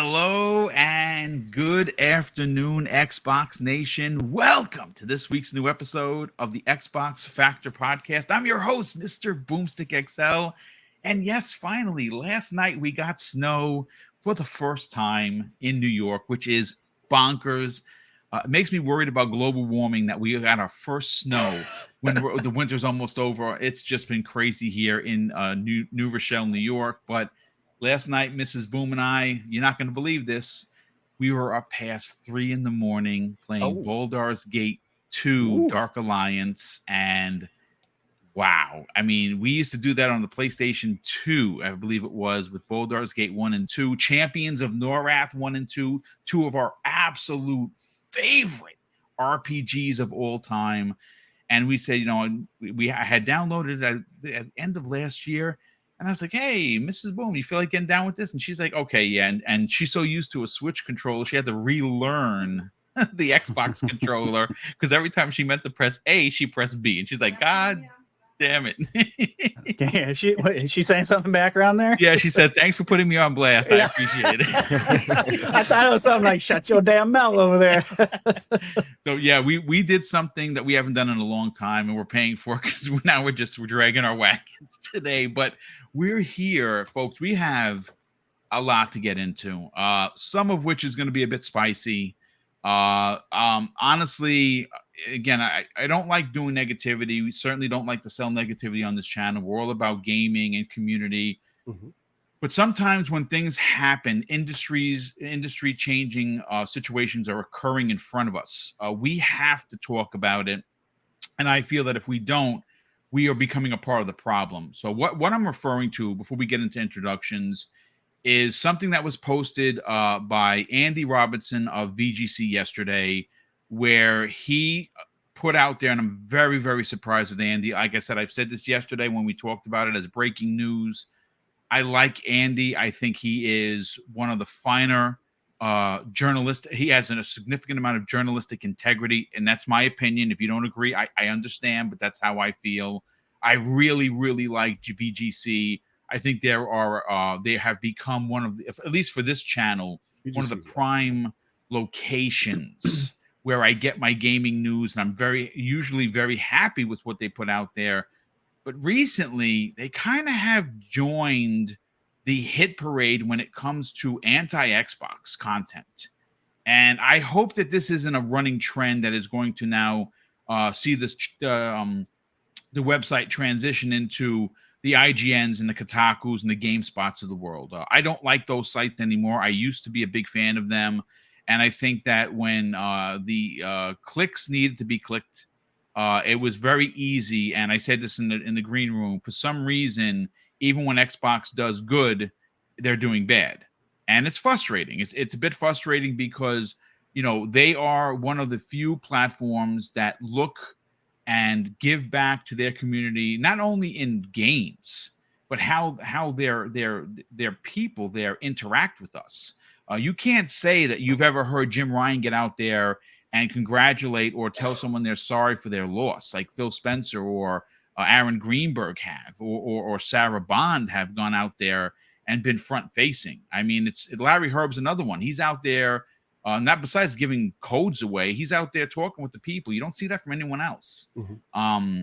Hello and good afternoon, Xbox Nation. Welcome to this week's new episode of the Xbox Factor Podcast. I'm your host, Mr. BoomStick XL. And yes, finally, last night we got snow for the first time in New York, which is bonkers. It makes me worried about global warming that we got our first snow when the winter's almost over. It's just been crazy here in New Rochelle, New York. But last night, Mrs. Boom and I, you're not going to believe this, we were up past 3 a.m. playing Baldur's Gate 2 Dark Alliance, and wow. I mean, we used to do that on the PlayStation 2, I believe it was, with Baldur's Gate 1 and 2, Champions of Norath 1 and 2, two of our absolute favorite RPGs of all time. And we said, we had downloaded it at the end of last year. And I was like, hey, Mrs. Boom, you feel like getting down with this? And she's like, okay, yeah. And she's so used to a Switch controller, she had to relearn the Xbox controller because every time she meant to press A, she pressed B. And she's like, God damn it. Okay, is she saying something back around there? Yeah, she said, thanks for putting me on blast. I appreciate it. I thought it was something like, shut your damn mouth over there. So, yeah, we did something that we haven't done in a long time, and we're paying for it because now we're dragging our wagons today. But we're here, folks. We have a lot to get into, some of which is going to be a bit spicy. Honestly, again, I don't like doing negativity. We certainly don't like to sell negativity on this channel. We're all about gaming and community. Mm-hmm. But sometimes when things happen, industry changing situations are occurring in front of us. We have to talk about it. And I feel that if we don't, we are becoming a part of the problem. So what I'm referring to before we get into introductions is something that was posted by Andy Robinson of VGC yesterday, where he put out there, and I'm very, very surprised with Andy. Like I said, I've said this yesterday when we talked about it as breaking news. I like Andy. I think he is one of the finer journalists. He has a significant amount of journalistic integrity, and that's my opinion. If you don't agree, I understand, but that's how I feel. I really, really like VGC. I think they have become one of the, at least for this channel, one of the prime locations where I get my gaming news, and I'm usually very happy with what they put out there. But recently, they kind of have joined the hit parade when it comes to anti-Xbox content. And I hope that this isn't a running trend that is going to now see this the website transition into the IGNs and the Kotakus and the GameSpots of the world. I don't like those sites anymore. I used to be a big fan of them. And I think that when the clicks needed to be clicked, it was very easy. And I said this in the green room. For some reason, even when Xbox does good, they're doing bad. And it's frustrating. It's a bit frustrating because, they are one of the few platforms that look and give back to their community, not only in games, but how their people there interact with us. You can't say that you've ever heard Jim Ryan get out there and congratulate or tell someone they're sorry for their loss, like Phil Spencer or Aaron Greenberg have, or Sarah Bond have gone out there and been front-facing. I mean, Larry Herb's another one. He's out there, not besides giving codes away, he's out there talking with the people. You don't see that from anyone else. Mm-hmm.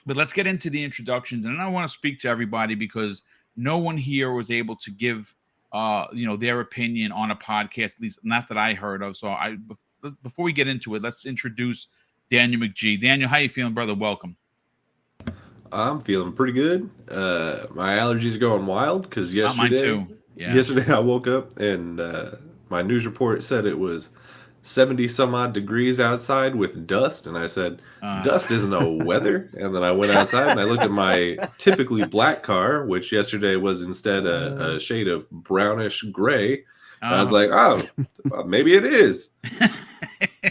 But let's get into the introductions. And I want to speak to everybody because no one here was able to give their opinion on a podcast, at least not that I heard of. So before we get into it, let's introduce Daniel McGee. Daniel, how you feeling, brother? Welcome. I'm feeling pretty good. My allergies are going wild because yesterday, mine too. Yeah. Yesterday I woke up and my news report said it was 70 some odd degrees outside with dust, and I said, dust isn't no weather. And then I went outside and I looked at my typically black car, which yesterday was instead a shade of brownish gray. And I was like, maybe it is.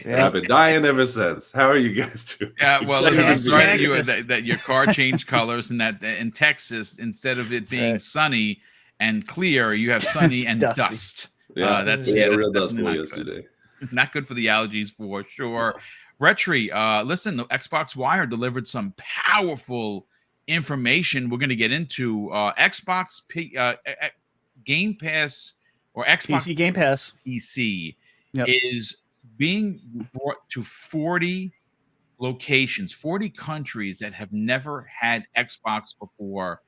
Yeah. I've been dying ever since. How are you guys doing? Yeah, well, I'm sorry to you that your car changed colors, and that in Texas, instead of it being sunny and clear, you have sunny and dust. Yeah, that's real dust bowl yesterday. Not good for the allergies for sure. Retri, listen, the Xbox Wire delivered some powerful information we're going to get into. Xbox Game Pass or Xbox PC Game Pass PC Yep. is being brought to 40 locations, 40 countries that have never had Xbox before.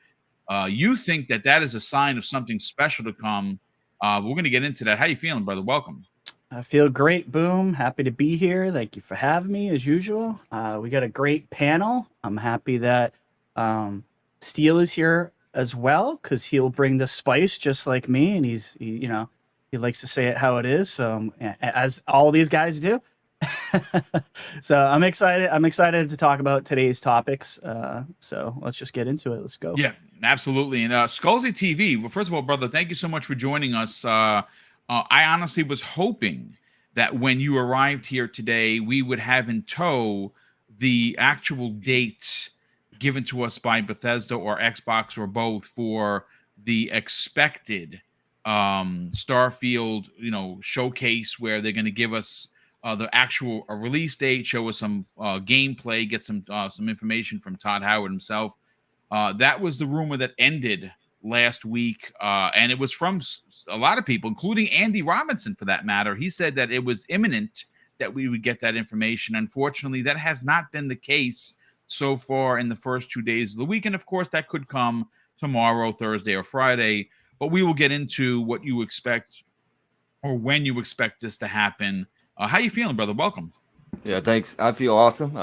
You think that is a sign of something special to come. We're going to get into that. How you feeling, brother? Welcome. I feel great, Boom. Happy to be here. Thank you for having me, as usual. We got a great panel. I'm happy that Steele is here as well, because he'll bring the spice just like me, and he likes to say it how it is, so as all these guys do. So I'm excited. I'm excited to talk about today's topics. So let's just get into it. Let's go. Yeah, absolutely. And Skullzi TV. Well, first of all, brother, thank you so much for joining us. I honestly was hoping that when you arrived here today, we would have in tow the actual dates given to us by Bethesda or Xbox or both for the expected Starfield, showcase, where they're going to give us the actual release date, show us some gameplay, get some information from Todd Howard himself. That was the rumor that ended last week, and it was from a lot of people, including Andy Robinson, for that matter. He said that it was imminent that we would get that information. Unfortunately, that has not been the case so far in the first 2 days of the week, and of course, that could come tomorrow, Thursday, or Friday. But we will get into what you expect or when you expect this to happen. How you feeling, brother? Welcome. Yeah, thanks. I feel awesome.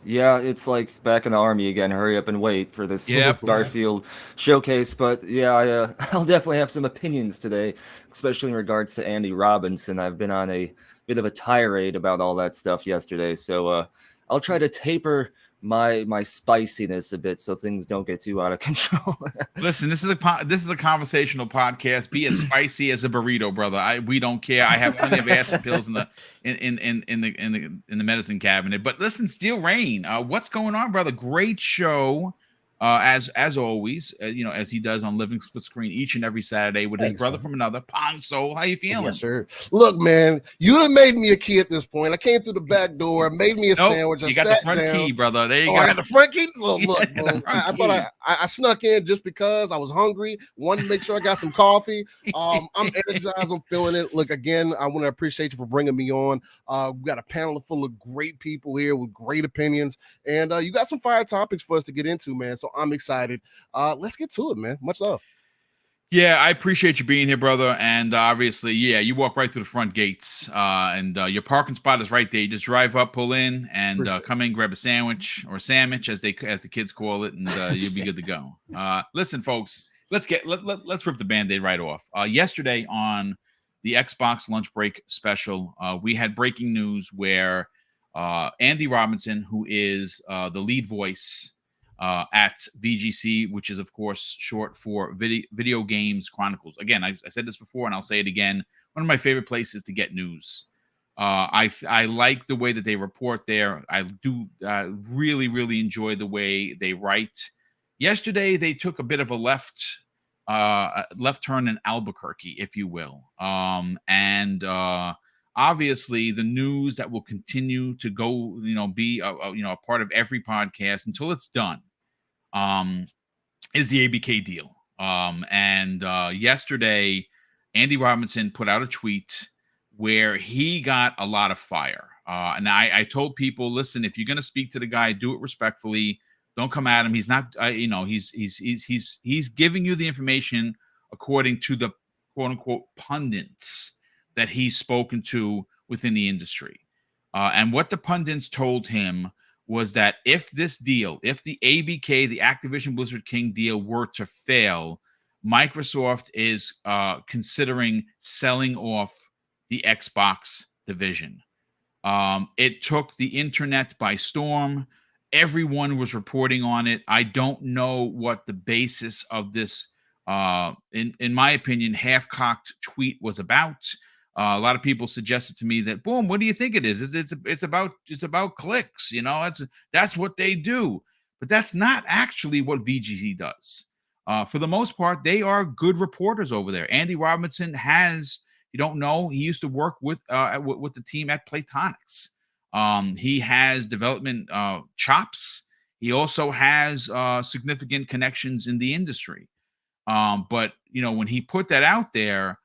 Yeah, it's like back in the army again. Hurry up and wait for this little Starfield showcase. But yeah, I'll definitely have some opinions today, especially in regards to Andy Robinson. I've been on a bit of a tirade about all that stuff yesterday, so I'll try to taper my spiciness a bit so things don't get too out of control. Listen, this is a conversational podcast. Be as spicy as a burrito, brother. We don't care. I have plenty of acid pills in the medicine cabinet. But listen, Steel Rain, what's going on, brother? Great show. As always, as he does on Living Split Screen each and every Saturday with his brother from another, Pond Soul. How you feeling? Yes, sir. Look, man, you done made me a key at this point. I came through the back door, made me a sandwich. You got the front key, brother. There you go. I got the front key. Look, I thought I snuck in just because I was hungry. Wanted to make sure I got some coffee. I'm energized. I'm feeling it. Look, again, I want to appreciate you for bringing me on. We got a panel full of great people here with great opinions, and you got some fire topics for us to get into, man. So I'm excited. Let's get to it, man. Much love. Yeah, I appreciate you being here, brother. And obviously, you walk right through the front gates, and your parking spot is right there. You just drive up, pull in, and come in, grab a sandwich or sandwich, as the kids call it, and you'll be good to go. Listen, folks, let's rip the Band-Aid right off. Yesterday on the Xbox lunch break special, we had breaking news where Andy Robinson, who is the lead voice at VGC, which is, of course, short for Video Games Chronicles. Again, I said this before, and I'll say it again. One of my favorite places to get news. I like the way that they report there. I do really, really enjoy the way they write. Yesterday, they took a bit of a left turn in Albuquerque, if you will, and obviously, the news that will continue to go, be a part of every podcast until it's done, is the ABK deal. And yesterday, Andy Robinson put out a tweet where he got a lot of fire. And I told people, listen, if you're going to speak to the guy, do it respectfully. Don't come at him. He's not, he's giving you the information according to the quote unquote pundits that he's spoken to within the industry. And what the pundits told him was that if this deal, if the ABK, the Activision Blizzard King deal, were to fail, Microsoft is considering selling off the Xbox division. It took the internet by storm. Everyone was reporting on it. I don't know what the basis of this, in my opinion, half-cocked tweet was about. A lot of people suggested to me that, boom, what do you think it is? It's about clicks, that's what they do. But that's not actually what VGC does. For the most part, they are good reporters over there. Andy Robinson has, you don't know, he used to work with the team at Playtonics. He has development chops. He also has significant connections in the industry. But when he put that out there,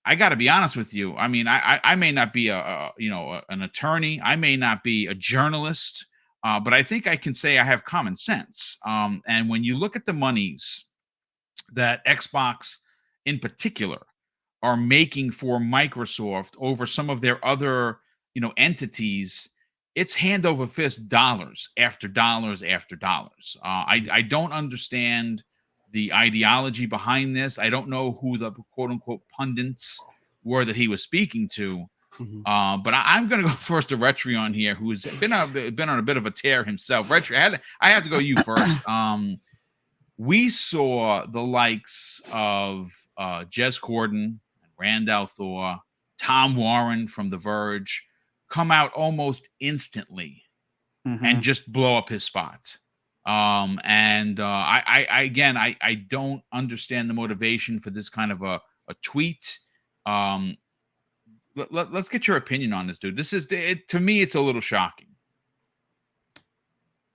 I got to be honest with you. I mean, I may not be an attorney. I may not be a journalist, but I think I can say I have common sense. And when you look at the monies that Xbox in particular are making for Microsoft over some of their other, entities, it's hand over fist dollars after dollars after dollars. I don't understand the ideology behind this. I don't know who the quote unquote pundits were that he was speaking to. But I'm going to go first to Retreon here, who's been on a bit of a tear himself. Retreon, I have to go you first. We saw the likes of Jez Corden, Rand Althor, Tom Warren from The Verge come out almost instantly and just blow up his spot. I don't understand the motivation for this kind of a tweet. Let's get your opinion on this, dude. This is to me, it's a little shocking.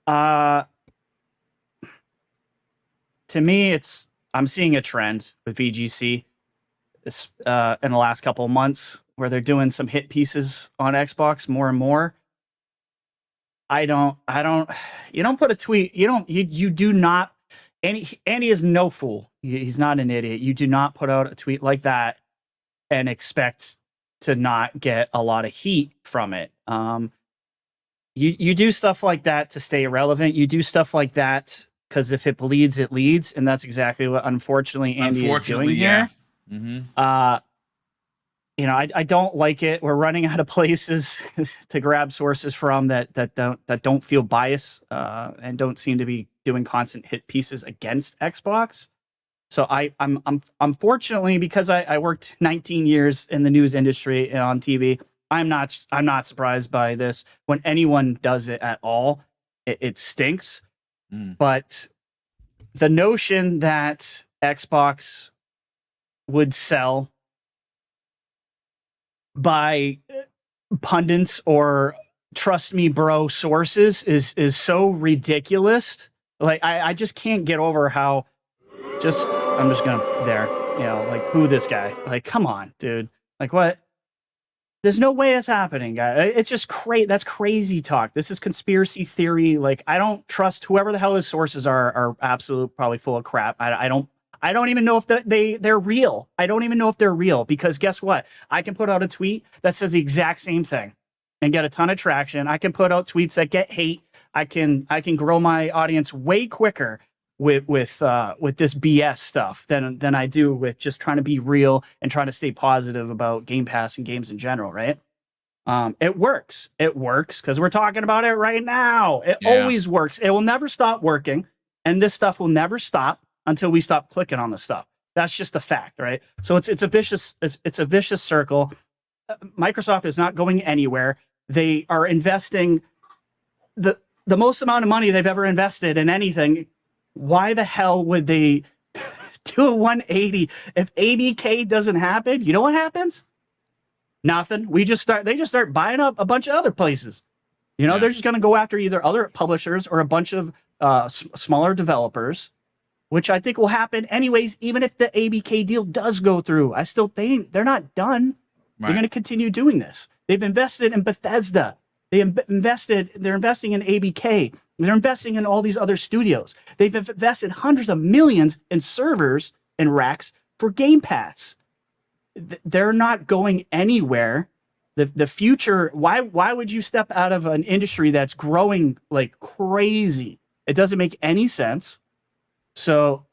To me, I'm seeing a trend with VGC in the last couple of months where they're doing some hit pieces on Xbox more and more. You don't put a tweet. You do not. Andy is no fool. He's not an idiot. You do not put out a tweet like that and expect to not get a lot of heat from it. You do stuff like that to stay relevant. You do stuff like that because if it bleeds, it leads, and that's exactly what unfortunately Andy is doing here. I don't like it. We're running out of places to grab sources from that don't feel biased and don't seem to be doing constant hit pieces against Xbox. So I'm unfortunately, because I worked 19 years in the news industry and on TV, I'm not surprised by this. When anyone does it at all, it stinks. But the notion that Xbox would sell by pundits or trust me bro sources is so ridiculous. Like I just can't get over how I'm just gonna boo this guy. Like, come on, dude. Like, what? There's no way it's happening, guys. It's just that's crazy talk. This is conspiracy theory. Like, I don't trust whoever the hell his sources are absolute probably full of crap. I don't even know if they're real. I don't even know if they're real because guess what? I can put out a tweet that says the exact same thing and get a ton of traction. I can put out tweets that get hate. I can grow my audience way quicker with this BS stuff than I do with just trying to be real and trying to stay positive about Game Pass and games in general, right? It works. It works because we're talking about it right now. It always works. It will never stop working, and this stuff will never stop until we stop clicking on the stuff. That's just a fact, right? So it's a vicious circle. Microsoft is not going anywhere. They are investing the most amount of money they've ever invested in anything. Why the hell would they do a 180 if ABK doesn't happen? You know what happens? Nothing. They just start buying up a bunch of other places. They're just going to go after either other publishers or a bunch of smaller developers, which I think will happen anyways, even if the ABK deal does go through. I still think they're not done. Right. They're going to continue doing this. They've invested in Bethesda. They're investing in ABK. They're investing in all these other studios. They've invested hundreds of millions in servers and racks for Game Pass. They're not going anywhere. The future, why would you step out of an industry that's growing like crazy? It doesn't make any sense. So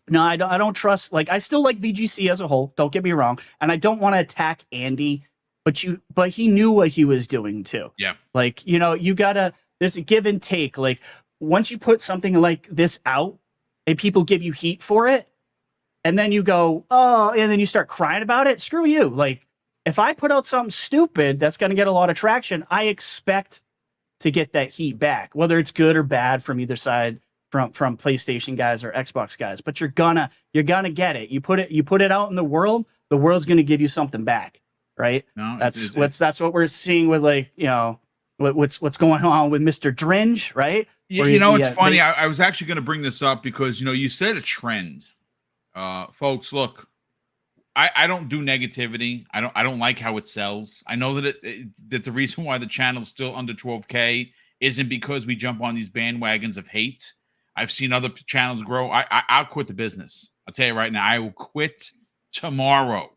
no, I don't trust. Like, I still like VGC as a whole. Don't get me wrong, and I don't want to attack Andy, but he knew what he was doing too. Yeah, like you gotta. There's a give and take. Like, once you put something like this out, and people give you heat for it, and then you go, oh, and then you start crying about it. Screw you. Like, if I put out something stupid that's gonna get a lot of traction, I expect to get that heat back, whether it's good or bad from either side. From PlayStation guys or Xbox guys, but you're gonna get it. You put it out in the world's gonna give you something back, right? No, that's what we're seeing with what's going on with Mr. Dringe, right? It's funny. I was actually gonna bring this up because you said a trend, folks. Look, I don't do negativity. I don't like how it sells. I know that that the reason why the channel's still under 12K isn't because we jump on these bandwagons of hate. I've seen other channels grow. I'll quit the business. I'll tell you right now, I will quit tomorrow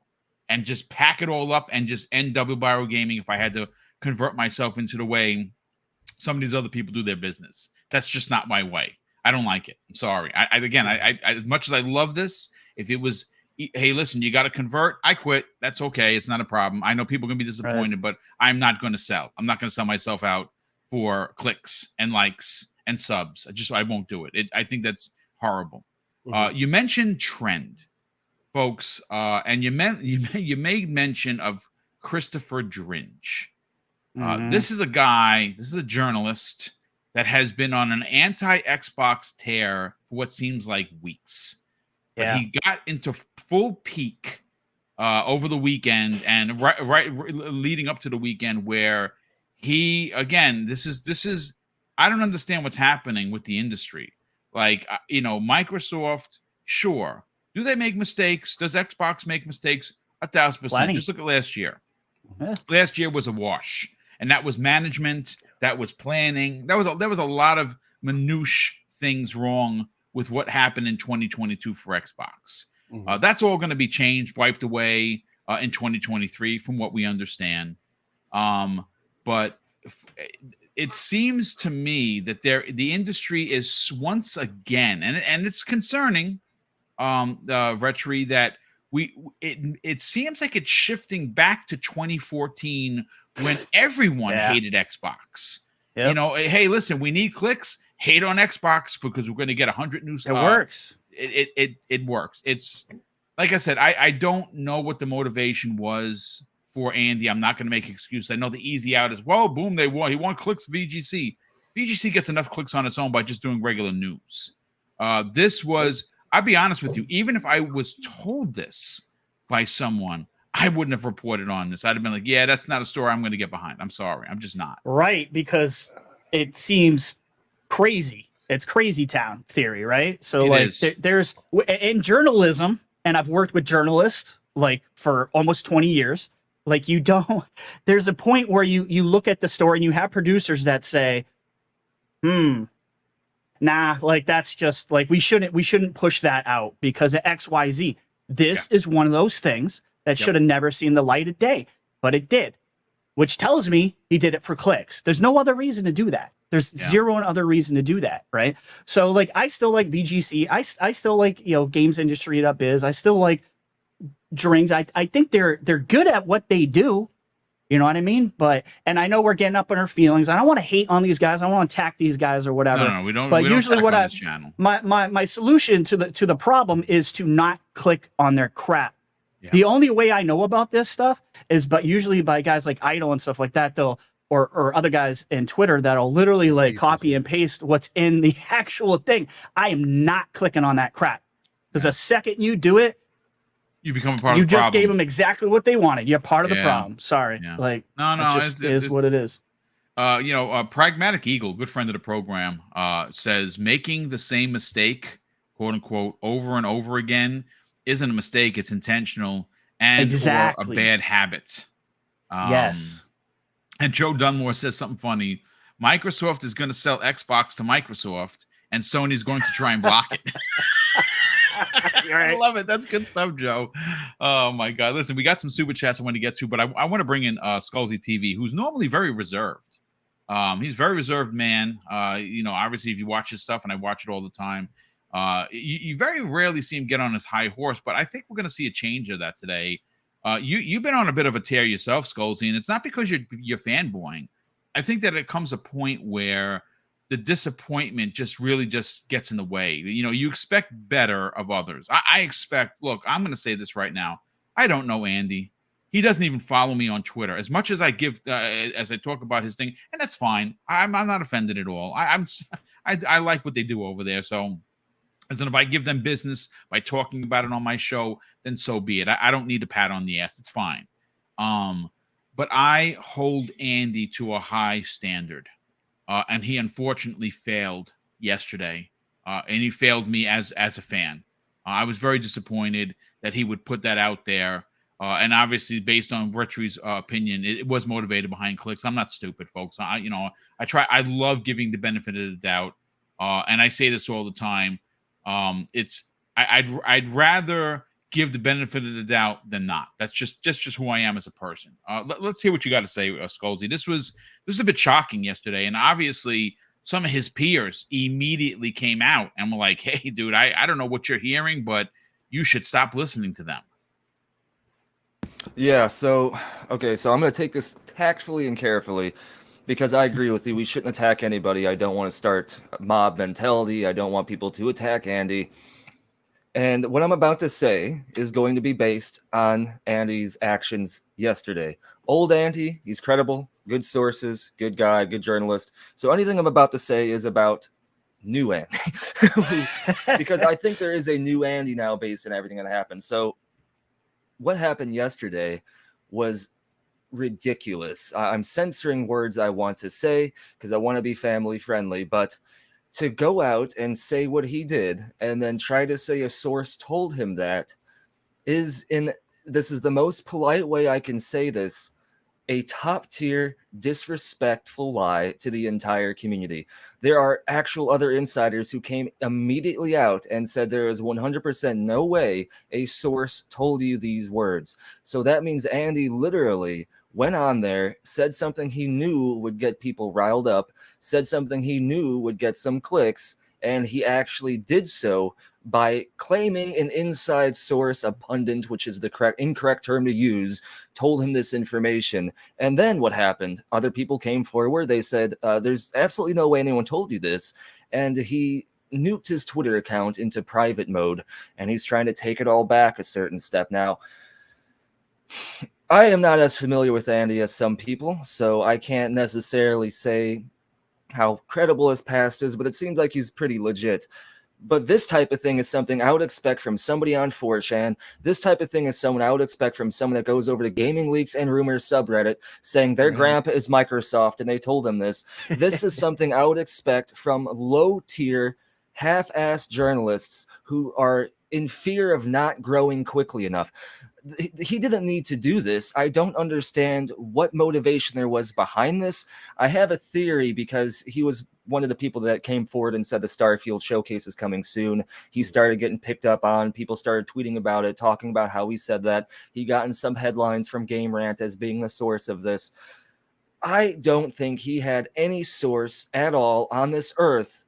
and just pack it all up and just end Double Barrel Gaming if I had to convert myself into the way some of these other people do their business. That's just not my way. I don't like it. I'm sorry. I as much as I love this, if it was, hey, listen, you got to convert, I quit. That's okay. It's not a problem. I know people are going to be disappointed, but I'm not going to sell. I'm not going to sell myself out for clicks and likes and subs. I won't do it. I think that's horrible. You mentioned trend, folks, and you made mention of Christopher Dringe. This is a journalist that has been on an anti-Xbox tear for what seems like weeks. But he got into full peak over the weekend and right leading up to the weekend, where he, again, this is I don't understand what's happening with the industry. Like, Microsoft, sure. Do they make mistakes? Does Xbox make mistakes? 1,000%. Just look at last year. Last year was a wash. And that was management. That was planning. There was a lot of minutiae things wrong with what happened in 2022 for Xbox. That's all going to be changed, wiped away in 2023, from what we understand. But it seems to me that the industry is once again, and it's concerning, Retri, that it seems like it's shifting back to 2014 when everyone hated Xbox. Hey, listen, we need clicks. Hate on Xbox because we're going to get 100 new stuff. It works. It works. It's like I said, I don't know what the motivation was for Andy. I'm not going to make excuses. I know the easy out is, well, boom, he won clicks VGC. VGC gets enough clicks on its own by just doing regular news. This was, I'll be honest with you, even if I was told this by someone, I wouldn't have reported on this. I'd have been like, yeah, that's not a story I'm going to get behind. I'm sorry. I'm just not. Right, because it seems crazy. It's crazy town theory, right? So there's in journalism, and I've worked with journalists like for almost 20 years. Like, there's a point where you look at the story and you have producers that say, nah, like that's just like, we shouldn't push that out because of XYZ. This is one of those things that should have never seen the light of day, but it did, which tells me he did it for clicks. There's no other reason to do that. There's zero other reason to do that, right? So like, I still like VGC. I still like, games industry up is. I still like Dringe. I think they're good at what they do. You know what I mean? And I know we're getting up in our feelings. I don't want to hate on these guys. I don't want to attack these guys or whatever. No, we don't. But we usually, don't on this channel. My solution to the problem is to not click on their crap. Yeah. The only way I know about this stuff is, but usually by guys like Idle and stuff like that, or other guys in Twitter that'll literally like copy and paste what's in the actual thing. I am not clicking on that crap, because the second you do it, you become a part of the problem. You just gave them exactly what they wanted. You're part of the problem. Sorry. Yeah. Like, no, it is what it is. Pragmatic Eagle, good friend of the program, says making the same mistake, quote unquote, over and over again isn't a mistake. It's intentional and or a bad habit. Yes. And Joe Dunmore says something funny. Microsoft is going to sell Xbox to Microsoft, and Sony's going to try and block it. Right. I love it. That's good stuff, Joe. Oh my God. Listen, we got some super chats I want to get to, but I want to bring in Skullzi TV, who's normally very reserved. He's a very reserved man. Obviously if you watch his stuff, and I watch it all the time, you very rarely see him get on his high horse, but I think we're going to see a change of that today. You've been on a bit of a tear yourself, Skullzi, and it's not because you're fanboying. I think that it comes a point where the disappointment really gets in the way. You expect better of others. I expect, look, I'm going to say this right now. I don't know Andy. He doesn't even follow me on Twitter. As much as I as I talk about his thing, and that's fine. I'm not offended at all. I like what they do over there. So, as if I give them business by talking about it on my show, then so be it. I don't need a pat on the ass. It's fine. But I hold Andy to a high standard. And he unfortunately failed yesterday, and he failed me as a fan. I was very disappointed that he would put that out there. And obviously, based on Retry's opinion, it was motivated behind clicks. I'm not stupid, folks. I love giving the benefit of the doubt, and I say this all the time. I'd rather give the benefit of the doubt than not. That's just who I am as a person. Let's hear what you got to say, Skullzi. This was a bit shocking yesterday, and obviously some of his peers immediately came out and were like, "Hey, dude, I don't know what you're hearing, but you should stop listening to them." Yeah, so I'm going to take this tactfully and carefully because I agree with you. We shouldn't attack anybody. I don't want to start mob mentality. I don't want people to attack Andy. And what I'm about to say is going to be based on Andy's actions yesterday. Old Andy, he's credible, good sources, good guy, good journalist. So anything I'm about to say is about new Andy. Because I think there is a new Andy now based on everything that happened. So what happened yesterday was ridiculous. I'm censoring words I want to say because I want to be family friendly, but to go out and say what he did and then try to say a source told him that this is the most polite way I can say this, a top tier disrespectful lie to the entire community. There are actual other insiders who came immediately out and said there is 100% no way a source told you these words. So that means Andy literally went on there, said something he knew would get people riled up, said something he knew would get some clicks, and he actually did so by claiming an inside source, a pundit, which is the incorrect term to use, told him this information. And then what happened? Other people came forward. They said, there's absolutely no way anyone told you this. And he nuked his Twitter account into private mode, and he's trying to take it all back a certain step. Now, I am not as familiar with Andy as some people, so I can't necessarily say how credible his past is, but it seems like he's pretty legit. But this type of thing is something I would expect from somebody on 4chan. This type of thing is someone I would expect from someone that goes over to Gaming Leaks and Rumors subreddit saying their grandpa is Microsoft and they told them this. This is something I would expect from low-tier, half-assed journalists who are in fear of not growing quickly enough. He didn't need to do this. I don't understand what motivation there was behind this. I have a theory because he was one of the people that came forward and said the Starfield Showcase is coming soon. He started getting picked up on. People started tweeting about it, talking about how he said that. He got in some headlines from Game Rant as being the source of this. I don't think he had any source at all on this earth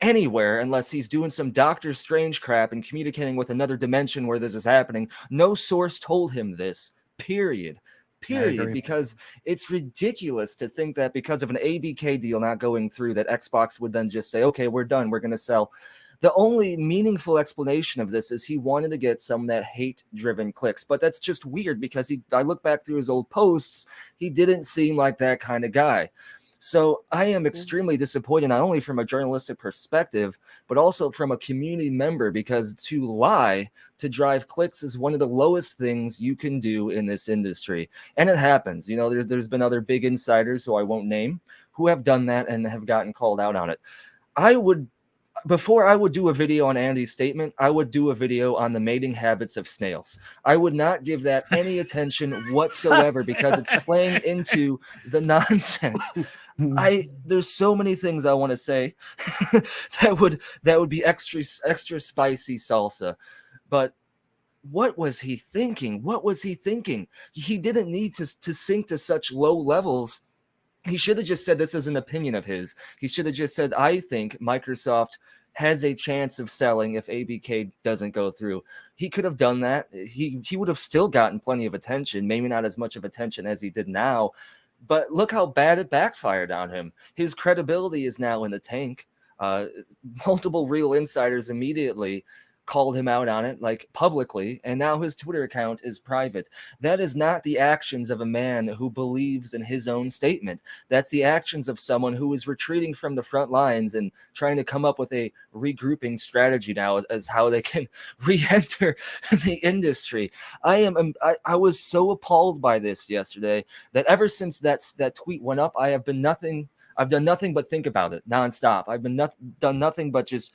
anywhere unless he's doing some Doctor Strange crap and communicating with another dimension where this is happening. No source told him this, period, because it's ridiculous to think that because of an ABK deal not going through that Xbox would then just say, okay, we're done, we're going to sell. The only meaningful explanation of this is he wanted to get some of that hate-driven clicks, but that's just weird because I look back through his old posts, he didn't seem like that kind of guy. So I am extremely disappointed, not only from a journalistic perspective, but also from a community member, because to lie to drive clicks is one of the lowest things you can do in this industry. And it happens. You know, there's been other big insiders who I won't name who have done that and have gotten called out on it. Before I would do a video on Andy's statement, I would do a video on the mating habits of snails. I would not give that any attention whatsoever because it's playing into the nonsense. There's so many things I want to say that would be extra spicy salsa. But what was he thinking? What was he thinking? He didn't need to sink to such low levels. He should have just said this is an opinion of his. He should have just said, I think Microsoft has a chance of selling if ABK doesn't go through. He could have done that. He would have still gotten plenty of attention, maybe not as much of attention as he did now. But look how bad it backfired on him. His credibility is now in the tank. Multiple real insiders immediately called him out on it, like publicly, and now his Twitter account is private. That is not the actions of a man who believes in his own statement. That's the actions of someone who is retreating from the front lines and trying to come up with a regrouping strategy now as how they can re-enter the industry. I was so appalled by this yesterday that ever since that tweet went up, I've done nothing but think about it nonstop. I've done nothing but just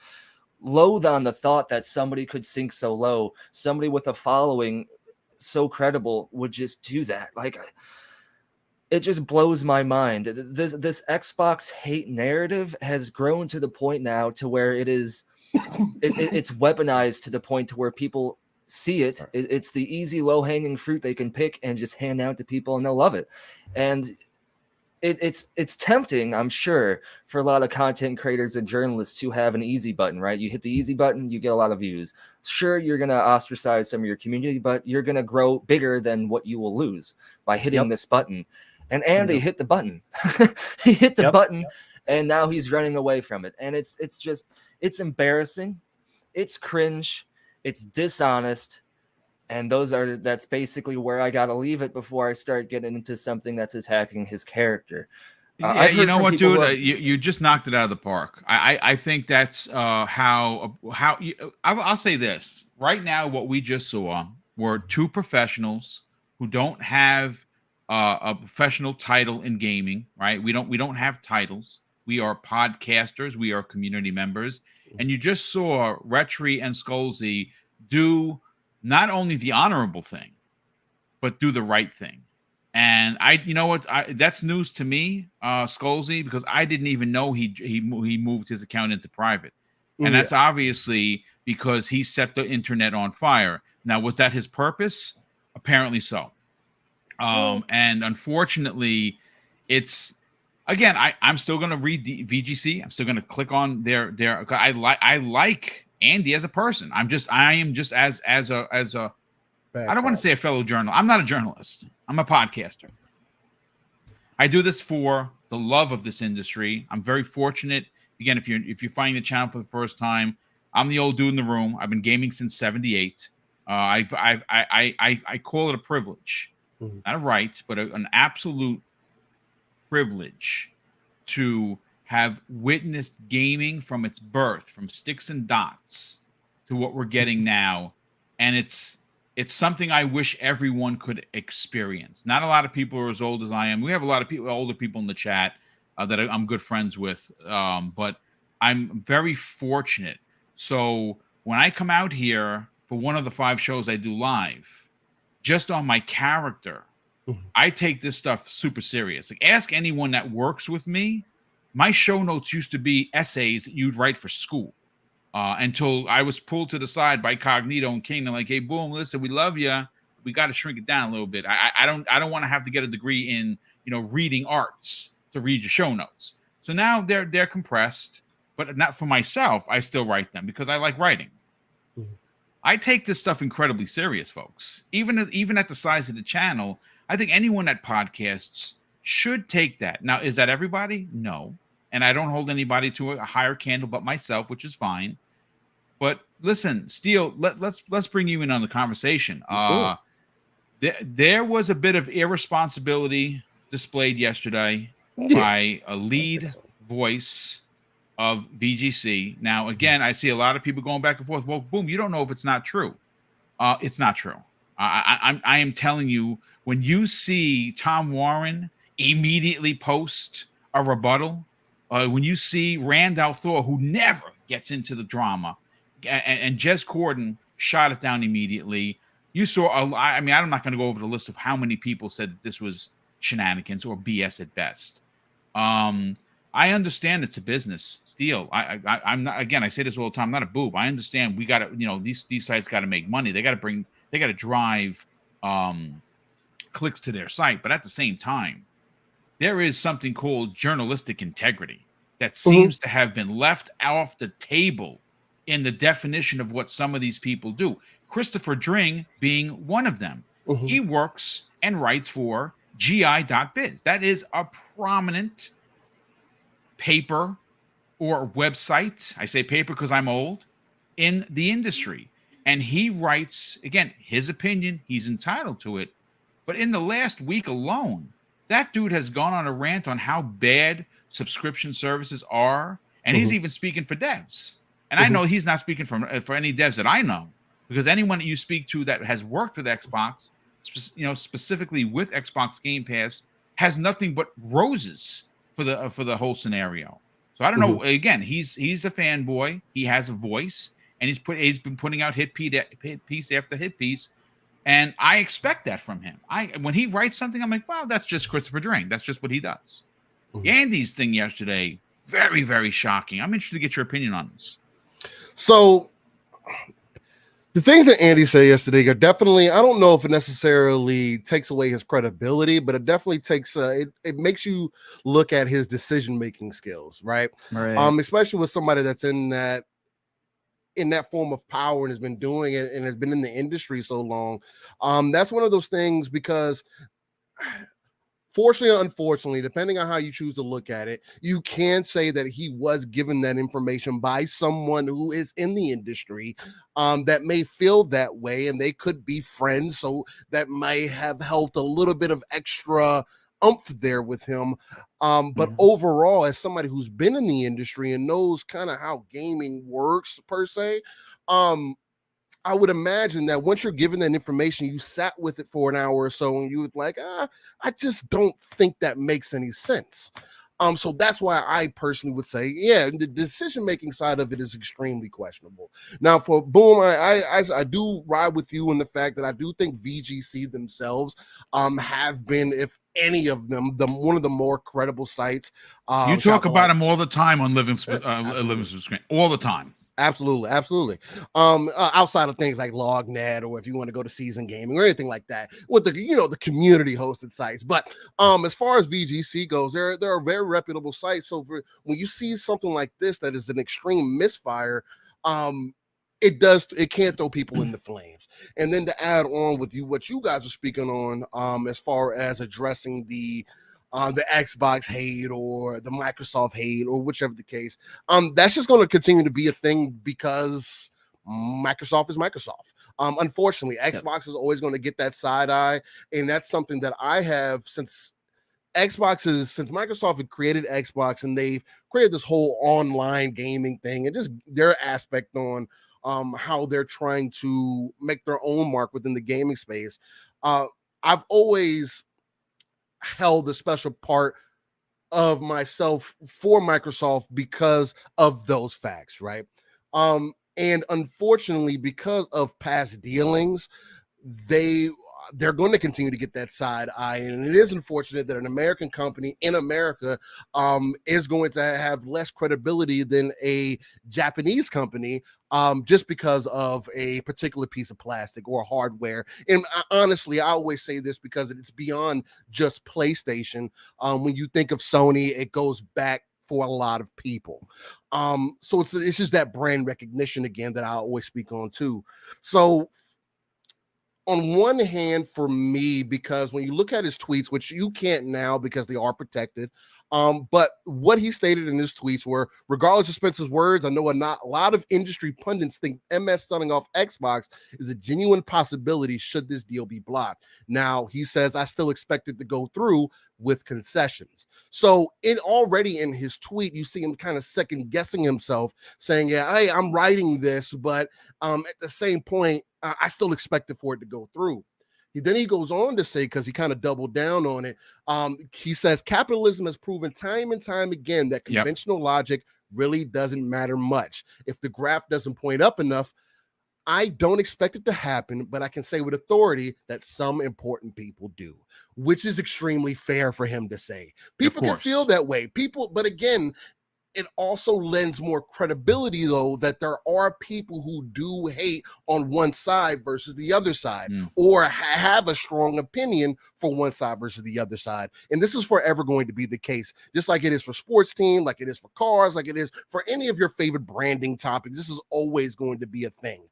loathe on the thought that somebody could sink so low. Somebody with a following so credible would just do that. Like, it just blows my mind. This Xbox hate narrative has grown to the point now to where it's weaponized to the point to where people see it. It's the easy, low-hanging fruit they can pick and just hand out to people, and they'll love it. And it's tempting, I'm sure, for a lot of content creators and journalists to have an easy button, right? You hit the easy button, you get a lot of views. Sure, you're going to ostracize some of your community, but you're going to grow bigger than what you will lose by hitting this button. And Andy hit the button. He hit the button, and now he's running away from it. And it's embarrassing. It's cringe. It's dishonest. And that's basically where I got to leave it before I start getting into something that's attacking his character. Yeah, you know what, dude? You just knocked it out of the park. I think that's how I'll say this. Right now, what we just saw were two professionals who don't have a professional title in gaming, right? We don't have titles. We are podcasters. We are community members. And you just saw Retri and Skullzi do not only the honorable thing, but do the right thing. And you know what? That's news to me, Skullzi, because I didn't even know he moved his account into private. And that's obviously because he set the internet on fire. Now, was that his purpose? Apparently so. And unfortunately, it's, again, I'm still going to read the VGC. I'm still going to click on their. I like Andy as a person. I am just as a. I don't want to say a fellow journalist. I'm not a journalist. I'm a podcaster. I do this for the love of this industry. I'm very fortunate. Again, if you're finding the channel for the first time, I'm the old dude in the room. I've been gaming since '78. I call it a privilege, not a right, but an absolute privilege to have witnessed gaming from its birth, from sticks and dots to what we're getting now, and it's something I wish everyone could experience. Not a lot of people are as old as I am. We have a lot of people, older people in the chat that I'm good friends with, but I'm very fortunate. So when I come out here for one of the 5 shows I do live, just on my character, I take this stuff super serious. Like, ask anyone that works with me. My show notes used to be essays that you'd write for school. Until I was pulled to the side by Cognito and King. They're like, "Hey, Boom, listen, we love you. We got to shrink it down a little bit. I don't want to have to get a degree in, reading arts to read your show notes." So now they're compressed, but not for myself. I still write them because I like writing. I take this stuff incredibly serious, folks. Even at the size of the channel, I think anyone that podcasts should take that. Now, is that everybody? No. And I don't hold anybody to a higher candle but myself, which is fine. But listen, Steele, let's bring you in on the conversation. There was a bit of irresponsibility displayed yesterday by a lead voice of VGC. Now, again, I see a lot of people going back and forth. Well, Boom, you don't know if it's not true. It's not true. I am telling you, when you see Tom Warren immediately post a rebuttal, when you see Randall Thor, who never gets into the drama, and Jez Corden shot it down immediately, you saw, I'm not going to go over the list of how many people said that this was shenanigans or BS at best. I understand it's a business. Steele, I'm not, again, I say this all the time, I'm not a boob. I understand we got to, these sites got to make money. They got to drive clicks to their site. But at the same time, there is something called journalistic integrity that seems to have been left off the table in the definition of what some of these people do. Christopher Dring being one of them. He works and writes for gi.biz. That is a prominent paper or website. I say paper because I'm old, in the industry. And he writes, again, his opinion, he's entitled to it. But in the last week alone, that dude has gone on a rant on how bad subscription services are, and he's even speaking for devs. And I know he's not speaking for any devs that I know, because anyone that you speak to that has worked with Xbox, specifically with Xbox Game Pass, has nothing but roses for the whole scenario. So I don't know. Again, he's a fanboy. He has a voice, and he's been putting out hit piece after hit piece, and I expect that from him. When he writes something, I'm like, wow, that's just Christopher Drain. That's just what he does. Andy's thing yesterday, very, very shocking. I'm interested to get your opinion on this. So the things that Andy said yesterday are definitely, I don't know if it necessarily takes away his credibility, but it definitely takes, it makes you look at his decision-making skills, right? Especially with somebody that's in that form of power and has been doing it and has been in the industry so long. That's one of those things because fortunately or unfortunately, depending on how you choose to look at it, you can say that he was given that information by someone who is in the industry that may feel that way, and they could be friends, so that might have helped a little bit of extra oomph there with him. But overall, as somebody who's been in the industry and knows kind of how gaming works per se, I would imagine that once you're given that information, you sat with it for an hour or so and you would like, I just don't think that makes any sense. So that's why I personally would say, yeah, the decision-making side of it is extremely questionable. Now for Boom, I do ride with you in the fact that I do think VGC themselves have been, if any of them, one of the more credible sites. You talk about them all the time on Living Screen, all the time. Absolutely. Outside of things like LogNet, or if you want to go to Season Gaming or anything like that, with the community hosted sites. But as far as VGC goes, they're a very reputable site. So when you see something like this that is an extreme misfire, it can throw people in the flames. And then to add on with what you guys are speaking on, as far as addressing the Xbox hate or the Microsoft hate or whichever the case, that's just going to continue to be a thing because Microsoft is Microsoft. Unfortunately, Xbox is always going to get that side eye, and that's something that I have since Microsoft had created Xbox, and they've created this whole online gaming thing and just their aspect on how they're trying to make their own mark within the gaming space. I've always held a special part of myself for Microsoft because of those facts, right? And unfortunately, because of past dealings, they're going to continue to get that side eye, and it is unfortunate that an American company in America is going to have less credibility than a Japanese company just because of a particular piece of plastic or hardware. And honestly, I always say this because it's beyond just PlayStation. When you think of Sony, it goes back for a lot of people. So it's just that brand recognition again that I always speak on too. So on one hand, for me, because when you look at his tweets, which you can't now because they are protected, but what he stated in his tweets were, regardless of Spencer's words, I know a lot of industry pundits think MS selling off Xbox is a genuine possibility should this deal be blocked. Now, he says, I still expect it to go through with concessions. So already in his tweet, you see him kind of second guessing himself, saying, yeah, hey, I'm writing this, but at the same point, I still expected for it to go through. Then he goes on to say, because he kind of doubled down on it, he says, capitalism has proven time and time again that conventional logic really doesn't matter much. If the graph doesn't point up enough, I don't expect it to happen, but I can say with authority that some important people do, which is extremely fair for him to say. People can feel that way. But again, it also lends more credibility, though, that there are people who do hate on one side versus the other side, or have a strong opinion for one side versus the other side. And this is forever going to be the case, just like it is for sports team, like it is for cars, like it is for any of your favorite branding topics. This is always going to be a thing.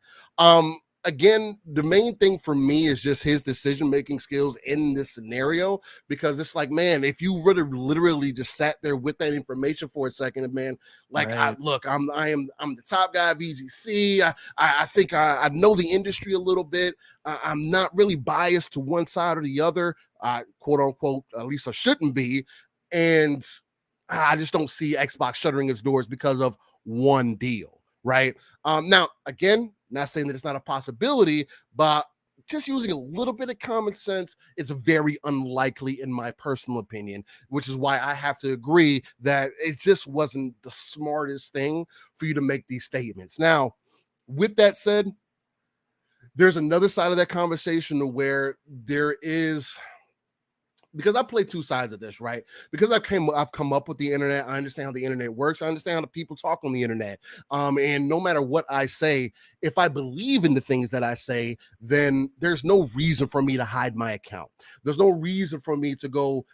Again, the main thing for me is just his decision-making skills in this scenario, because it's like, man, if you really literally just sat there with that information for a second, man, like, I'm the top guy at VGC. I think I know the industry a little bit. I'm not really biased to one side or the other, quote unquote, at least I shouldn't be. And I just don't see Xbox shuttering its doors because of one deal, right? Now, again, not saying that it's not a possibility, but just using a little bit of common sense, it's very unlikely in my personal opinion, which is why I have to agree that it just wasn't the smartest thing for you to make these statements. Now, with that said, there's another side of that conversation where there is, because I play two sides of this, right? Because I've come up with the internet. I understand how the internet works. I understand how the people talk on the internet. And no matter what I say, if I believe in the things that I say, then there's no reason for me to hide my account. There's no reason for me to go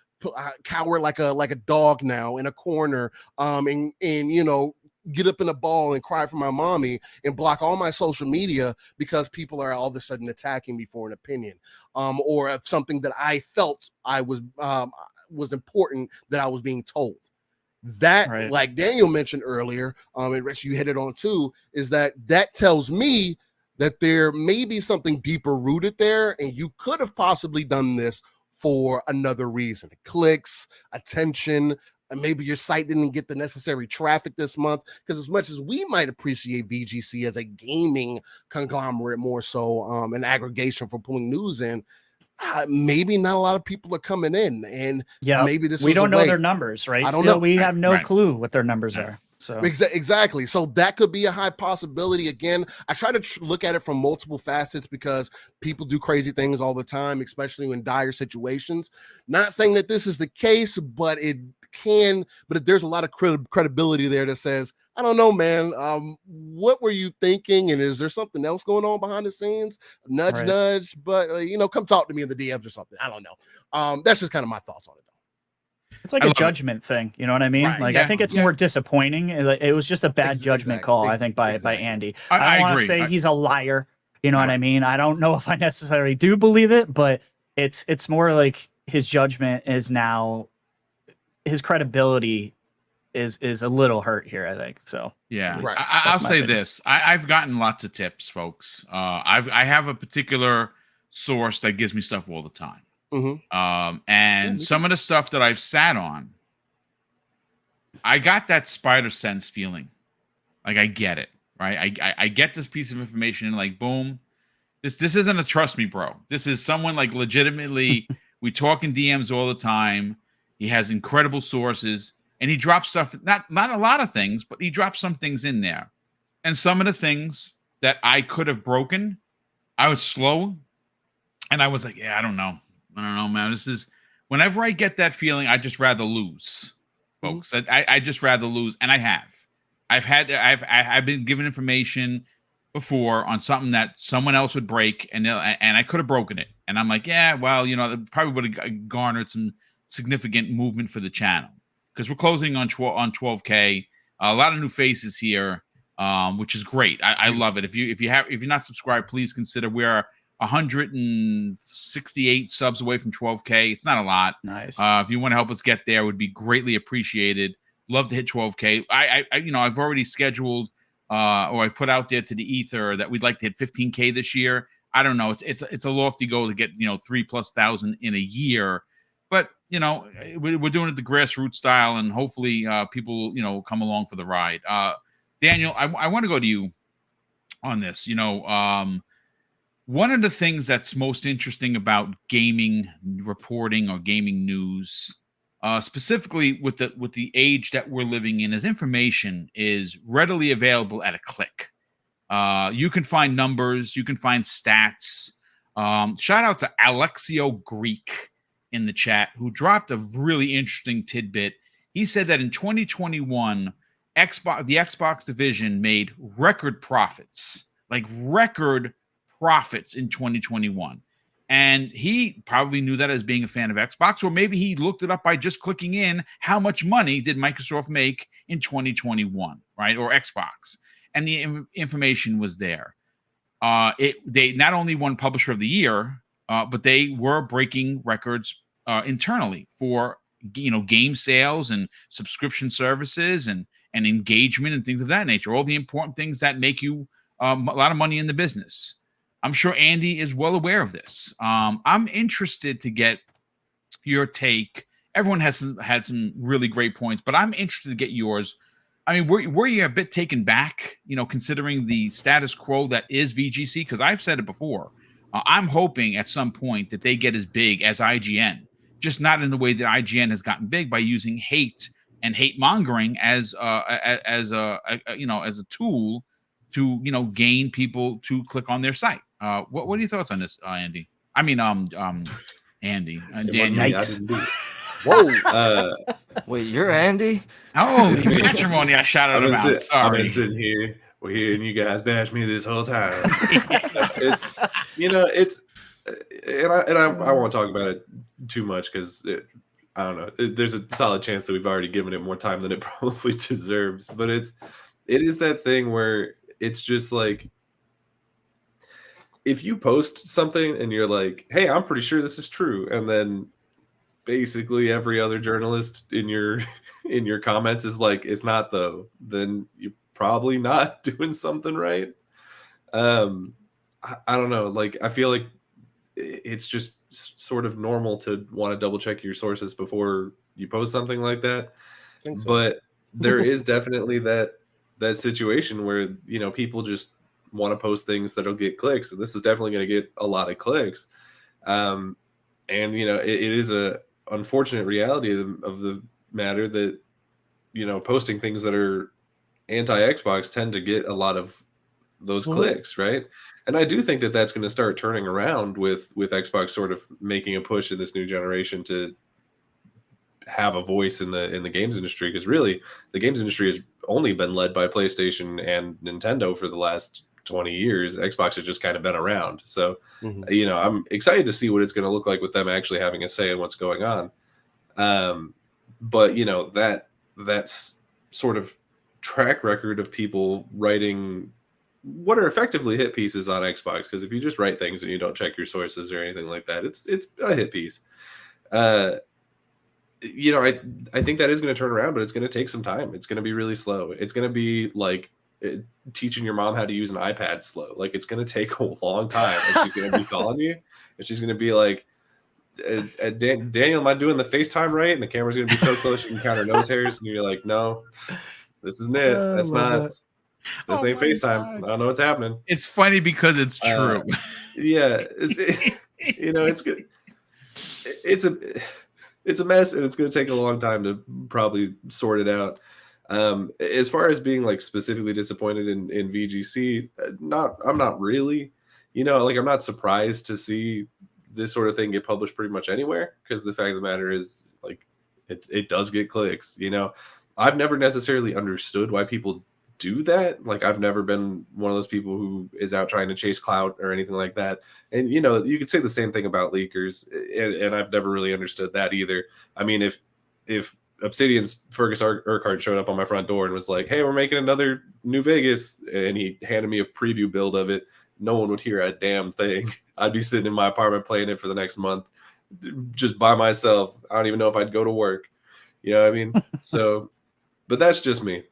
cower like a dog now in a corner, and get up in a ball and cry for my mommy and block all my social media because people are all of a sudden attacking me for an opinion, or of something that I felt I was important that I was being told. That, right, like Daniel mentioned earlier, and Rich, you hit it on too, is that tells me that there may be something deeper rooted there, and you could have possibly done this for another reason: clicks, attention, and maybe your site didn't get the necessary traffic this month. Because as much as we might appreciate VGC as a gaming conglomerate, more so an aggregation for pulling news in, maybe not a lot of people are coming in, and maybe this we don't know their numbers, right? I don't know. We have no clue what their numbers are. So exactly. So that could be a high possibility. Again, I try to look at it from multiple facets because people do crazy things all the time, especially in dire situations. Not saying that this is the case, but it can. But there's a lot of credibility there that says, I don't know, man. What were you thinking? And is there something else going on behind the scenes? Nudge, nudge. But come talk to me in the DMs or something. I don't know. That's just kind of my thoughts on it. It's like a judgment thing, you know what I mean? Right, like, I think it's more disappointing. It was just a bad judgment call, I think, by Andy. I don't want to say he's a liar, you know what I mean? I don't know if I necessarily do believe it, but it's more like his judgment is now, his credibility is a little hurt here, I think. So yeah, I'll say this: I've gotten lots of tips, folks. I have a particular source that gives me stuff all the time. And some of the stuff that I've sat on, I got that spider sense feeling. Like, I get it, right? I get this piece of information and like, boom, this isn't a trust me, bro. This is someone like legitimately, we talk in DMs all the time. He has incredible sources and he drops stuff, not a lot of things, but he drops some things in there. And some of the things that I could have broken, I was slow and I was like, yeah, I don't know, man. This is, whenever I get that feeling, I just rather lose, folks. I just rather lose, and I have. I've been given information before on something that someone else would break, and I could have broken it, and I'm like, yeah, well, it probably would have garnered some significant movement for the channel because we're closing on 12K. A lot of new faces here, which is great. I love it. If you're not subscribed, please consider. We are 168 subs away from 12K. It's not a lot. Nice. If you want to help us get there, would be greatly appreciated. Love to hit 12K. I've already scheduled or I put out there to the ether that we'd like to hit 15K this year. I don't know. It's a lofty goal to get 3,000+ in a year, but we're doing it the grassroots style, and hopefully people come along for the ride. Daniel, I want to go to you on this. One of the things that's most interesting about gaming reporting or gaming news, specifically with the age that we're living in, is information is readily available at a click. You can find numbers, you can find stats. Shout out to Alexio Greek in the chat, who dropped a really interesting tidbit. He said that in 2021, the Xbox division made record profits, like record profits in 2021, and he probably knew that as being a fan of Xbox, or maybe he looked it up by just clicking in how much money did Microsoft make in 2021, right? Or Xbox, and the information was there. They not only won Publisher of the Year, but they were breaking records internally for game sales and subscription services and engagement and things of that nature. All the important things that make you a lot of money in the business. I'm sure Andy is well aware of this. I'm interested to get your take. Everyone had some really great points, but I'm interested to get yours. I mean, were you a bit taken back, considering the status quo that is VGC? Because I've said it before. I'm hoping at some point that they get as big as IGN, just not in the way that IGN has gotten big by using hate and hate mongering as a tool to gain people to click on their site. What are your thoughts on this, Andy? I mean, Andy, Daniel. Yikes. Whoa. Wait, you're Andy? Oh, the matrimony! I shouted him out. I've Sorry. been sitting here. We're hearing you guys bash me this whole time. It's I won't talk about it too much because I don't know. There's a solid chance that we've already given it more time than it probably deserves. But it is that thing where it's just like, if you post something and you're like, "Hey, I'm pretty sure this is true," and then basically every other journalist in your comments is like, "It's not though," then you're probably not doing something right. I don't know. Like, I feel like it's just sort of normal to want to double check your sources before you post something like that. So. But there is definitely that situation where people just want to post things that'll get clicks, and this is definitely going to get a lot of clicks. And it is a unfortunate reality of the matter that posting things that are anti-Xbox tend to get a lot of those clicks, right? And I do think that that's going to start turning around with Xbox sort of making a push in this new generation to have a voice in the games industry, because really the games industry has only been led by PlayStation and Nintendo for the last 20 years. Xbox has just kind of been around. So, I'm excited to see what it's going to look like with them actually having a say in what's going on. But that's sort of track record of people writing what are effectively hit pieces on Xbox, because if you just write things and you don't check your sources or anything like that, it's a hit piece. I think that is going to turn around, but it's going to take some time. It's going to be really slow. It's going to be like teaching your mom how to use an iPad slow. Like, it's going to take a long time, and she's going to be calling you, and she's going to be like, Daniel, am I doing the FaceTime right? And the camera's going to be so close you can count her nose hairs, and you're like, no, this isn't it. That's not. This ain't FaceTime. God. I don't know what's happening. It's funny because it's true. Yeah, it's good. It's a mess, and it's going to take a long time to probably sort it out. As far as being like specifically disappointed in VGC, I'm not really. I'm not surprised to see this sort of thing get published pretty much anywhere, because the fact of the matter is, like, it does get clicks. I've never necessarily understood why people do that. Like, I've never been one of those people who is out trying to chase clout or anything like that. And you could say the same thing about leakers, and I've never really understood that either. I mean, if Obsidian's Fergus Urquhart showed up on my front door and was like, "Hey, we're making another New Vegas," and he handed me a preview build of it, no one would hear a damn thing. I'd be sitting in my apartment playing it for the next month, just by myself. I don't even know if I'd go to work. You know what I mean? So, but that's just me.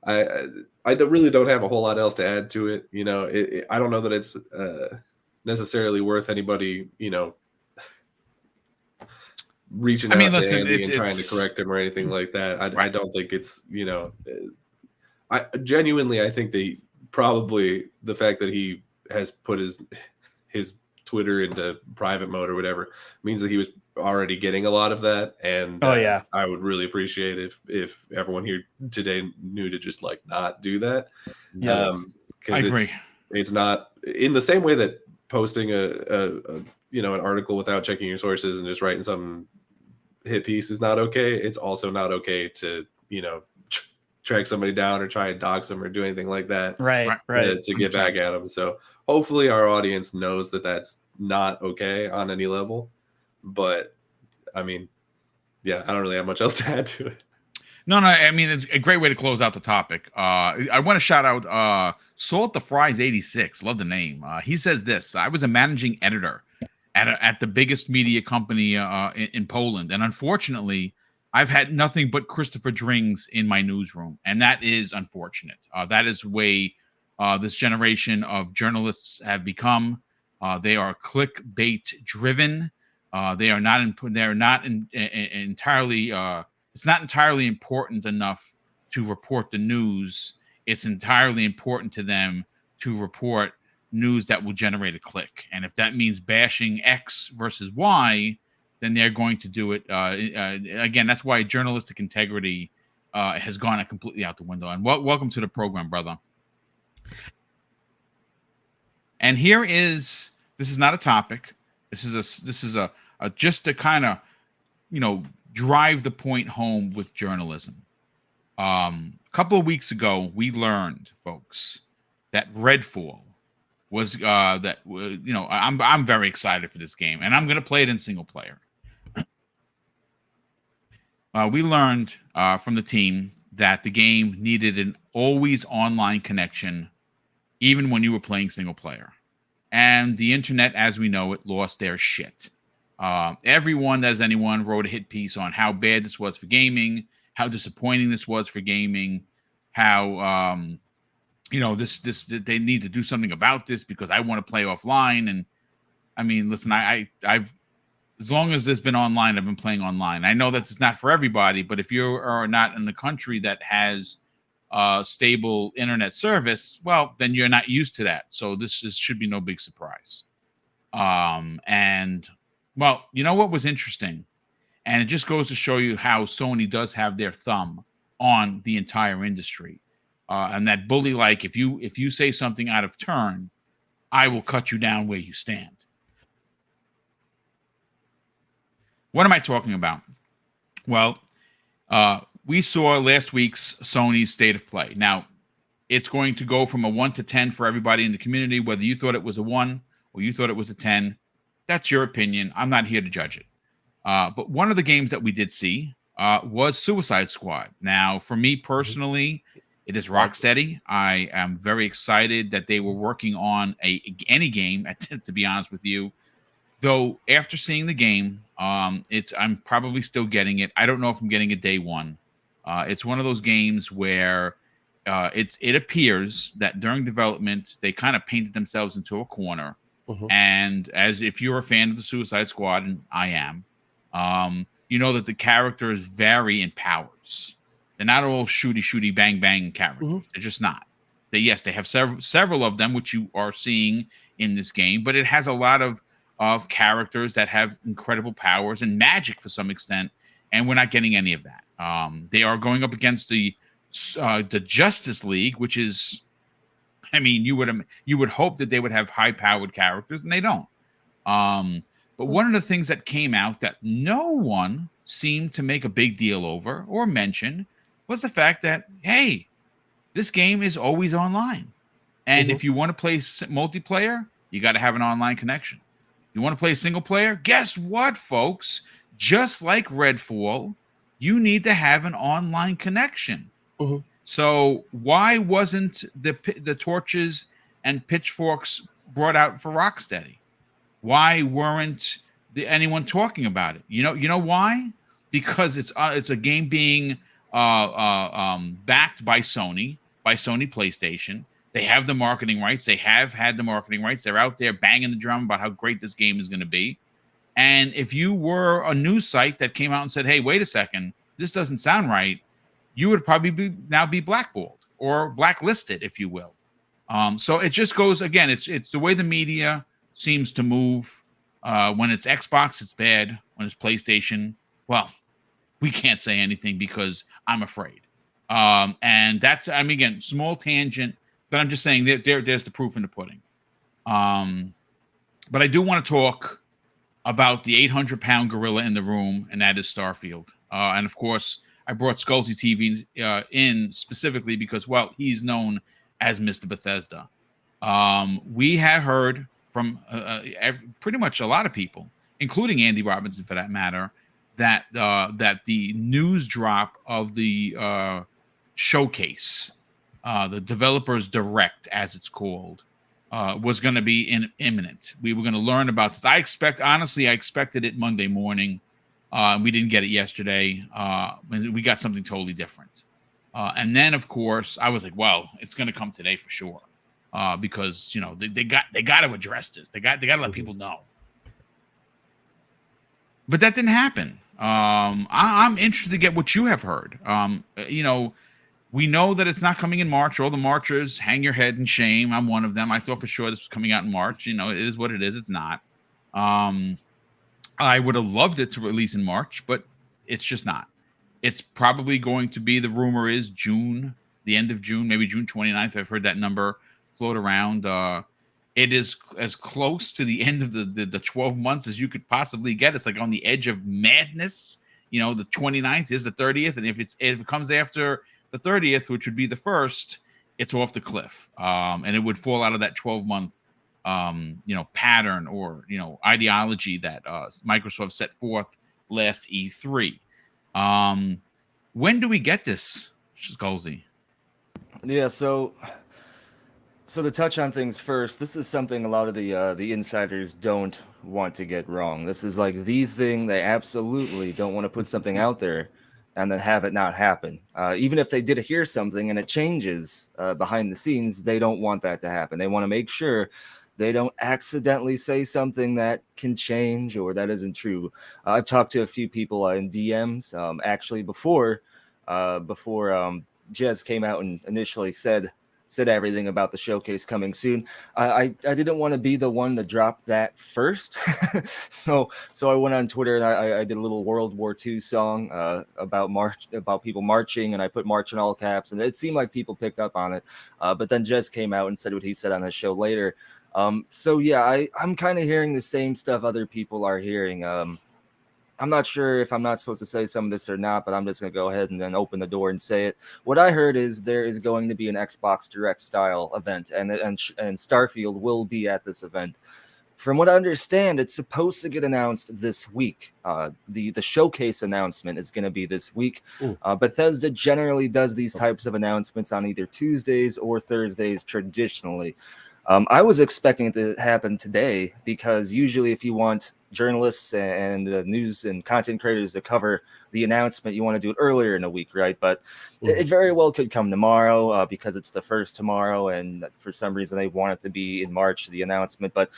I really don't have a whole lot else to add to it. I don't know that it's necessarily worth anybody, reaching out to Andy and trying to correct him or anything like that. I don't think it's, I genuinely think that probably the fact that he has put his Twitter into private mode or whatever means that he was already getting a lot of that. And I would really appreciate if everyone here today knew to just like not do that. Yes, I agree. It's not in the same way that posting an article without checking your sources and just writing some hit piece is not okay. It's also not okay to track somebody down or try and dox them or do anything like that, right to get back at them. So hopefully our audience knows that that's not okay on any level. But I mean, I don't really have much else to add to it. No, I mean, it's a great way to close out the topic. I want to shout out Salt the Fries 86. Love the name. He says this: I was a managing editor at the biggest media company in Poland, and unfortunately, I've had nothing but Christopher Drings in my newsroom, and that is unfortunate. That is the way this generation of journalists have become. They are clickbait driven. They're not entirely. It's not entirely important enough to report the news. It's entirely important to them to report news that will generate a click. And if that means bashing X versus Y, then they're going to do it. Again, that's why journalistic integrity has gone completely out the window. And welcome to the program, brother. And this is not a topic. This is a just to kind of, drive the point home with journalism. A couple of weeks ago, we learned, folks, that Redfall was I'm very excited for this game, and I'm going to play it in single player. We learned from the team that the game needed an always online connection, even when you were playing single player. And the internet, as we know it, lost their shit. Everyone wrote a hit piece on how bad this was for gaming, how disappointing this was for gaming, how this they need to do something about this because I want to play offline. And I mean, listen, I've as long as there's been online, I've been playing online. I know that it's not for everybody, but if you are not in a country that has stable internet service, well, then you're not used to that. So this should be no big surprise. And well, you know what was interesting? And it just goes to show you how Sony does have their thumb on the entire industry. And that bully, like, if you say something out of turn, I will cut you down where you stand. What am I talking about? Well, we saw last week's Sony's State of Play. Now, it's going to go from a 1 to 10 for everybody in the community, whether you thought it was a 1 or you thought it was a 10. That's your opinion. I'm not here to judge it. But one of the games that we did see was Suicide Squad. Now, for me personally, it is Rocksteady. I am very excited that they were working on any game, to be honest with you. Though, after seeing the game, I'm probably still getting it. I don't know if I'm getting it day one. It's one of those games where it appears that during development, they kind of painted themselves into a corner. And as if you're a fan of the Suicide Squad, and I am, you know that the characters vary in powers. They're not all shooty, bang, bang characters. They're just not. They have several of them, which you are seeing in this game, but it has a lot of characters that have incredible powers and magic for some extent, and we're not getting any of that. They are going up against the Justice League, which is, I mean, you would hope that they would have high-powered characters, and they don't. But one of the things that came out that no one seemed to make a big deal over or mention was the fact that, hey, this game is always online. And if you want to play multiplayer, you got to have an online connection. You want to play single player? Guess what, folks? Just like Redfall, you need to have an online connection. So why wasn't the torches and pitchforks brought out for Rocksteady? Why weren't anyone talking about it? You know why? Because it's a game being backed by Sony PlayStation. They have the marketing rights. They have had the marketing rights. They're out there banging the drum about how great this game is going to be. And if you were a news site that came out and said, hey, wait a second, this doesn't sound right, you would probably now be blackballed or blacklisted, if you will. So it just goes, again, it's the way the media seems to move. When it's Xbox, it's bad. When it's PlayStation, well, we can't say anything because I'm afraid. And that's, I mean, again, small tangent, but I'm just saying there's the proof in the pudding. But I do want to talk about the 800-pound gorilla in the room, and that is Starfield. And of course, I brought Skullzi TV in specifically because, well, he's known as Mr. Bethesda. We had heard from pretty much a lot of people, including Andy Robinson for that matter, that the news drop of the showcase, the Developers Direct, as it's called, was going to be imminent. We were going to learn about this. I expected it Monday morning. We didn't get it yesterday. We got something totally different. And then, of course, I was like, well, it's going to come today for sure. Because, you know, they got to address this. They got to let people know. But that didn't happen. I'm interested to get what you have heard. You know, We know that it's not coming in March. All the Marchers, hang your head in shame. I'm one of them. I thought for sure this was coming out in March. You know, it is what it is. It's not. I would have loved it to release in March, but it's just not. It's probably going to be, the rumor is June, the end of June, maybe June 29th. I've heard that number float around. It is as close to the end of the 12 months as you could possibly get. It's like on the edge of madness. You know, the 29th is the 30th. And if it comes after the 30th, which would be the first, it's off the cliff. And it would fall out of that 12-month pattern or ideology that Microsoft set forth last E3. When do we get this, Skullzi? Yeah, so to touch on things first, this is something a lot of the insiders don't want to get wrong. This is like the thing they absolutely don't want to put something out there and then have it not happen. Even if they did hear something and it changes behind the scenes, they don't want that to happen. They want to make sure they don't accidentally say something that can change or that isn't true. I've talked to a few people in DMs actually before Jez came out and initially said everything about the showcase coming soon. I didn't want to be the one to drop that first. so I went on Twitter and I did a little World War II song about people marching, and I put March in all caps, and it seemed like people picked up on it. But then Jez came out and said what he said on his show later. So yeah, I'm kind of hearing the same stuff other people are hearing. I'm not sure if I'm not supposed to say some of this or not, but I'm just going to go ahead and then open the door and say it. What I heard is there is going to be an Xbox Direct style event, and Starfield will be at this event. From what I understand, it's supposed to get announced this week. The showcase announcement is going to be this week. Bethesda generally does these types of announcements on either Tuesdays or Thursdays traditionally. I was expecting it to happen today because usually if you want journalists and news and content creators to cover the announcement, you want to do it earlier in the week, right? But it very well could come tomorrow because it's the first tomorrow, and for some reason they want it to be in March, the announcement. But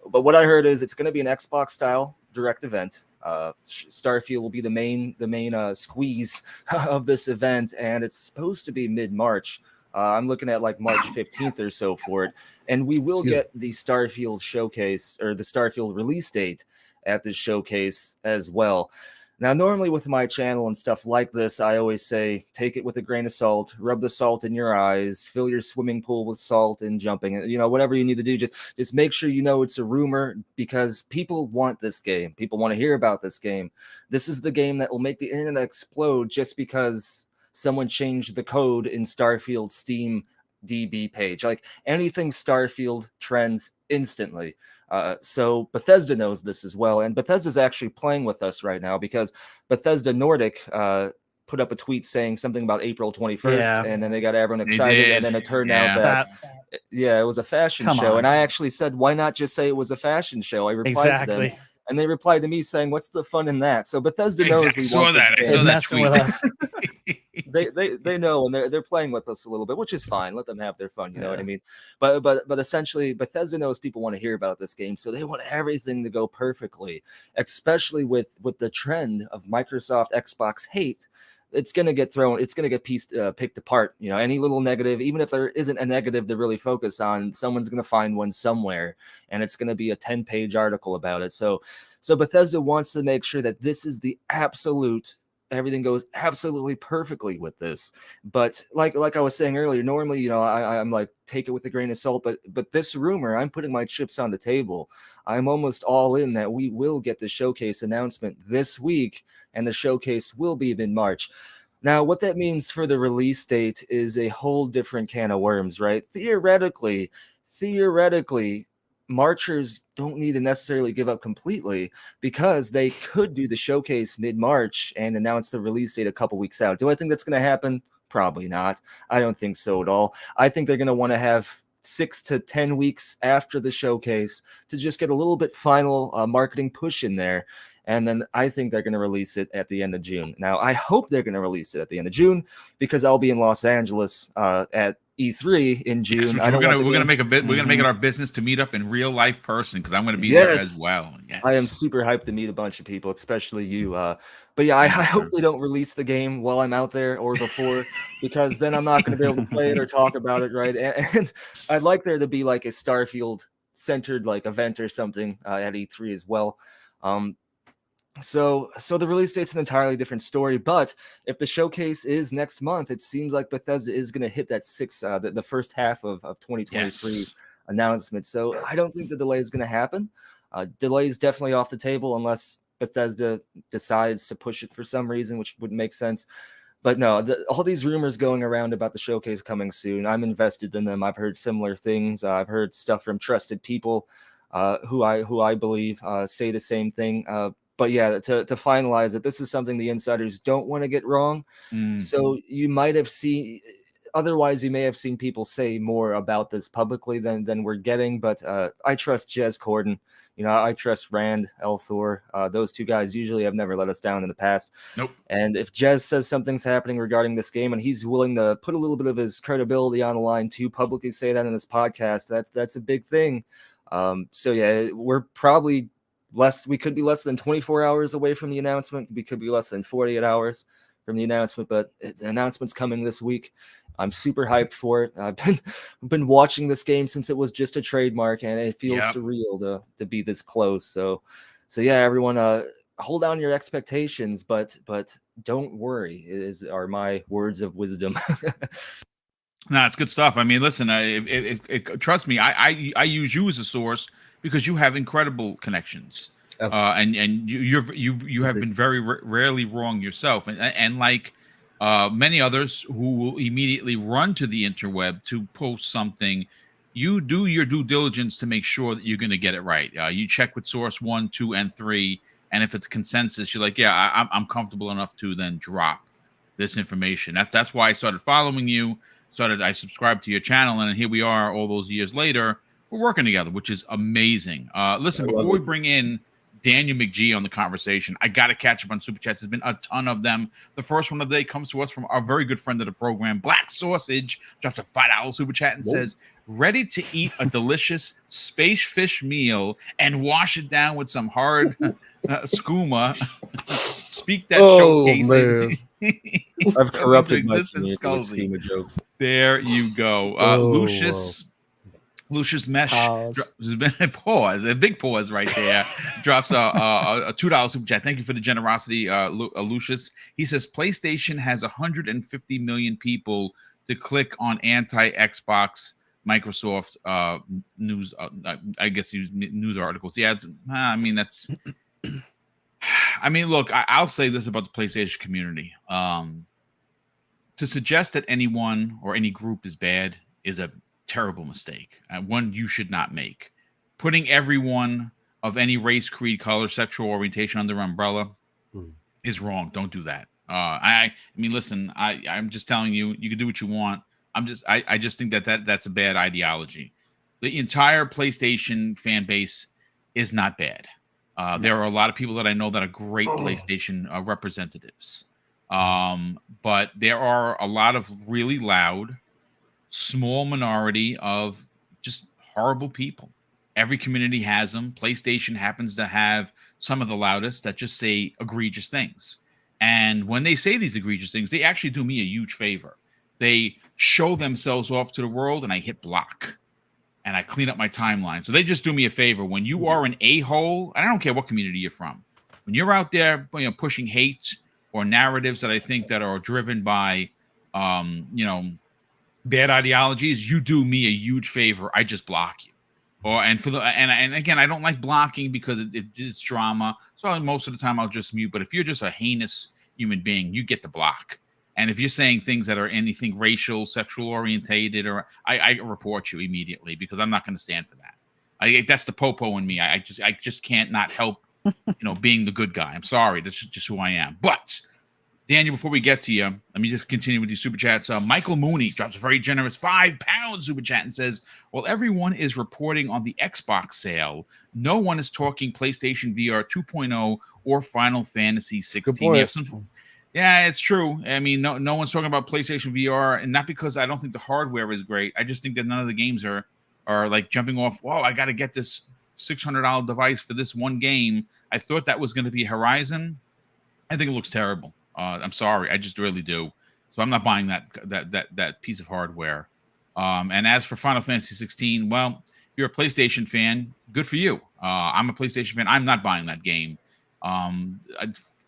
what I heard is it's going to be an Xbox style direct event. Starfield will be the main squeeze of this event, and it's supposed to be mid-March. I'm looking at like March 15th or so for it. And we will get the Starfield showcase or the Starfield release date at this showcase as well. Now, normally with my channel and stuff like this, I always say, take it with a grain of salt, rub the salt in your eyes, fill your swimming pool with salt and jumping, whatever you need to do. Just make sure it's a rumor, because people want this game. People want to hear about this game. This is the game that will make the internet explode just because someone changed the code in Starfield Steam DB page. Like anything Starfield trends instantly. So Bethesda knows this as well, and Bethesda's actually playing with us right now because Bethesda Nordic put up a tweet saying something about April 21st, and then they got everyone excited, and then it turned out that it was a fashion show. And I actually said, why not just say it was a fashion show? I replied to them, and they replied to me saying, what's the fun in that? So Bethesda knows we want this game. I saw that tweet. With us. They know, and they're playing with us a little bit, which is fine. Let them have their fun, you know what I mean? But essentially, Bethesda knows people want to hear about this game, so they want everything to go perfectly, especially with the trend of Microsoft Xbox hate. It's gonna get thrown. It's gonna get picked apart. Any little negative, even if there isn't a negative to really focus on, someone's gonna find one somewhere, and it's gonna be a 10-page article about it. So Bethesda wants to make sure that this is the absolute. Everything goes absolutely perfectly with this. But like I was saying earlier, normally, I'm like, take it with a grain of salt. But this rumor, I'm putting my chips on the table. I'm almost all in that we will get the showcase announcement this week, and the showcase will be in March. Now, what that means for the release date is a whole different can of worms, right? Theoretically, Marchers don't need to necessarily give up completely, because they could do the showcase mid-March and announce the release date a couple weeks out. Do I think that's going to happen? Probably not. I don't think so at all. I think they're going to want to have 6 to 10 weeks after the showcase to just get a little bit final marketing push in there. And then I think they're going to release it at the end of June. Now, I hope they're going to release it at the end of June, because I'll be in Los Angeles at E3 in June. Yes, we're gonna make it our business to meet up in real life person because I'm gonna be there as well. Yes, I am super hyped to meet a bunch of people, especially you. But yeah, I hope they don't release the game while I'm out there or before, because then I'm not going to be able to play it or talk about it, right? And I'd like there to be like a Starfield centered like event or something at E3 as well. So the release date's an entirely different story, but if the showcase is next month, it seems like Bethesda is going to hit that the first half of 2023 announcement. So I don't think the delay is going to happen. Delay is definitely off the table unless Bethesda decides to push it for some reason, which would make sense. But no, all these rumors going around about the showcase coming soon, I'm invested in them. I've heard similar things. I've heard stuff from trusted people who I believe say the same thing. But yeah, to finalize it, this is something the insiders don't want to get wrong. So you might have seen, otherwise you may have seen people say more about this publicly than we're getting. But I trust Jez Corden. I trust Rand Thor. Those two guys usually have never let us down in the past. Nope. And if Jez says something's happening regarding this game and he's willing to put a little bit of his credibility on the line to publicly say that in this podcast, that's a big thing. So yeah, we're probably we could be less than 24 hours away from the announcement. We could be less than 48 hours from the announcement, but the announcement's coming this week. I'm super hyped for it. I've been watching this game since it was just a trademark, and it feels surreal to be this close. So yeah, everyone, hold down your expectations, but don't worry. Are my words of wisdom. No, it's good stuff. I mean, listen, trust me, I use you as a source because you have incredible connections, and you have been very rarely wrong yourself, and like many others who will immediately run to the interweb to post something, you do your due diligence to make sure that you're going to get it right. You check with source 1, 2, and 3, and if it's consensus, you're like, yeah, I'm comfortable enough to then drop this information. That's why I started following you. I subscribed to your channel, and here we are all those years later. We're working together, which is amazing. Listen, before we bring in Daniel McGee on the conversation, I got to catch up on Super Chats. There's been a ton of them. The first one of the day comes to us from our very good friend of the program, Black Sausage, drops a $5 Super Chat and says, ready to eat a delicious space fish meal and wash it down with some hard skooma. Speak that showcase. Man. I've corrupted my Skullzi jokes. There you go. Lucius Mesh has been a pause, a big pause right there. Drops a $2 super chat. Thank you for the generosity, Lucius. He says PlayStation has 150 million people to click on anti-Xbox Microsoft news. I guess news articles. Yeah, that's. I mean, look, I'll say this about the PlayStation community. To suggest that anyone or any group is bad is a terrible mistake. One you should not make. Putting everyone of any race, creed, color, sexual orientation under umbrella is wrong. Don't do that. I mean, listen, I'm just telling you, you can do what you want. I just think that's a bad ideology. The entire PlayStation fan base is not bad. There are a lot of people that I know that are great PlayStation representatives. But there are a lot of really loud, small minority of just horrible people. Every community has them. PlayStation happens to have some of the loudest that just say egregious things. And when they say these egregious things, they actually do me a huge favor. They show themselves off to the world, and I hit block. And I clean up my timeline. So they just do me a favor. When you are an a-hole, I don't care what community you're from. When you're out there, pushing hate or narratives that I think that are driven by, bad ideologies, you do me a huge favor. I just block you. And again, I don't like blocking because it's drama. So most of the time I'll just mute. But if you're just a heinous human being, you get the block. And if you're saying things that are anything racial, sexual orientated, or I report you immediately because I'm not going to stand for that. That's the popo in me. I just can't not help, being the good guy. I'm sorry. That's just who I am. But Daniel, before we get to you, let me just continue with these super chats. Michael Mooney drops a very generous £5 super chat and says, "While everyone is reporting on the Xbox sale, no one is talking PlayStation VR 2.0 or Final Fantasy 16. Yeah, it's true. I mean, no one's talking about PlayStation VR, and not because I don't think the hardware is great. I just think that none of the games are like jumping off. Whoa, I got to get this $600 device for this one game. I thought that was going to be Horizon. I think it looks terrible. I'm sorry, I just really do. So I'm not buying that piece of hardware. And as for Final Fantasy 16, well, if you're a PlayStation fan, good for you. I'm a PlayStation fan. I'm not buying that game.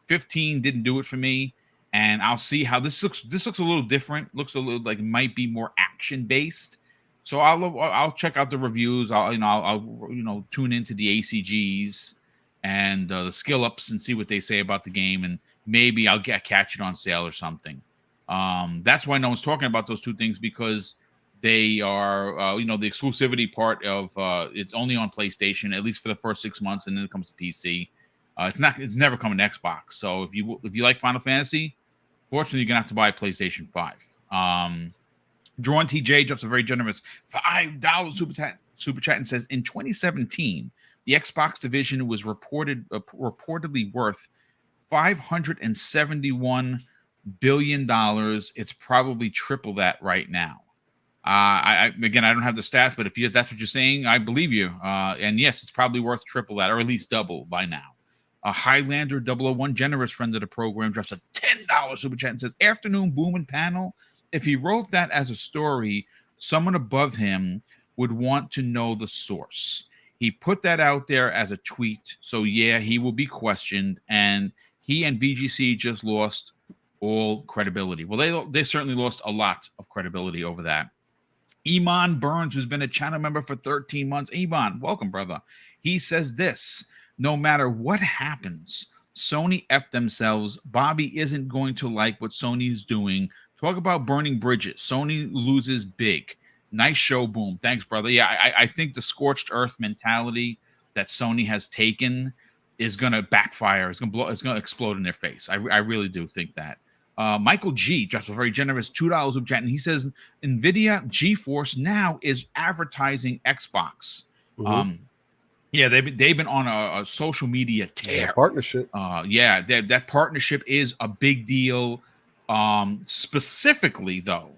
15 didn't do it for me, and I'll see how this looks. This looks a little different. Looks a little like it might be more action based. So I'll check out the reviews. I'll tune into the ACGs and the skill ups and see what they say about the game, and maybe I'll catch it on sale or something. That's why no one's talking about those two things, because they are the exclusivity part of it's only on PlayStation, at least for the first 6 months, and then it comes to PC. It's never coming to Xbox. So if you like Final Fantasy, fortunately, you're gonna have to buy a PlayStation 5. Drawn TJ drops a very generous $5 super chat and says, in 2017, the Xbox division was reportedly worth $571 billion. It's probably triple that right now. I don't have the stats, but if that's what you're saying, I believe you. And yes, it's probably worth triple that, or at least double by now. A Highlander 001, generous friend of the program, drops a $10 super chat and says, afternoon boom and panel. If he wrote that as a story, someone above him would want to know the source. He put that out there as a tweet. So yeah, he will be questioned, and he and VGC just lost all credibility. Well, they certainly lost a lot of credibility over that. Iman Burns, who's been a channel member for 13 months. Iman, welcome, brother. He says this: no matter what happens, Sony F themselves. Bobby isn't going to like what Sony is doing. Talk about burning bridges. Sony loses big. Nice show, Boom. Thanks, brother. Yeah, I think the scorched earth mentality that Sony has taken is going to backfire. It's going to explode in their face. I really do think that. Michael G drops a very generous $2 super chat, and he says NVIDIA GeForce Now is advertising Xbox. Mm-hmm. Yeah, they've been on a social media tear. Partnership. That partnership is a big deal. Specifically, though,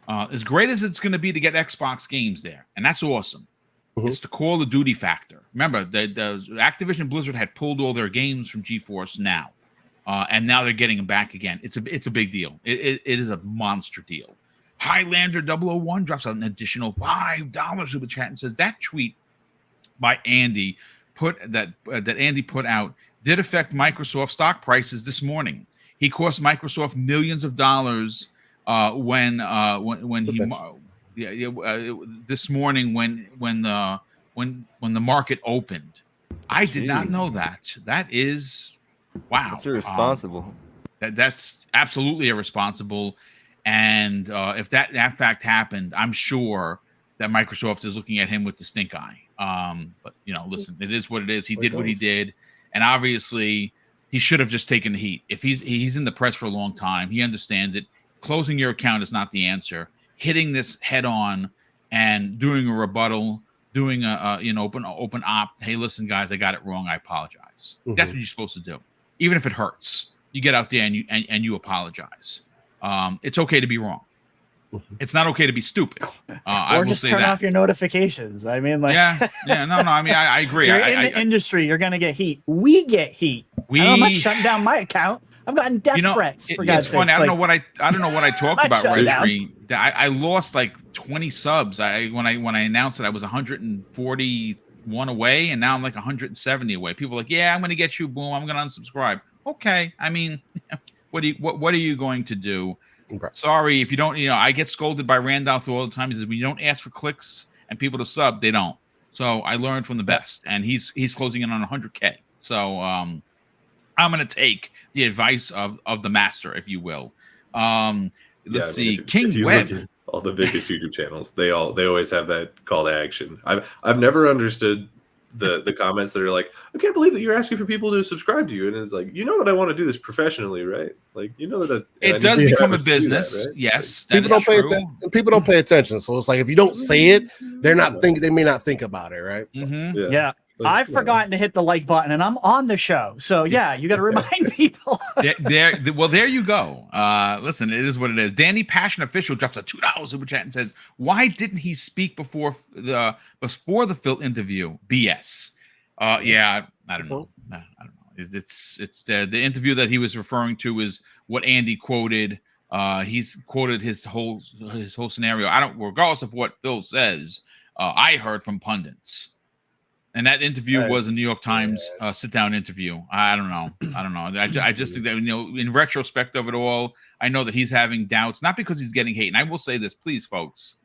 as great as it's going to be to get Xbox games there, and that's awesome. Mm-hmm. It's the Call of Duty factor. Remember, the Activision Blizzard had pulled all their games from GeForce Now, and now they're getting them back again. It's a big deal. It is a monster deal. Highlander 001 drops out an additional $5 super chat and says that tweet by Andy Andy put out did affect Microsoft stock prices this morning. He cost Microsoft millions of dollars when this morning when the market opened. I did not know that. That is wow. That's irresponsible. That's absolutely irresponsible. And if that fact happened, I'm sure that Microsoft is looking at him with the stink eye. But listen, it is what it is. He did what he did, and obviously he should have just taken the heat. If he's in the press for a long time, he understands it. Closing your account is not the answer. Hitting this head on and doing a rebuttal, doing a open op. Hey, listen, guys, I got it wrong. I apologize. Mm-hmm. That's what you're supposed to do. Even if it hurts, you get out there and you apologize. It's okay to be wrong. It's not okay to be stupid. Or just turn off your notifications. I mean, like, no. I mean, I agree. You're in the industry. You're gonna get heat. We get heat. I'm not shutting down my account. I've gotten death threats. It's funny. I don't know what I talked about recently. I lost like 20 subs. When I announced that I was 141 away, and now I'm like 170 away. People are like, yeah, I'm gonna get you, Boom. I'm gonna unsubscribe. Okay. I mean, what are you going to do? Okay. Sorry if you don't. I get scolded by Randolph all the time. He says when you don't ask for clicks and people to sub, they don't. So I learned from the best, and he's closing in on 100K. So I'm going to take the advice of the master, if you will. Let's see, King Webb. All the biggest YouTube channels, they always have that call to action. I've never understood the comments that are like, I can't believe that you're asking for people to subscribe to you, and it's like, that I want to do this professionally, right? Like, that it does become a business. That, right? Yes, people don't pay attention. People don't pay attention, so it's like if you don't say it, they may not think about it, right? Mm-hmm. Yeah. I've forgotten to hit the like button, and I'm on the show. So yeah, you got to remind people. Well, there you go. Listen, it is what it is. Danny Passion Official drops a $2 super chat and says, "Why didn't he speak before the Phil interview?" BS. Yeah, I don't know. I don't know. It's the interview that he was referring to is what Andy quoted. He's quoted his whole scenario. Regardless of what Phil says, I heard from pundits. And that interview was a New York Times sit-down interview. I don't know. I just think that, in retrospect of it all, I know that he's having doubts, not because he's getting hate. And I will say this, please, folks,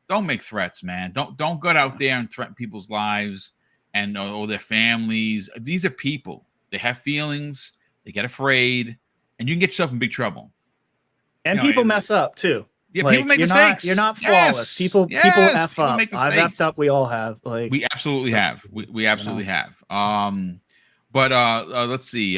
don't make threats, man. Don't go out there and threaten people's lives and or their families. These are people. They have feelings. They get afraid, and you can get yourself in big trouble. And people mess up too. Yeah, like, people make mistakes. You're not flawless. People F up. I've effed up. We all have. Like, we absolutely have. We absolutely have. But let's see.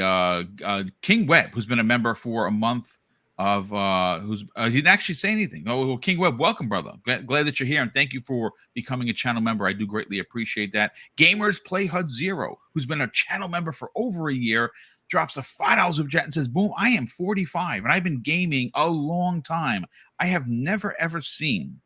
King Webb, who's been a member for a month of he didn't actually say anything. Oh, well, King Webb, welcome, brother. Glad that you're here, and thank you for becoming a channel member. I do greatly appreciate that. Gamers Play HUD Zero, who's been a channel member for over a year, drops a $5 super chat and says, "Boom, I am 45 and I've been gaming a long time. I have never ever seen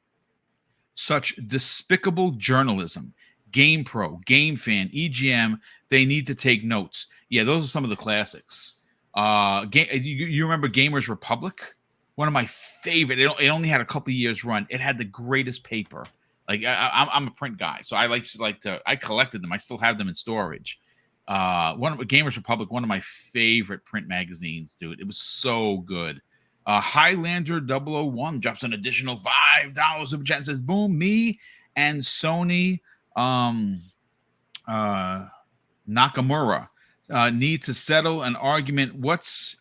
such despicable journalism. GamePro, GameFan, EGM, they need to take notes." Yeah, those are some of the classics. You remember Gamers Republic? One of my favorite. It only had a couple years run. It had the greatest paper. Like I'm a print guy, so I collected them. I still have them in storage. One of Gamers Republic, one of my favorite print magazines, dude. It was so good. Highlander 001 drops an additional $5 super chat and says, "Boom, me and Sony Nakamura need to settle an argument. What's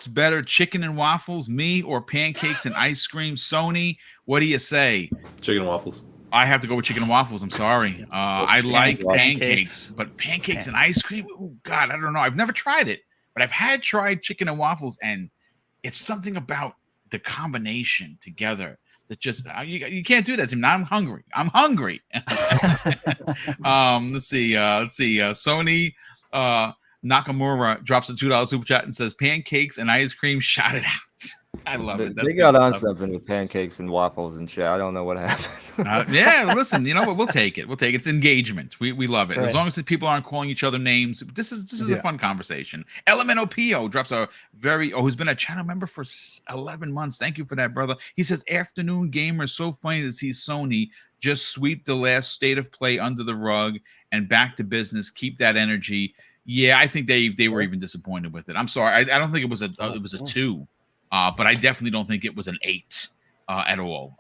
better, chicken and waffles, me, or pancakes and ice cream? Sony, what do you say?" Chicken and waffles. I have to go with chicken and waffles. I'm sorry. I like pancakes, but pancakes and ice cream? Oh, God, I don't know. I've never tried it, but I've tried chicken and waffles, and it's something about the combination together that just you can't do that to me. Now I'm hungry. Let's see. Sony Nakamura drops a $2 super chat and says, "Pancakes and ice cream, shout it out." I love it. They got on something with pancakes and waffles and shit. I don't know what happened. Yeah, listen, you know what? We'll take it. It's engagement. We love it. Right. As long as the people aren't calling each other names. This is a fun conversation. Elemental PO drops who's been a channel member for 11 months. Thank you for that, brother. He says, "Afternoon gamer, so funny to see Sony just sweep the last state of play under the rug and back to business. Keep that energy." Yeah, I think they were even disappointed with it. I'm sorry. I don't think it was a 2. But I definitely don't think it was an 8 at all.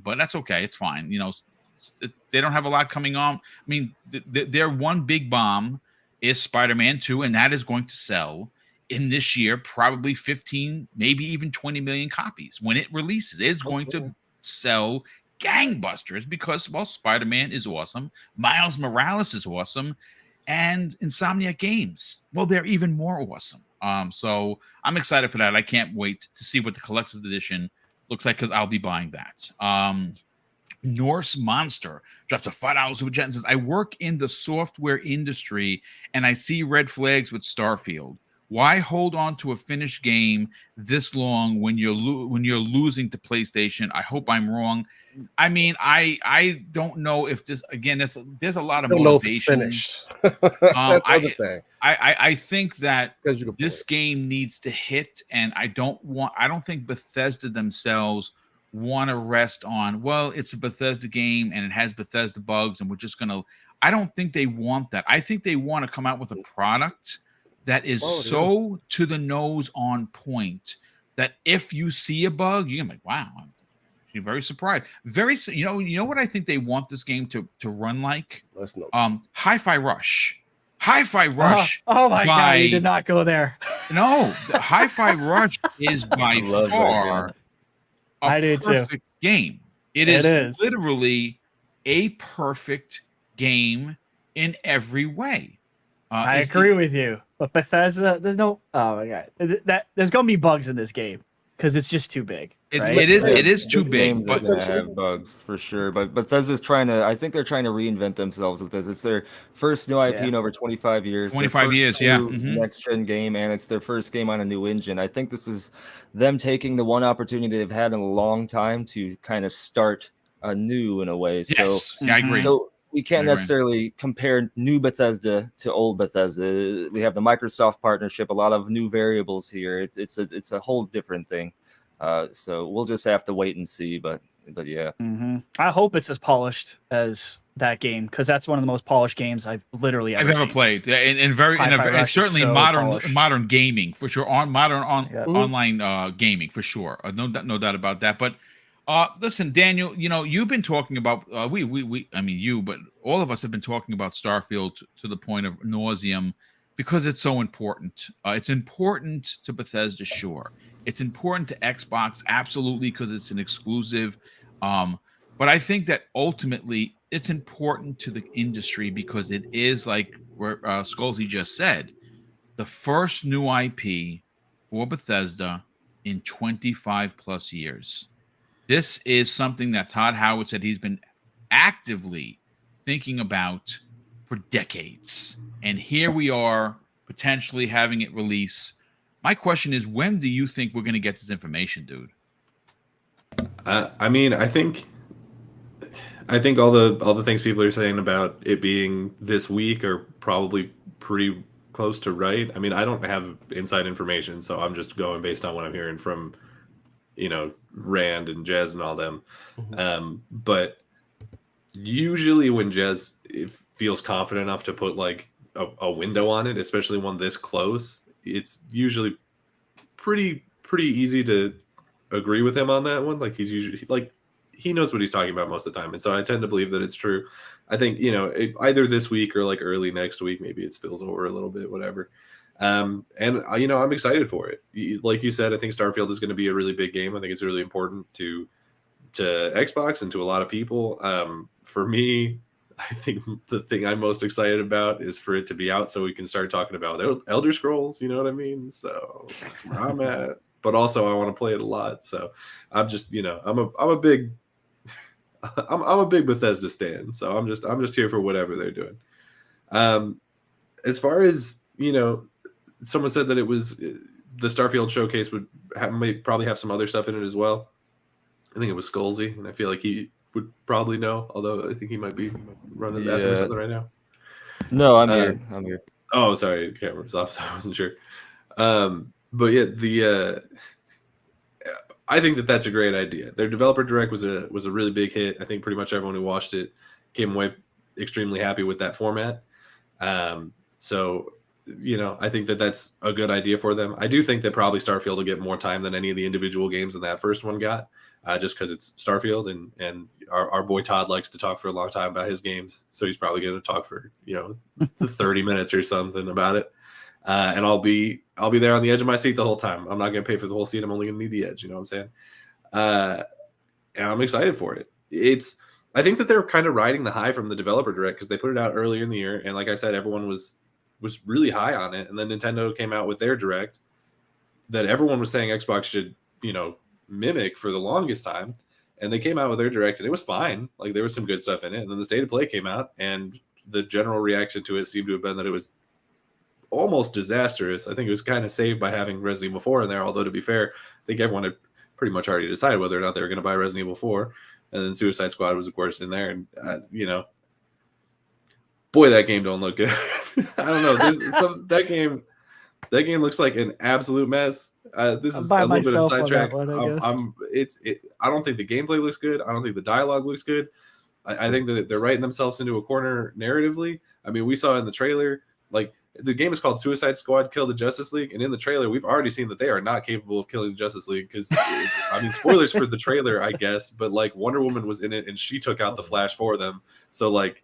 But that's okay. It's fine. They don't have a lot coming on. I mean, their one big bomb is Spider-Man 2, and that is going to sell in this year probably 15, maybe even 20 million copies. When it releases, it's going to sell gangbusters because, well, Spider-Man is awesome. Miles Morales is awesome. And Insomniac Games, well, they're even more awesome. So I'm excited for that. I can't wait to see what the collector's edition looks like because I'll be buying that. Norse Monster drops a $5 super chat and says, "I work in the software industry and I see red flags with Starfield. Why hold on to a finished game this long when you're losing to PlayStation? I hope I'm wrong." I mean, I don't know if this, again, there's a lot of motivation. That's the thing. I think that this game needs to hit, and I don't think Bethesda themselves want to rest on, well, it's a Bethesda game and it has Bethesda bugs and we're just gonna. I don't think they want that. I think they want to come out with a product that is so to the nose on point that if you see a bug, you're like, wow, you're very surprised. You know what I think they want this game to run like? Let's know. Hi-Fi Rush. Hi-Fi Rush. Oh my God, you did not go there. No, Hi-Fi Rush is by far a perfect game. It is literally a perfect game in every way. I agree with you. But Bethesda, there's no. Oh my God, there's gonna be bugs in this game because it's just too big. It is too big. Games are gonna have bugs for sure. But Bethesda's I think they're trying to reinvent themselves with this. It's their first new IP in over 25 years. 25 years, next gen game, and it's their first game on a new engine. I think this is them taking the one opportunity they've had in a long time to kind of start anew in a way. Yes, so I agree. So we can't necessarily compare new Bethesda to old Bethesda. We have the Microsoft partnership, a lot of new variables here. It's a whole different thing. So we'll just have to wait and see. But yeah, I hope it's as polished as that game, because that's one of the most polished games I've ever played. And certainly modern gaming for sure. Online gaming for sure. No doubt about that. But listen, Daniel, you've been talking about I mean you, but all of us have been talking about Starfield to the point of nauseum because it's so important. It's important to Bethesda, sure. It's important to Xbox, absolutely, because it's an exclusive. But I think that ultimately it's important to the industry because it is, like Skullzi just said, the first new IP for Bethesda in 25 plus years. This is something that Todd Howard said he's been actively thinking about for decades. And here we are potentially having it release. My question is, when do you think we're going to get this information, dude? I mean, I think all the things people are saying about it being this week are probably pretty close to right. I mean, I don't have inside information, so I'm just going based on what I'm hearing from, Rand and Jez and all them. But usually when Jez feels confident enough to put like a window on it, especially one this close, it's usually pretty easy to agree with him on that one. Like he's usually he knows what he's talking about most of the time, and so I tend to believe that it's true. I think either this week or like early next week, maybe it spills over a little bit, whatever. And I'm excited for it. Like you said, I think Starfield is going to be a really big game. I think it's really important to Xbox and to a lot of people. For me, I think the thing I'm most excited about is for it to be out so we can start talking about Elder Scrolls, you know what I mean? So that's where I'm at. But also I want to play it a lot. So I'm just, I'm a big Bethesda stan. So I'm just here for whatever they're doing. As far as, someone said that it was the Starfield Showcase may probably have some other stuff in it as well. I think it was Skullzi, and I feel like he would probably know, although I think he might be running that or something right now. No, I'm here. Oh, sorry, the camera was off, so I wasn't sure. But yeah, I think that that's a great idea. Their developer direct was a really big hit. I think pretty much everyone who watched it came away extremely happy with that format. So I think that that's a good idea for them. I do think that probably Starfield will get more time than any of the individual games that first one got. Just because it's Starfield, and our boy Todd likes to talk for a long time about his games, so he's probably going to talk for 30 minutes or something about it. And I'll be there on the edge of my seat the whole time. I'm not going to pay for the whole seat. I'm only going to need the edge. You know what I'm saying? And I'm excited for it. I think that they're kind of riding the high from the developer direct because they put it out earlier in the year, and like I said, everyone was really high on it. And then Nintendo came out with their direct that everyone was saying Xbox should mimic for the longest time, and they came out with their direct and it was fine. Like there was some good stuff in it, and then the State of Play came out and the general reaction to it seemed to have been that it was almost disastrous. I think it was kind of saved by having Resident Evil 4 in there, although to be fair, I think everyone had pretty much already decided whether or not they were going to buy Resident Evil 4, and then Suicide Squad was of course in there, and boy, that game don't look good. I don't know, that game looks like an absolute mess. This is a little bit of a sidetrack. I don't think the gameplay looks good. I don't think the dialogue looks good. I think that they're writing themselves into a corner narratively. I mean, we saw in the trailer, like the game is called Suicide Squad Kill the Justice League, and in the trailer, we've already seen that they are not capable of killing the Justice League because, I mean, spoilers for the trailer, I guess, but like Wonder Woman was in it and she took out the Flash for them. So like,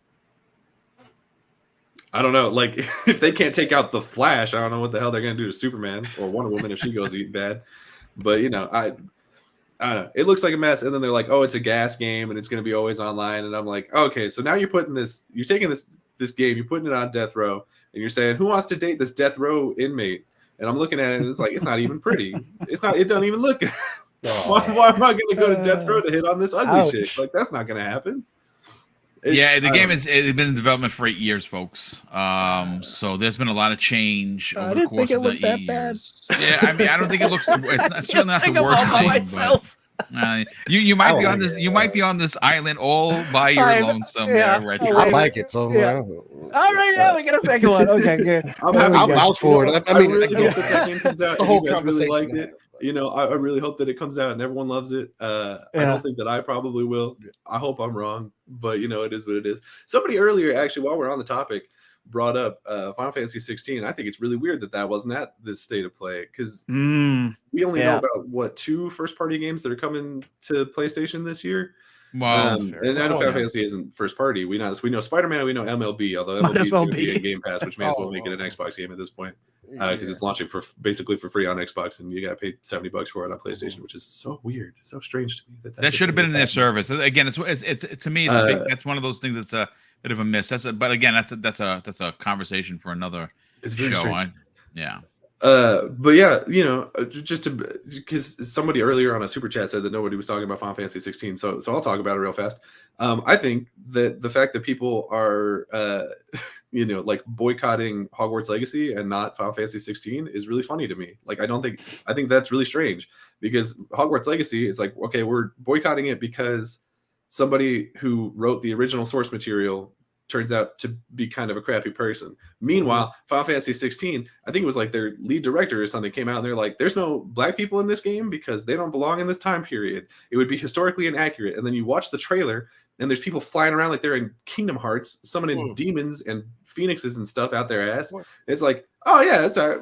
I don't know, like if they can't take out the Flash, I don't know what the hell they're gonna do to Superman or Wonder Woman if she goes bad. But I don't know. It looks like a mess, and then they're like, "Oh, it's a gas game, and it's gonna be always online." And I'm like, "Okay, so now you're taking this game, you're putting it on death row, and you're saying, who wants to date this death row inmate?" And I'm looking at it, and it's like, it's not even pretty. It doesn't even look good. Why am I going to go to death row to hit on this ugly Ouch. chick? Like, that's not going to happen. Yeah, the game has been in development for 8 years, folks. So there's been a lot of change over the course of the 8 years. Yeah, I mean, I don't think it looks. It's certainly not the worst thing. Myself. But, you might be on this. You might be on this island all by your own somewhere. Yeah, I like it. So all right, yeah, we get a second one. Okay, good. I'm out for it. I mean, I really hope that game comes out. The whole you guys really conversation. liked it. You know, I really hope that it comes out and everyone loves it. I don't think that I probably will. I hope I'm wrong, but you know, it is what it is. Somebody earlier, actually, while we're on the topic, brought up Final Fantasy 16. I think it's really weird that wasn't at this state of play because we only know about 2 first-party games that are coming to PlayStation this year. Wow, and Final Fantasy isn't first party. We know Spider-Man, we know MLB, although MLB is going to be in Game Pass, which may as well make it an Xbox game at this point because it's launching for basically for free on Xbox, and you got to pay $70 for it on PlayStation, which is so weird, so strange to me. That should have been in their service. Again, it's to me, that's one of those things that's a bit of a miss. But again, that's a conversation for another show. But yeah, you know, just because somebody earlier on a super chat said that nobody was talking about Final Fantasy 16, so I'll talk about it real fast. I think that the fact that people are, you know, like boycotting Hogwarts Legacy and not Final Fantasy 16 is really funny to me. Like, I think that's really strange because Hogwarts Legacy is like, okay, we're boycotting it because somebody who wrote the original source material turns out to be kind of a crappy person. Meanwhile, Final Fantasy 16, I think it was like their lead director or something came out and they're like, there's no black people in this game because they don't belong in this time period. It would be historically inaccurate. And then you watch the trailer and there's people flying around like they're in Kingdom Hearts, summoning demons and phoenixes and stuff out their ass. It's like, oh yeah, that's all right.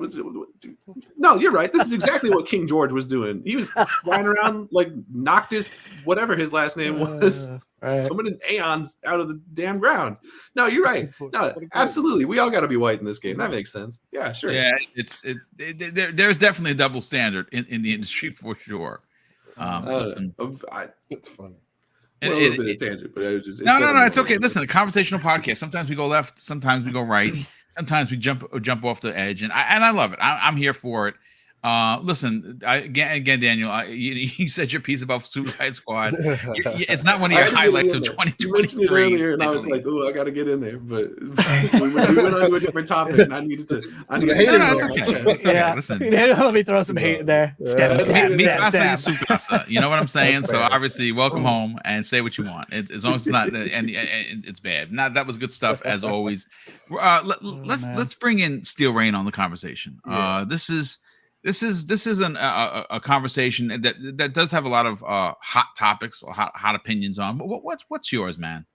No, you're right. This is exactly what King George was doing. He was flying around like Noctis, whatever his last name was, summoning aeons out of the damn ground. No, you're right. No, absolutely. We all got to be white in this game. That makes sense. Yeah, sure. Yeah, there's definitely a double standard in the industry for sure. It's funny. A little bit of tangent, but it was just no, it's okay. Listen, a conversational podcast. Sometimes we go left, sometimes we go right, sometimes we jump off the edge, and I love it. I'm here for it. Listen, again, Daniel, you said your piece about Suicide Squad. It's not one of your highlights of 2023. Earlier, and I was like, "Oh, I got to get in there," but we went on to a different topic, and I needed to. Yeah, listen. Let me throw some hate in there. You know what I'm saying? So obviously, welcome home and say what you want. As long as it's not and it's bad. That was good stuff as always. Let's bring in Steel Rain on the conversation. This is a conversation that does have a lot of hot topics, hot opinions on. But what's yours, man?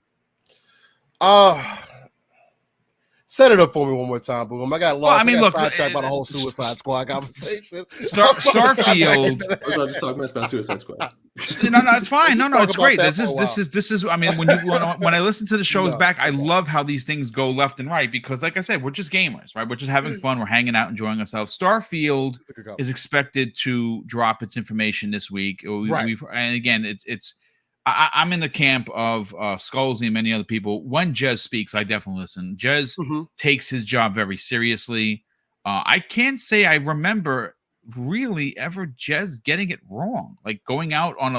Set it up for me one more time, Boom. I got lost. Well, I mean, look, sidetracked by the whole Suicide Squad conversation. Starfield. I was just talking about Suicide Squad. No, it's fine. No, it's great. This is. I mean, when I listen to the shows back, I love how these things go left and right because, like I said, we're just gamers, right? We're just having fun. We're hanging out, enjoying ourselves. Starfield is expected to drop its information this week. And again, it's. I'm in the camp of Skullzi and many other people. When Jez speaks, I definitely listen. Jez takes his job very seriously. I can't say I remember really ever Jez getting it wrong, like going out on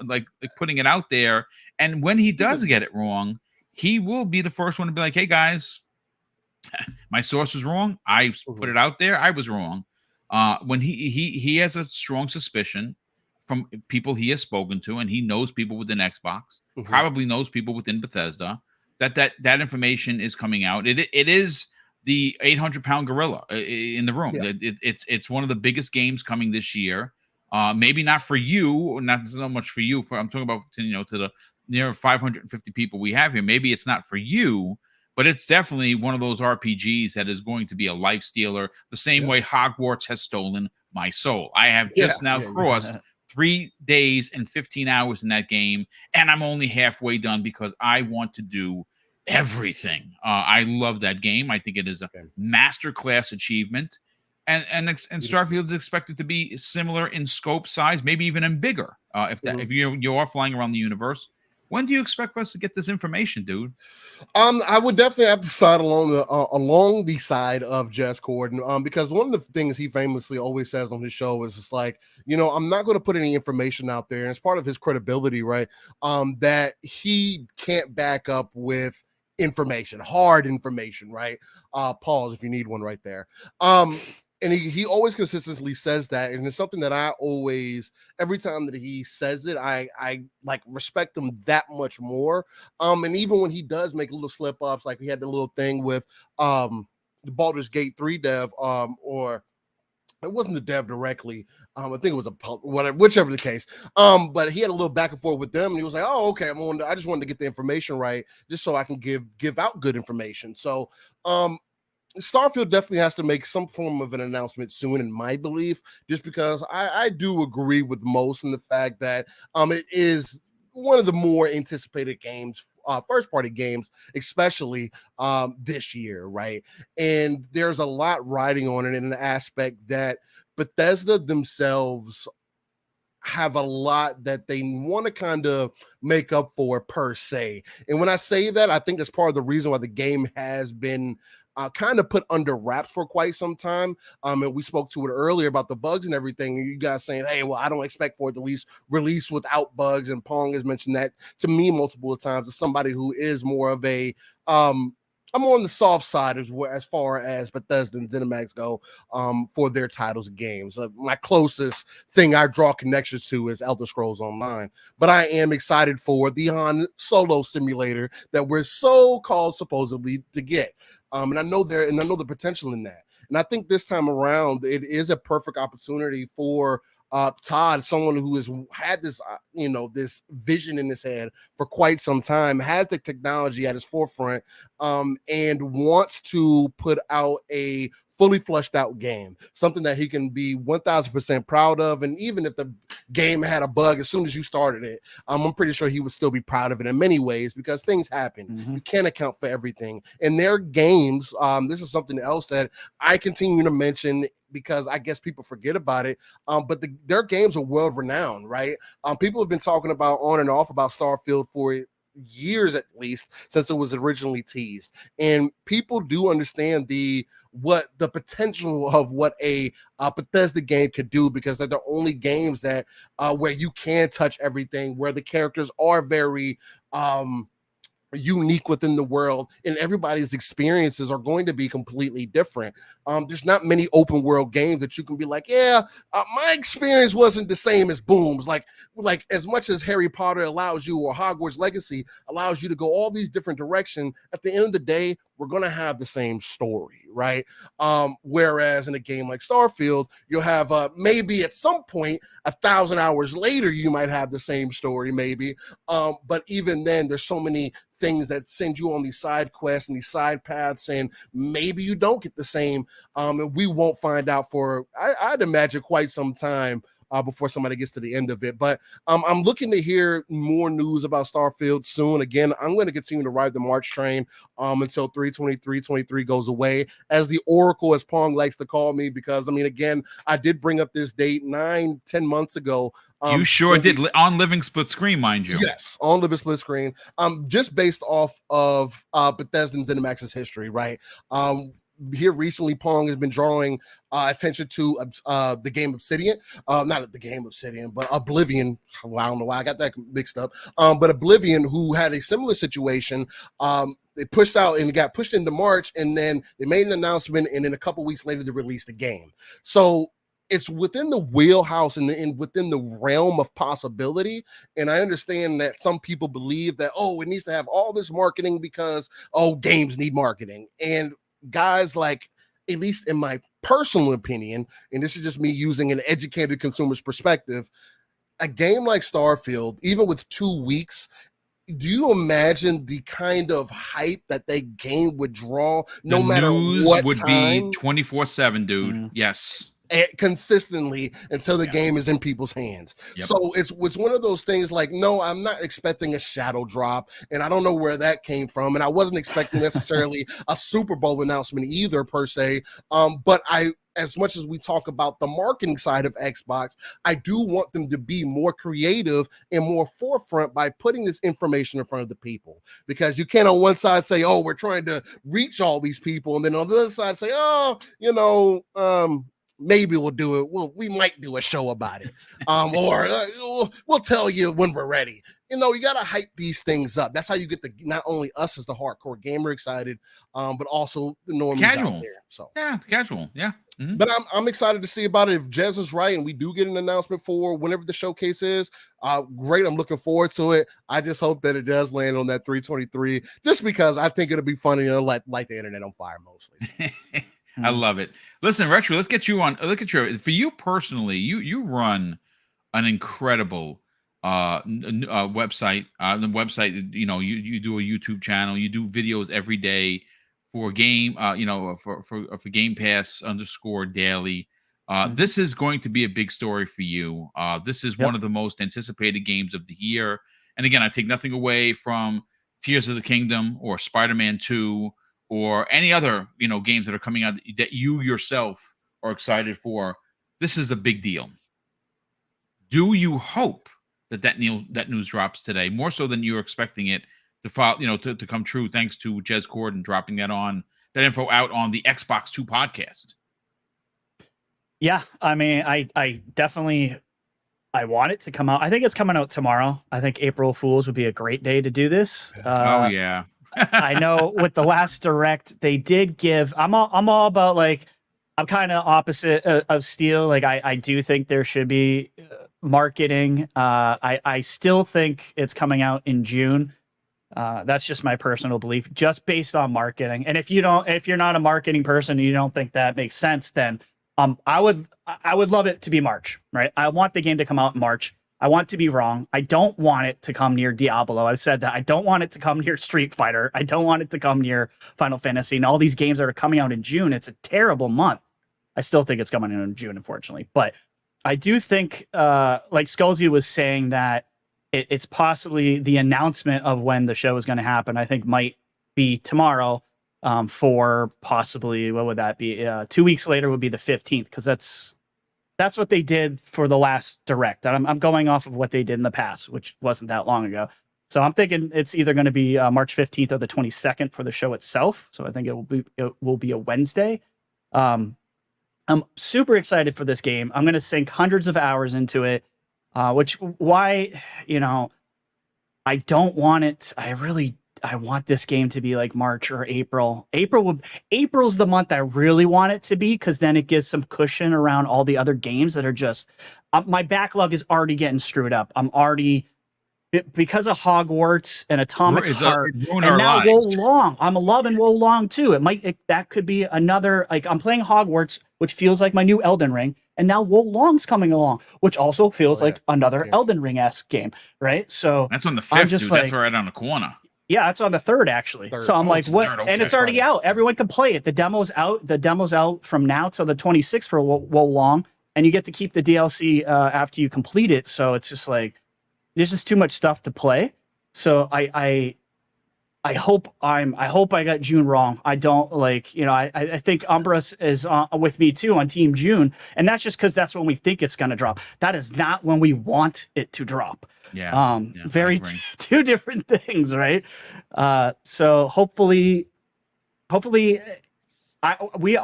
like putting it out there. And when he does get it wrong, he will be the first one to be like, "Hey guys, my source was wrong. I put it out there. I was wrong." When he has a strong suspicion from people he has spoken to, and he knows people within Xbox, probably knows people within Bethesda, that information is coming out. It is the 800-pound gorilla in the room. Yeah. It's one of the biggest games coming this year. Maybe not for you, not so much for you. I'm talking about to the near 550 people we have here. Maybe it's not for you, but it's definitely one of those RPGs that is going to be a life stealer. The same way Hogwarts has stolen my soul. I have just crossed 3 days and 15 hours in that game, and I'm only halfway done because I want to do everything. I love that game. I think it is a masterclass achievement, and Starfield is expected to be similar in scope, size, maybe even in bigger. If you are flying around the universe, When do you expect us to get this information, dude? I would definitely have to side along the side of Jess Corden, because one of the things he famously always says on his show is it's like, I'm not going to put any information out there, and it's part of his credibility, right? That he can't back up with information, hard information, right? Pause if you need one right there. And he always consistently says that, and it's something that I always, every time that he says it, I like respect him that much more. And even when he does make little slip ups, like we had the little thing with the Baldur's Gate 3 dev, or it wasn't the dev directly. I think it was whatever, whichever the case. But he had a little back and forth with them, and he was like, "Oh, okay, I just wanted to get the information right, just so I can give out good information." So, Starfield definitely has to make some form of an announcement soon, in my belief, just because I do agree with most in the fact that it is one of the more anticipated games, first party games, especially this year, right? And there's a lot riding on it in an aspect that Bethesda themselves have a lot that they want to kind of make up for, per se. And when I say that, I think that's part of the reason why the game has been kind of put under wraps for quite some time. And we spoke to it earlier about the bugs and everything. And you guys saying, "Hey, well, I don't expect for it to release without bugs." And Pong has mentioned that to me multiple times as somebody who is more of a I'm on the soft side as far as Bethesda and ZeniMax go for their titles of games. My closest thing I draw connections to is Elder Scrolls Online, but I am excited for the Han Solo simulator that we're so-called supposedly to get. And I know the potential in that. And I think this time around, it is a perfect opportunity for Todd, someone who has had this, this vision in his head for quite some time, has the technology at his forefront, and wants to put out a fully fleshed out game, something that he can be 1000% proud of. And even if the game had a bug as soon as you started it, I'm pretty sure he would still be proud of it in many ways, because things happen. You can't account for everything. And their games, this is something else that I continue to mention because I guess people forget about it. But their games are world renowned, right? People have been talking about on and off about Starfield for years, at least since it was originally teased, and people do understand what the potential of what a Bethesda game could do, because they're the only games that where you can touch everything, where the characters are very unique within the world, and everybody's experiences are going to be completely different. There's not many open world games that you can be like, my experience wasn't the same as Boom's. Like as much as Harry Potter allows you, or Hogwarts Legacy allows you to go all these different directions, at the end of the day, we're going to have the same story, right? Whereas in a game like Starfield, you'll have maybe at some point 1,000 hours later, you might have the same story, maybe. But even then, there's so many things that send you on these side quests and these side paths, and maybe you don't get the same. And we won't find out for, I'd imagine, quite some time before somebody gets to the end of it. But I'm looking to hear more news about Starfield soon. Again, I'm going to continue to ride the March train until 3/23/23 goes away, as the Oracle, as Pong likes to call me, because again, I did bring up this date 9-10 months ago. You sure did, on Living Split Screen, mind you. Yes, on Living Split Screen. Just based off of Bethesda and ZeniMax's history, right? Here recently, Pong has been drawing attention to the game Obsidian. Not the game Obsidian, but Oblivion. Well, I don't know why I got that mixed up. But Oblivion, who had a similar situation, they pushed out and got pushed into March, and then they made an announcement, and then a couple weeks later, they released the game. So it's within the wheelhouse and within the realm of possibility. And I understand that some people believe that, it needs to have all this marketing because, games need marketing. And guys, like, at least in my personal opinion, and this is just me using an educated consumer's perspective, a game like Starfield, even with 2 weeks, do you imagine the kind of hype that that game would draw? No matter news what would time? be 24/7, dude. Yes. consistently until the game is in people's hands. So it's one of those things like, no, I'm not expecting a shadow drop, and I don't know where that came from, and I wasn't expecting necessarily a Super Bowl announcement either per se. But as much as we talk about the marketing side of Xbox, I do want them to be more creative and more forefront by putting this information in front of the people, because you can't on one side say, oh, we're trying to reach all these people, and then on the other side say, oh, maybe we'll do it. We might do a show about it. Or we'll tell you when we're ready. You got to hype these things up. That's how you get not only us as the hardcore gamer excited, but also the normies casual. Out there. So casual. Yeah. Mm-hmm. But I'm excited to see about it. If Jez is right and we do get an announcement for whenever the showcase is, great. I'm looking forward to it. I just hope that it does land on that 323, just because I think it'll be funny to light the internet on fire mostly. I love it. Listen, Retro, let's get you on. Look at for you personally, you run an incredible website. The website, you do a YouTube channel. You do videos every day for game. For Game Pass _daily. This is going to be a big story for you. This is one of the most anticipated games of the year. And again, I take nothing away from Tears of the Kingdom or Spider-Man 2. Or any other, games that are coming out that you yourself are excited for. This is a big deal. Do you hope that news drops today, more so than you're expecting it to come true, thanks to Jez Corden dropping that info out on the Xbox 2 podcast? Yeah, I mean, I definitely want it to come out. I think it's coming out tomorrow. I think April Fools would be a great day to do this. Oh yeah. I know with the last direct they did give. I'm all about, like, I'm kind of opposite of Steel. Like, I do think there should be marketing. I still think it's coming out in June. That's just my personal belief, just based on marketing. And if you're not a marketing person and you don't think that makes sense, then I would love it to be March, right? I want the game to come out in March. I want to be wrong. I don't want it to come near Diablo. I've said that. I don't want it to come near Street Fighter. I don't want it to come near Final Fantasy and all these games that are coming out in June. It's a terrible month. I still think it's coming in June, unfortunately. But I do think, like Skullzi was saying, that it's possibly the announcement of when the show is going to happen, I think might be tomorrow, for possibly, what would that be? 2 weeks later would be the 15th, because that's what they did for the last direct. I'm going off of what they did in the past, which wasn't that long ago. So I'm thinking it's either going to be March 15th or the 22nd for the show itself. So I think it will be a Wednesday. I'm super excited for this game. I'm going to sink hundreds of hours into it, I don't want it. I want this game to be like March or April. April's the month I really want it to be, because then it gives some cushion around all the other games that are just, my backlog is already getting screwed up. I'm already, because of Hogwarts and Atomic Heart, and now Wo Long. I'm loving Wo Long too. That could be another, like, I'm playing Hogwarts, which feels like my new Elden Ring, and now Wo Long's coming along, which also feels like another Elden Ring-esque game, right? So that's on the 5th, dude. That's right on the corner. Yeah, it's on the 3rd, actually. So I'm like, what? Okay. And it's already out. Everyone can play it. The demo's out. The demo's out from now till the 26th for Wo Long, and you get to keep the DLC after you complete it. So it's just like, there's just too much stuff to play. So I hope I got June wrong. I don't I think Umbra is with me too on Team June, and that's just because that's when we think it's going to drop. That is not when we want it to drop. Yeah. Very two different things, right? So hopefully, a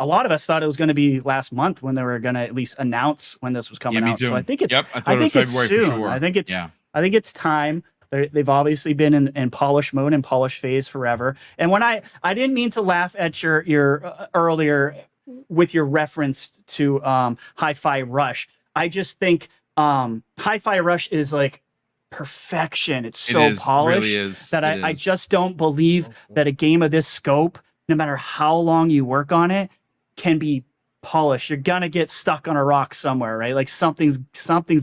lot of us thought it was going to be last month when they were going to at least announce when this was coming out. Too. So I think it's I think it's soon. Sure. I think it's time. They've obviously been in polish mode and polish phase forever. And when I didn't mean to laugh at your earlier with your reference to Hi-Fi Rush. I just think Hi-Fi Rush is like perfection. It's so polished that I just don't believe that a game of this scope, no matter how long you work on it, can be polished. You're gonna get stuck on a rock somewhere, right? Like something's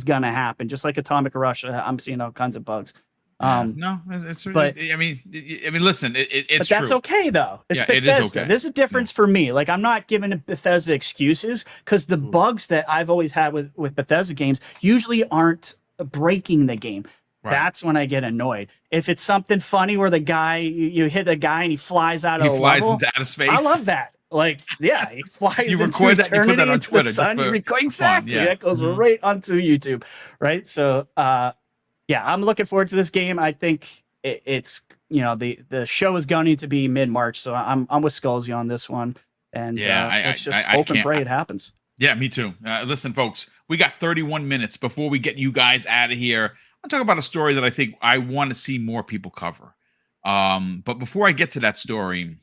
gonna happen. Just like Atomic Rush, I'm seeing all kinds of bugs. No, it's but I mean, listen, it's but that's true. okay though. It's Bethesda. It is okay. There's a difference for me. Like I'm not giving Bethesda excuses because the bugs that I've always had with Bethesda games usually aren't breaking the game. Right. That's when I get annoyed. If it's something funny where the guy you hit a guy and he flies out of the level, into outer space. I love that. Like, yeah, he flies you into record eternity, that, you put that on into Twitter. The sun. You record exactly. That goes right onto YouTube, right? So, yeah, I'm looking forward to this game. I think it's the show is going to be mid-March, so I'm with Skullzi on this one, and let's just hope and pray it happens. Yeah, me too. Listen, folks, we got 31 minutes before we get you guys out of here. I'll talk about a story that I think I want to see more people cover. But before I get to that story,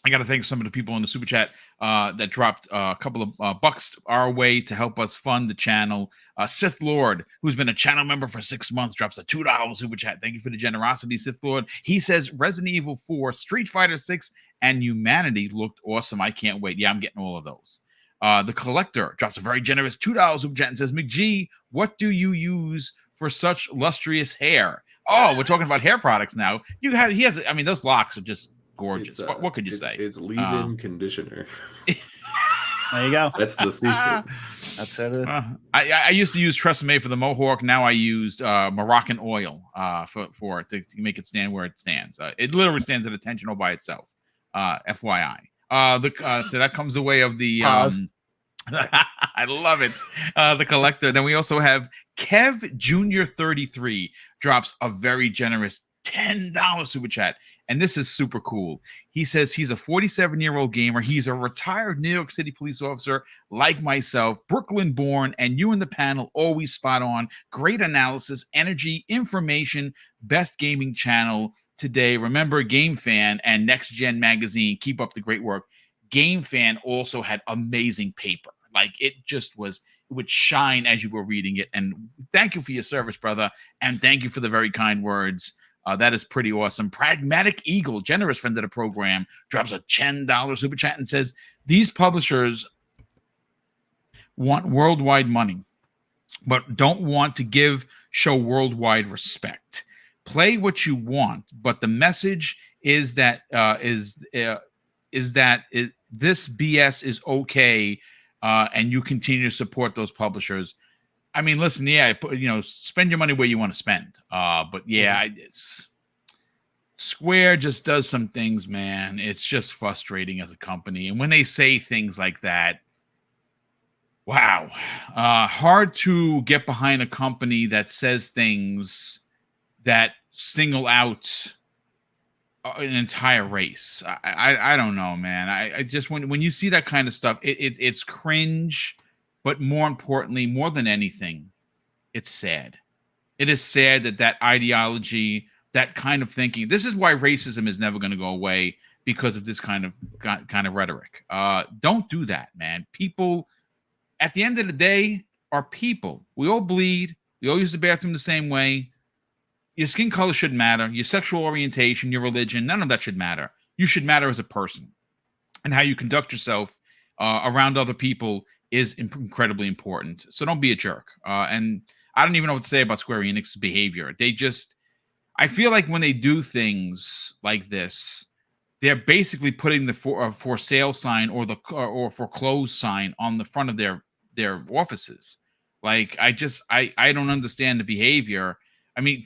I got to thank some of the people in the super chat that dropped a couple of bucks our way to help us fund the channel. Sith Lord, who's been a channel member for 6 months, drops a $2 super chat. Thank you for the generosity, Sith Lord. He says Resident Evil 4, Street Fighter 6, and Humanity looked awesome. I can't wait. Yeah, I'm getting all of those. The Collector drops a very generous $2 super chat and says, McG, what do you use for such lustrous hair? Oh, we're talking about hair products now. He has. I mean, those locks are just gorgeous. What could you say? It's leave-in conditioner. There you go. That's the secret. That's it. I used to use Tresemme for the mohawk. Now I used Moroccan oil for it to make it stand where it stands. It literally stands at attention all by itself. FYI. So that comes the way of the. I love it. The Collector. Then we also have Kev Jr. 33 drops a very generous $10 super chat. And this is super cool. He says he's a 47-year-old gamer. He's a retired New York City police officer like myself, Brooklyn born, and you in the panel always spot on. Great analysis, energy, information, best gaming channel today. Remember, Game Fan and Next Gen Magazine. Keep up the great work. Game Fan also had amazing paper. Like it would shine as you were reading it. And thank you for your service, brother. And thank you for the very kind words. That is pretty awesome. Pragmatic Eagle, generous friend of the program, drops a $10 super chat and says, these publishers want worldwide money, but don't want to show worldwide respect. Play what you want, but the message is that this BS is okay, and you continue to support those publishers. I mean, listen, yeah, spend your money where you want to spend. But yeah, Square just does some things, man. It's just frustrating as a company. And when they say things like that, wow, hard to get behind a company that says things that single out an entire race. I don't know, man. I just when you see that kind of stuff, it's cringe. But more importantly, more than anything, it's sad. It is sad that ideology, that kind of thinking. This is why racism is never going to go away, because of this kind of rhetoric. Don't do that, man. People, at the end of the day, are people. We all bleed. We all use the bathroom the same way. Your skin color shouldn't matter. Your sexual orientation, your religion, none of that should matter. You should matter as a person. And how you conduct yourself around other people is incredibly important. So don't be a jerk. And I don't even know what to say about Square Enix's behavior. I feel like when they do things like this, they're basically putting the for sale sign or for close sign on the front of their offices. Like I don't understand the behavior. I mean,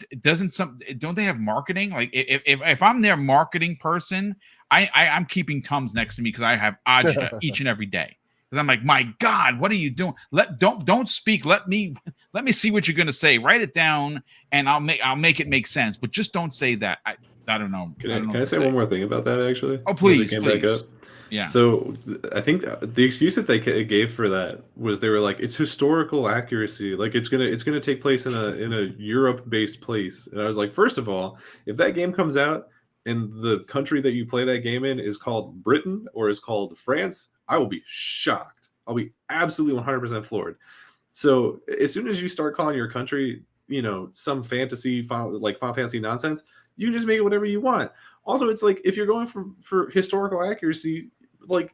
don't they have marketing? Like if I'm their marketing person, I'm keeping Tums next to me because I have agita each and every day. Because I'm like, my God, what are you doing? Don't speak. Let me see what you're gonna say. Write it down, and I'll make it make sense. But just don't say that. I don't know. Can I say one more thing about that? Actually, oh please. Back up? Yeah. So I think the excuse that they gave for that was they were like, it's historical accuracy. Like it's gonna take place in a Europe-based place. And I was like, first of all, if that game comes out and the country that you play that game in is called Britain or is called France, I will be shocked. I'll be absolutely 100% floored. So as soon as you start calling your country, some fantasy, like Final Fantasy nonsense, you can just make it whatever you want. Also, it's like if you're going for historical accuracy, like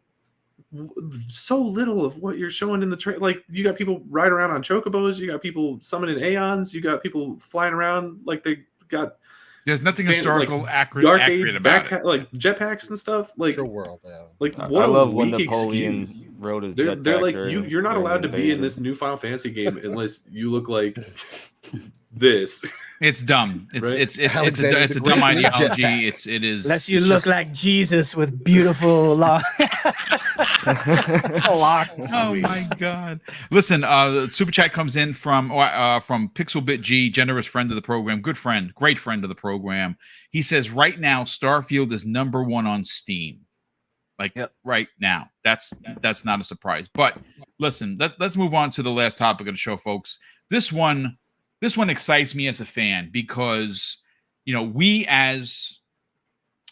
so little of what you're showing in the trailer. Like you got people riding around on chocobos, you got people summoning aeons, you got people flying around like they got There's nothing historical accurate Dark accurate Age about it. like jetpacks and stuff. Like Your world, yeah. Like I what a love when weak Napoleon excuse. rode his They're jetpack like during- you're not during allowed the to be in invasion. this new Final Fantasy game unless you look like this. It's dumb. It's Right? it's Alexander it's a the dumb Great with ideology. jetpacks. It is. Unless you it's look just- like Jesus with beautiful long locks. Oh my God! Listen, the super chat comes in from Pixelbit G, generous friend of the program, good friend, great friend of the program. He says right now Starfield is #1 on Steam. Like right now, that's not a surprise. But listen, let's move on to the last topic of the show, folks. This one excites me as a fan because we as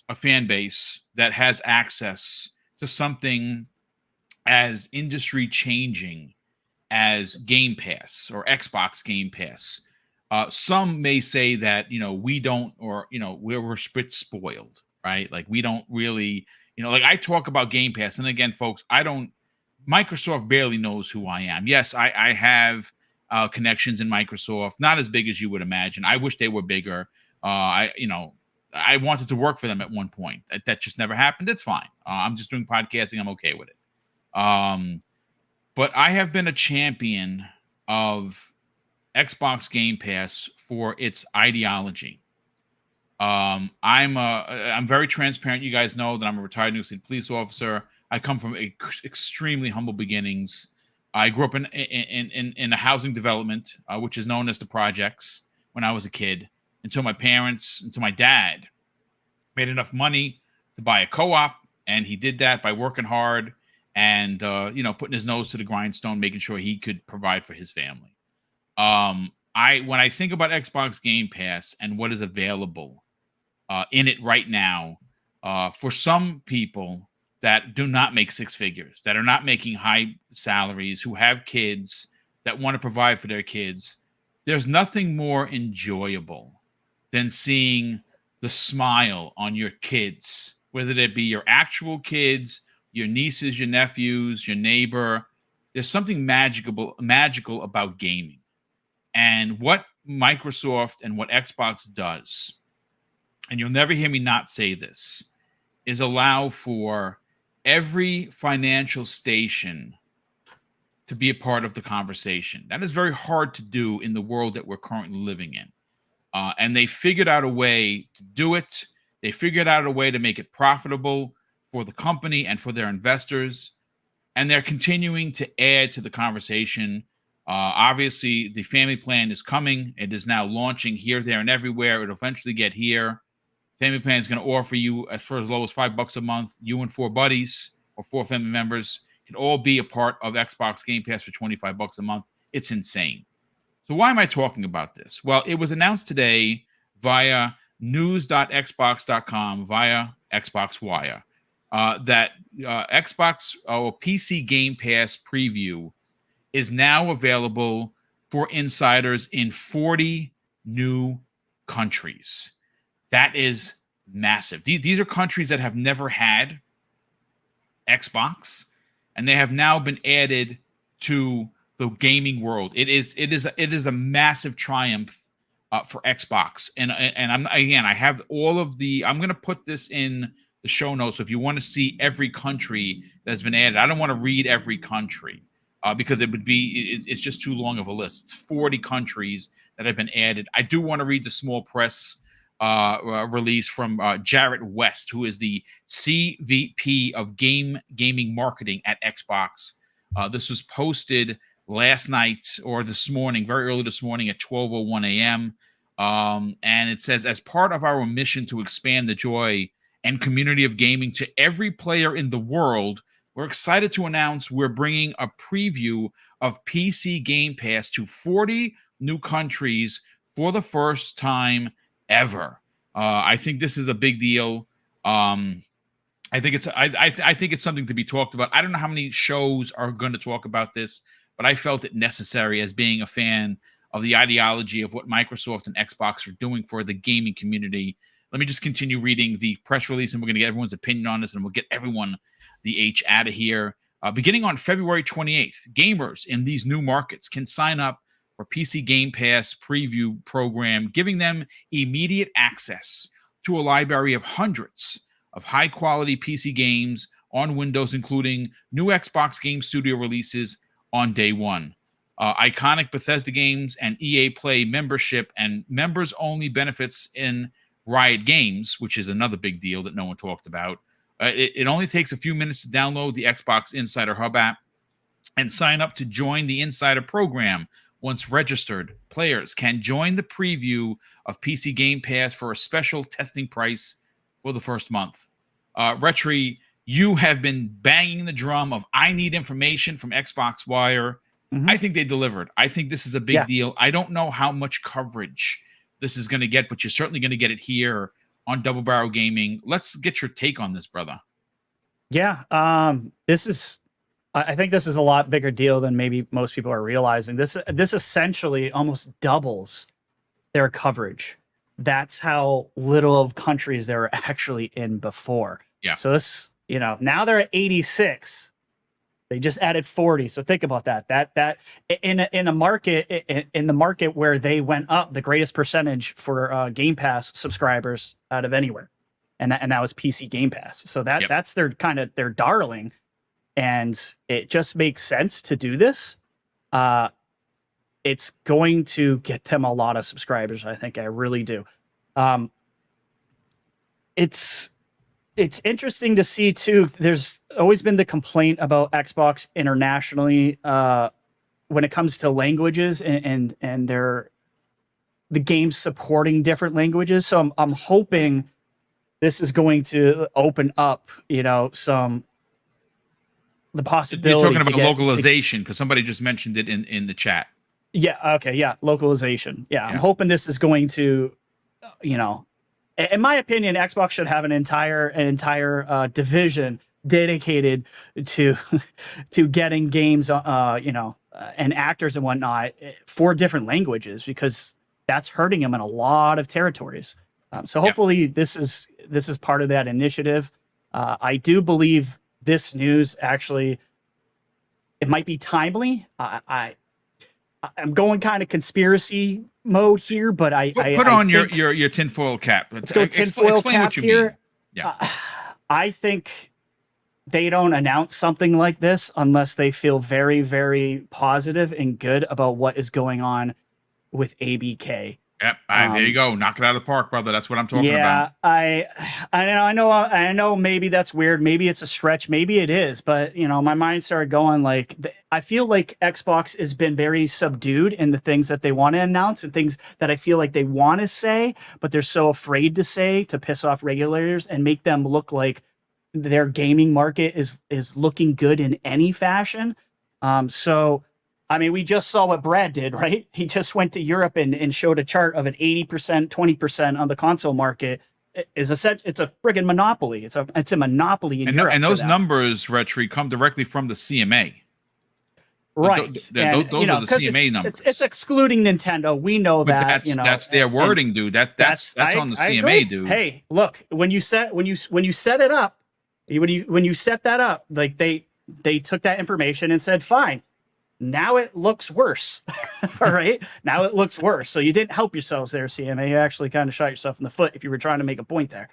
a fan base that has access to something as industry changing as Game Pass or Xbox Game Pass. Some may say that we don't, or we're spit spoiled, right? Like we don't really, like I talk about Game Pass, and again, folks, Microsoft barely knows who I am. Yes, I have connections in Microsoft, not as big as you would imagine. I wish they were bigger. I wanted to work for them at one point. That just never happened. It's fine. I'm just doing podcasting. I'm okay with it. But I have been a champion of Xbox Game Pass for its ideology. I'm very transparent. You guys know that I'm a retired New York City police officer. I come from extremely humble beginnings. I grew up in a housing development, which is known as the projects, when I was a kid, until my dad made enough money to buy a co-op, and he did that by working hard and putting his nose to the grindstone, making sure he could provide for his family. When I think about Xbox Game Pass and what is available in it right now, for some people that do not make six figures, that are not making high salaries, who have kids that want to provide for their kids, there's nothing more enjoyable than seeing the smile on your kids, whether they be your actual kids, your nieces, your nephews, your neighbor. There's something magical about gaming. And what Microsoft and what Xbox does, and you'll never hear me not say this, is allow for every financial station to be a part of the conversation. That is very hard to do in the world that we're currently living in. And they figured out a way to do it. They figured out a way to make it profitable for the company and for their investors. And they're continuing to add to the conversation. Obviously, the family plan is coming. It is now launching here, there, and everywhere. It'll eventually get here. Family plan is going to offer you for as low as $5 a month. You and 4 buddies or 4 family members can all be a part of Xbox Game Pass for $25 a month. It's insane. So why am I talking about this? Well, it was announced today via news.xbox.com via Xbox Wire that Xbox PC Game Pass preview is now available for insiders in 40 new countries. That is massive. These are countries that have never had Xbox, and they have now been added to the gaming world. It is a massive triumph for Xbox. And I have all of the. I'm going to put this in the show notes. So if you want to see every country that has been added, I don't want to read every country because it's just too long of a list. It's 40 countries that have been added. I do want to read the small press release from Jarrett West, who is the CVP of gaming marketing at Xbox. This was posted last night or this morning, very early this morning at 12:01 a.m. And it says, as part of our mission to expand the joy and community of gaming to every player in the world, we're excited to announce we're bringing a preview of PC Game Pass to 40 new countries for the first time ever. I think this is a big deal. I think it's something to be talked about. I don't know how many shows are going to talk about this, but I felt it necessary as being a fan of the ideology of what Microsoft and Xbox are doing for the gaming community. Let me just continue reading the press release, and we're going to get everyone's opinion on this, and we'll get everyone the H out of here. Beginning on February 28th, gamers in these new markets can sign up for PC Game Pass preview program, giving them immediate access to a library of hundreds of high-quality PC games on Windows, including new Xbox Game Studio releases on day one. Iconic Bethesda games and EA Play membership and members-only benefits in Riot Games, which is another big deal that no one talked about. It only takes a few minutes to download the Xbox Insider Hub app and sign up to join the Insider program. Once registered, players can join the preview of PC Game Pass for a special testing price for the first month. Retri, you have been banging the drum of I need information from Xbox Wire. I think they delivered. I think this is a big deal. I don't know how much coverage this is going to get, but you're certainly going to get it here on Double Barrel Gaming. Let's get your take on this, brother. Yeah, I think this is a lot bigger deal than maybe most people are realizing. This essentially almost doubles their coverage. That's how little of countries they were actually in before. Yeah. So this, now they're at 86. They just added 40. So think about that. That in the market where they went up the greatest percentage for Game Pass subscribers out of anywhere, and that was PC Game Pass. So that's their kind of their darling, and it just makes sense to do this. It's going to get them a lot of subscribers. I think I really do. It's interesting to see too. There's always been the complaint about Xbox internationally when it comes to languages and the games supporting different languages. So I'm hoping this is going to open up, the possibility. You're talking about localization because somebody just mentioned it in the chat. Yeah. Okay. Yeah. Localization. Yeah. I'm hoping this is going to, in my opinion, Xbox should have an entire division dedicated to getting games, and actors and whatnot for different languages, because that's hurting them in a lot of territories. So hopefully this is part of that initiative. I do believe this news actually, it might be timely. I'm going kind of conspiracy mode here, but put on your tinfoil cap. Let's go tinfoil cap here. Yeah, I think they don't announce something like this unless they feel very, very positive and good about what is going on with ABK. Yep, there you go. Knock it out of the park, brother. That's what I'm talking about. I know. Maybe that's weird. Maybe it's a stretch. Maybe it is. But my mind started going like, I feel like Xbox has been very subdued in the things that they want to announce and things that I feel like they want to say, but they're so afraid to say to piss off regulators and make them look like their gaming market is looking good in any fashion. So. I mean, we just saw what Brad did, right? He just went to Europe and showed a chart of an 80%, 20% on the console market. It's a friggin' monopoly. It's a monopoly in Europe. And those numbers, Retri, come directly from the CMA. Right. Those are the CMA numbers. It's excluding Nintendo. We know that. That's their wording, dude. That's on the CMA, dude. Hey, look, when you set it up, when you set that up, like they took that information and said, fine. Now it looks worse. All right. Now it looks worse. So you didn't help yourselves there, CMA. You actually kind of shot yourself in the foot if you were trying to make a point there.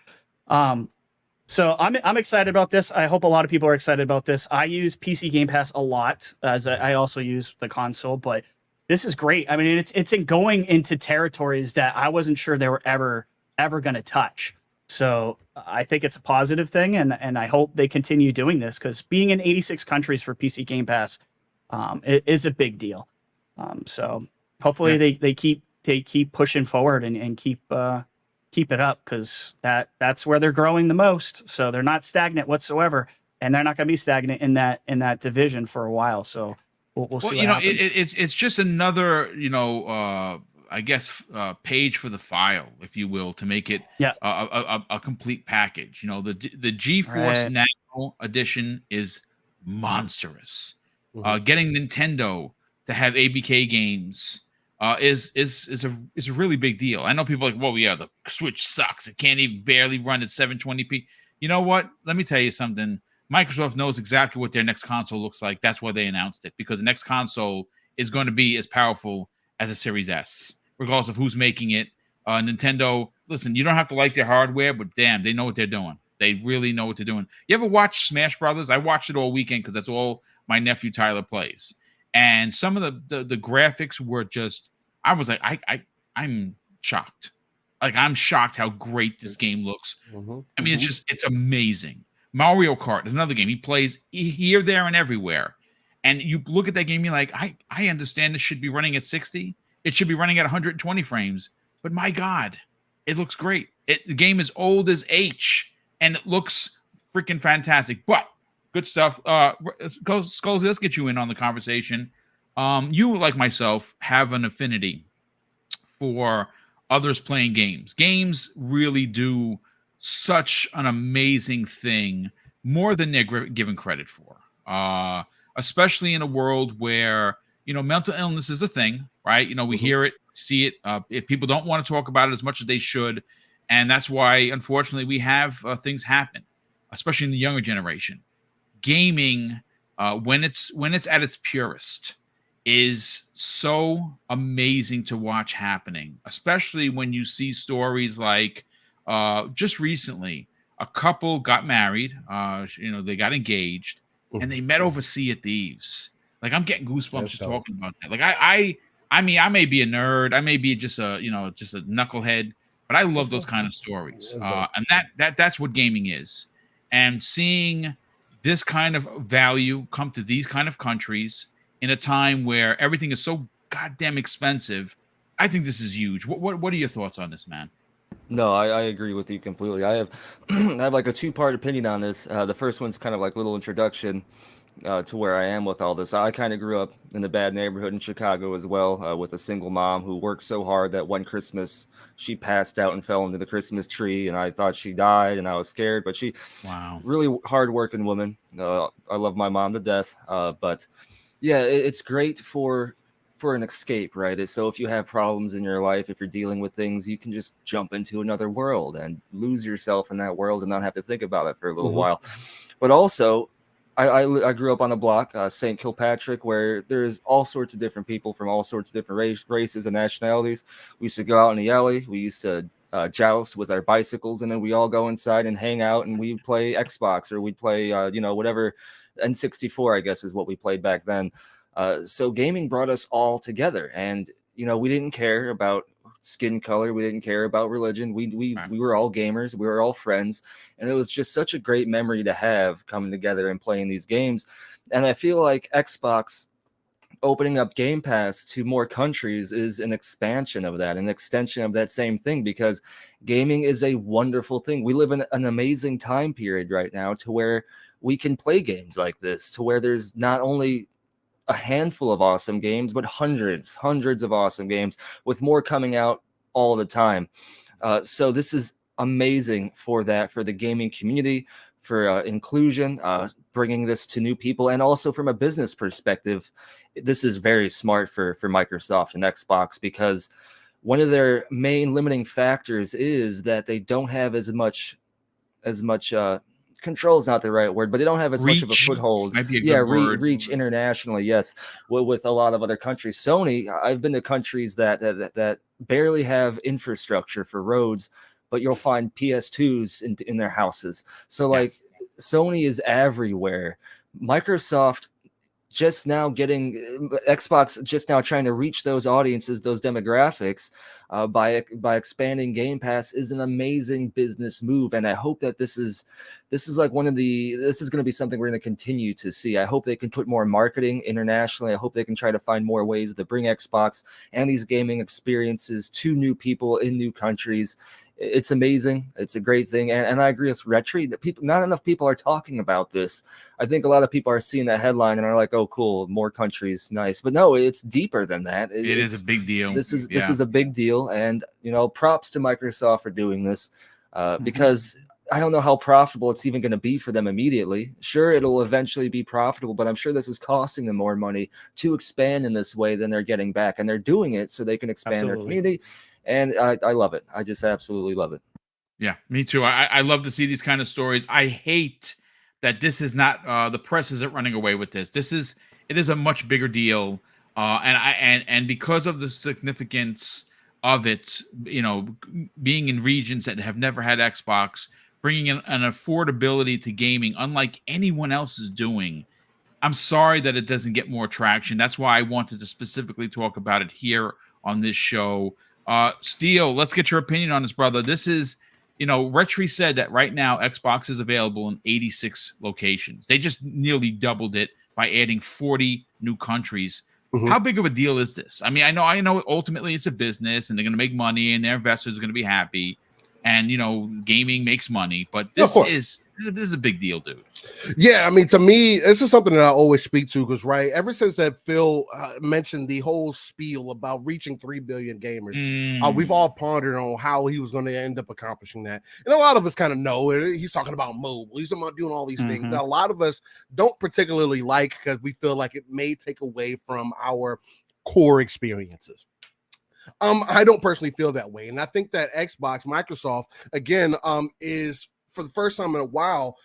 So I'm excited about this. I hope a lot of people are excited about this. I use PC Game Pass a lot, as I also use the console, but this is great. I mean, it's going into territories that I wasn't sure they were ever going to touch. So I think it's a positive thing, and I hope they continue doing this, because being in 86 countries for PC Game Pass, it is a big deal. So hopefully they keep pushing forward and keep it up, because that's where they're growing the most. So they're not stagnant whatsoever, and they're not going to be stagnant in that division for a while. So we'll see. What happens. It's just another I guess page for the file, if you will, to make it a complete package. The GeForce Now edition is monstrous. Getting Nintendo to have ABK games is a really big deal. I know people are like, well, yeah, the Switch sucks. It can't even barely run at 720p. You know what? Let me tell you something. Microsoft knows exactly what their next console looks like. That's why they announced it, because the next console is going to be as powerful as a Series S, regardless of who's making it. Nintendo, listen, you don't have to like their hardware, but damn, they know what they're doing. They really know what they're doing. You ever watch Smash Brothers? I watched it all weekend because that's all my nephew Tyler plays. And some of the graphics were just, I was like, I'm shocked. Like, I'm shocked how great this game looks. I mean, it's amazing. Mario Kart is another game. He plays here, there, and everywhere. And you look at that game, you're like, I understand this should be running at 60. It should be running at 120 frames. But my God, it looks great. The game is old as H, and it looks freaking fantastic. But good stuff. Skullzi, let's get you in on the conversation. You, like myself, have an affinity for others playing games. Games really do such an amazing thing, more than they're given credit for. Especially in a world where, mental illness is a thing, right? We hear it, see it. If people don't want to talk about it as much as they should. And that's why, unfortunately, we have things happen, especially in the younger generation. Gaming, when it's at its purest, is so amazing to watch happening, especially when you see stories like just recently, a couple got married, they got engaged, and they met over Sea of Thieves. Like, I'm getting goosebumps just talking about that. Like, I mean, I may be a nerd, I may be just a knucklehead, but I love those kind of stories. And that's what gaming is. And seeing this kind of value come to these kind of countries in a time where everything is so goddamn expensive, I think this is huge. What are your thoughts on this, man? No, I agree with you completely. I have I have like a two-part opinion on this. The first one's kind of like a little introduction to where I am with all this. I kind of grew up in a bad neighborhood in Chicago as well, with a single mom who worked so hard that one Christmas she passed out and fell into the Christmas tree, and I thought she died, and I was scared. But really hard-working woman. I love my mom to death. But yeah, it's great for an escape, right? So if you have problems in your life, if you're dealing with things, you can just jump into another world and lose yourself in that world and not have to think about it for a little while. But also, I grew up on a block, St. Kilpatrick, where there's all sorts of different people from all sorts of different races and nationalities. We used to go out in the alley. We used to joust with our bicycles, and then we all go inside and hang out, and we'd play Xbox, or we'd play, whatever, N64, I guess, is what we played back then. So gaming brought us all together, and we didn't care about skin color, we didn't care about religion. We were all gamers, we were all friends, and it was just such a great memory to have coming together and playing these games. And I feel like Xbox opening up Game Pass to more countries is an expansion of that, an extension of that same thing, because gaming is a wonderful thing. We live in an amazing time period right now to where we can play games like this, to where there's not only a handful of awesome games, but hundreds of awesome games, with more coming out all the time. So this is amazing for the gaming community, for inclusion, bringing this to new people, and also from a business perspective, this is very smart for Microsoft and Xbox, because one of their main limiting factors is that they don't have as much control is not the right word, but they don't have as much of a foothold. Reach internationally, yes, with a lot of other countries. Sony, I've been to countries that barely have infrastructure for roads, but you'll find PS2s in their houses. So like, Sony is everywhere. Microsoft just now Xbox just now trying to reach those audiences, those demographics, by expanding Game Pass is an amazing business move. And I hope that this is like this is going to be something we're going to continue to see. I hope they can put more marketing internationally. I hope they can try to find more ways to bring Xbox and these gaming experiences to new people in new countries. It's amazing. It's a great thing. And I agree with Retri that not enough people are talking about this. I think a lot of people are seeing that headline and are like, oh, cool, more countries, nice. But no, it's deeper than that. It is a big deal. This is a big deal. And, props to Microsoft for doing this, because I don't know how profitable it's even going to be for them immediately. Sure, it'll eventually be profitable, but I'm sure this is costing them more money to expand in this way than they're getting back. And they're doing it so they can expand their community. And I love it. I just absolutely love it. Yeah, me too. I love to see these kind of stories. I hate that this is not the press isn't running away with this. It is a much bigger deal. And because of the significance of it, being in regions that have never had Xbox, bringing in an affordability to gaming, unlike anyone else is doing. I'm sorry that it doesn't get more traction. That's why I wanted to specifically talk about it here on this show. Steel, let's get your opinion on this, brother. This is, Retri said that right now Xbox is available in 86 locations. They just nearly doubled it by adding 40 new countries. Mm-hmm. How big of a deal is this? I mean, I know ultimately it's a business and they're going to make money and their investors are going to be happy. And, gaming makes money, but this is a big deal, dude. Yeah, I mean, to me, this is something that I always speak to because, right, ever since that Phil mentioned the whole spiel about reaching 3 billion gamers, we've all pondered on how he was going to end up accomplishing that. And a lot of us kind of know it. He's talking about mobile. He's talking about doing all these things that a lot of us don't particularly like because we feel like it may take away from our core experiences. I don't personally feel that way. And I think that Microsoft, again, is for the first time in a while,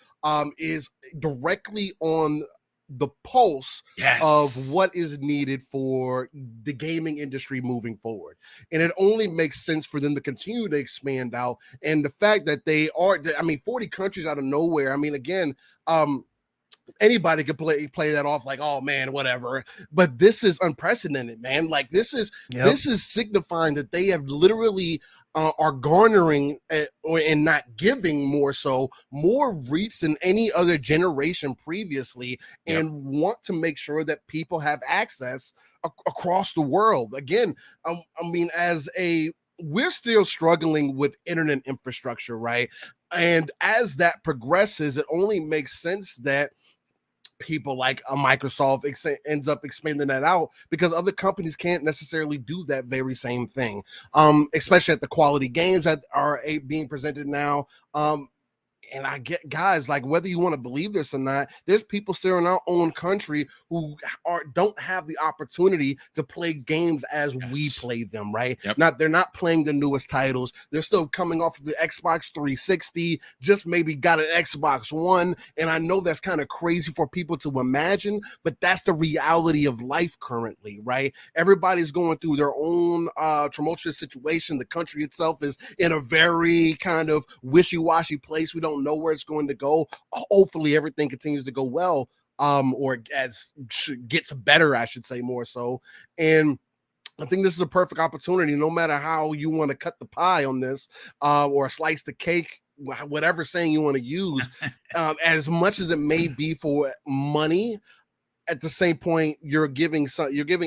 is directly on the pulse of what is needed for the gaming industry moving forward. And it only makes sense for them to continue to expand out. And the fact that 40 countries out of nowhere. I mean, again, anybody could play that off like, oh man, whatever. But this is unprecedented, man. Like this is signifying that they have literally are garnering and not giving more reach than any other generation previously, and want to make sure that people have access across the world. Again, I mean, we're still struggling with internet infrastructure, right? And as that progresses, it only makes sense that people like a Microsoft ends up expanding that out because other companies can't necessarily do that very same thing, especially at the quality games that are being presented now. And I get, guys, like, whether you want to believe this or not, there's people still in our own country who don't have the opportunity to play games as we play them, right? They're not playing the newest titles. They're still coming off of the Xbox 360, just maybe got an Xbox One. And I know that's kind of crazy for people to imagine, but that's the reality of life currently, right? Everybody's going through their own tumultuous situation. The country itself is in a very kind of wishy-washy place. We don't know where it's going to go. Hopefully everything continues to go well, or gets better, I should say, more so. And I think this is a perfect opportunity, no matter how you want to cut the pie on this, or slice the cake, whatever saying you want to use, as much as it may be for money. At the same point, you're giving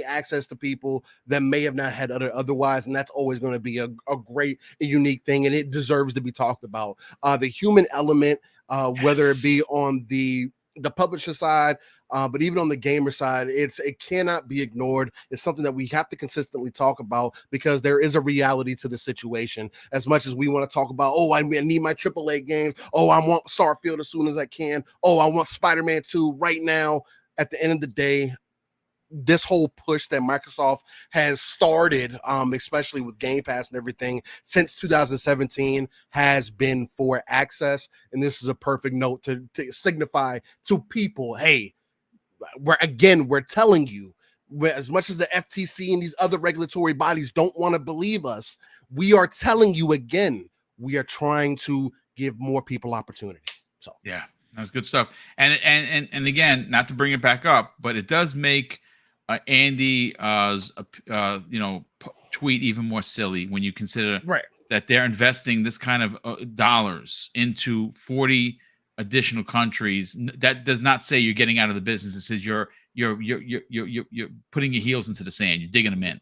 access to people that may have not had otherwise, and that's always going to be a great and unique thing, and it deserves to be talked about. The human element, whether it be on the publisher side, but even on the gamer side, it cannot be ignored. It's something that we have to consistently talk about because there is a reality to the situation. As much as we want to talk about, I need my AAA games. I want Starfield as soon as I can. I want Spider-Man 2 right now. At the end of the day, this whole push that Microsoft has started, especially with Game Pass and everything since 2017, has been for access. And this is a perfect note to signify to people, hey, we're telling you, as much as the FTC and these other regulatory bodies don't want to believe us, we are telling you again, we are trying to give more people opportunity. So yeah. That's good stuff. And again, not to bring it back up, but it does make Andy's tweet even more silly when you consider that they're investing this kind of dollars into 40 additional countries. That does not say you're getting out of the business. It says you're putting your heels into the sand. You're digging them in.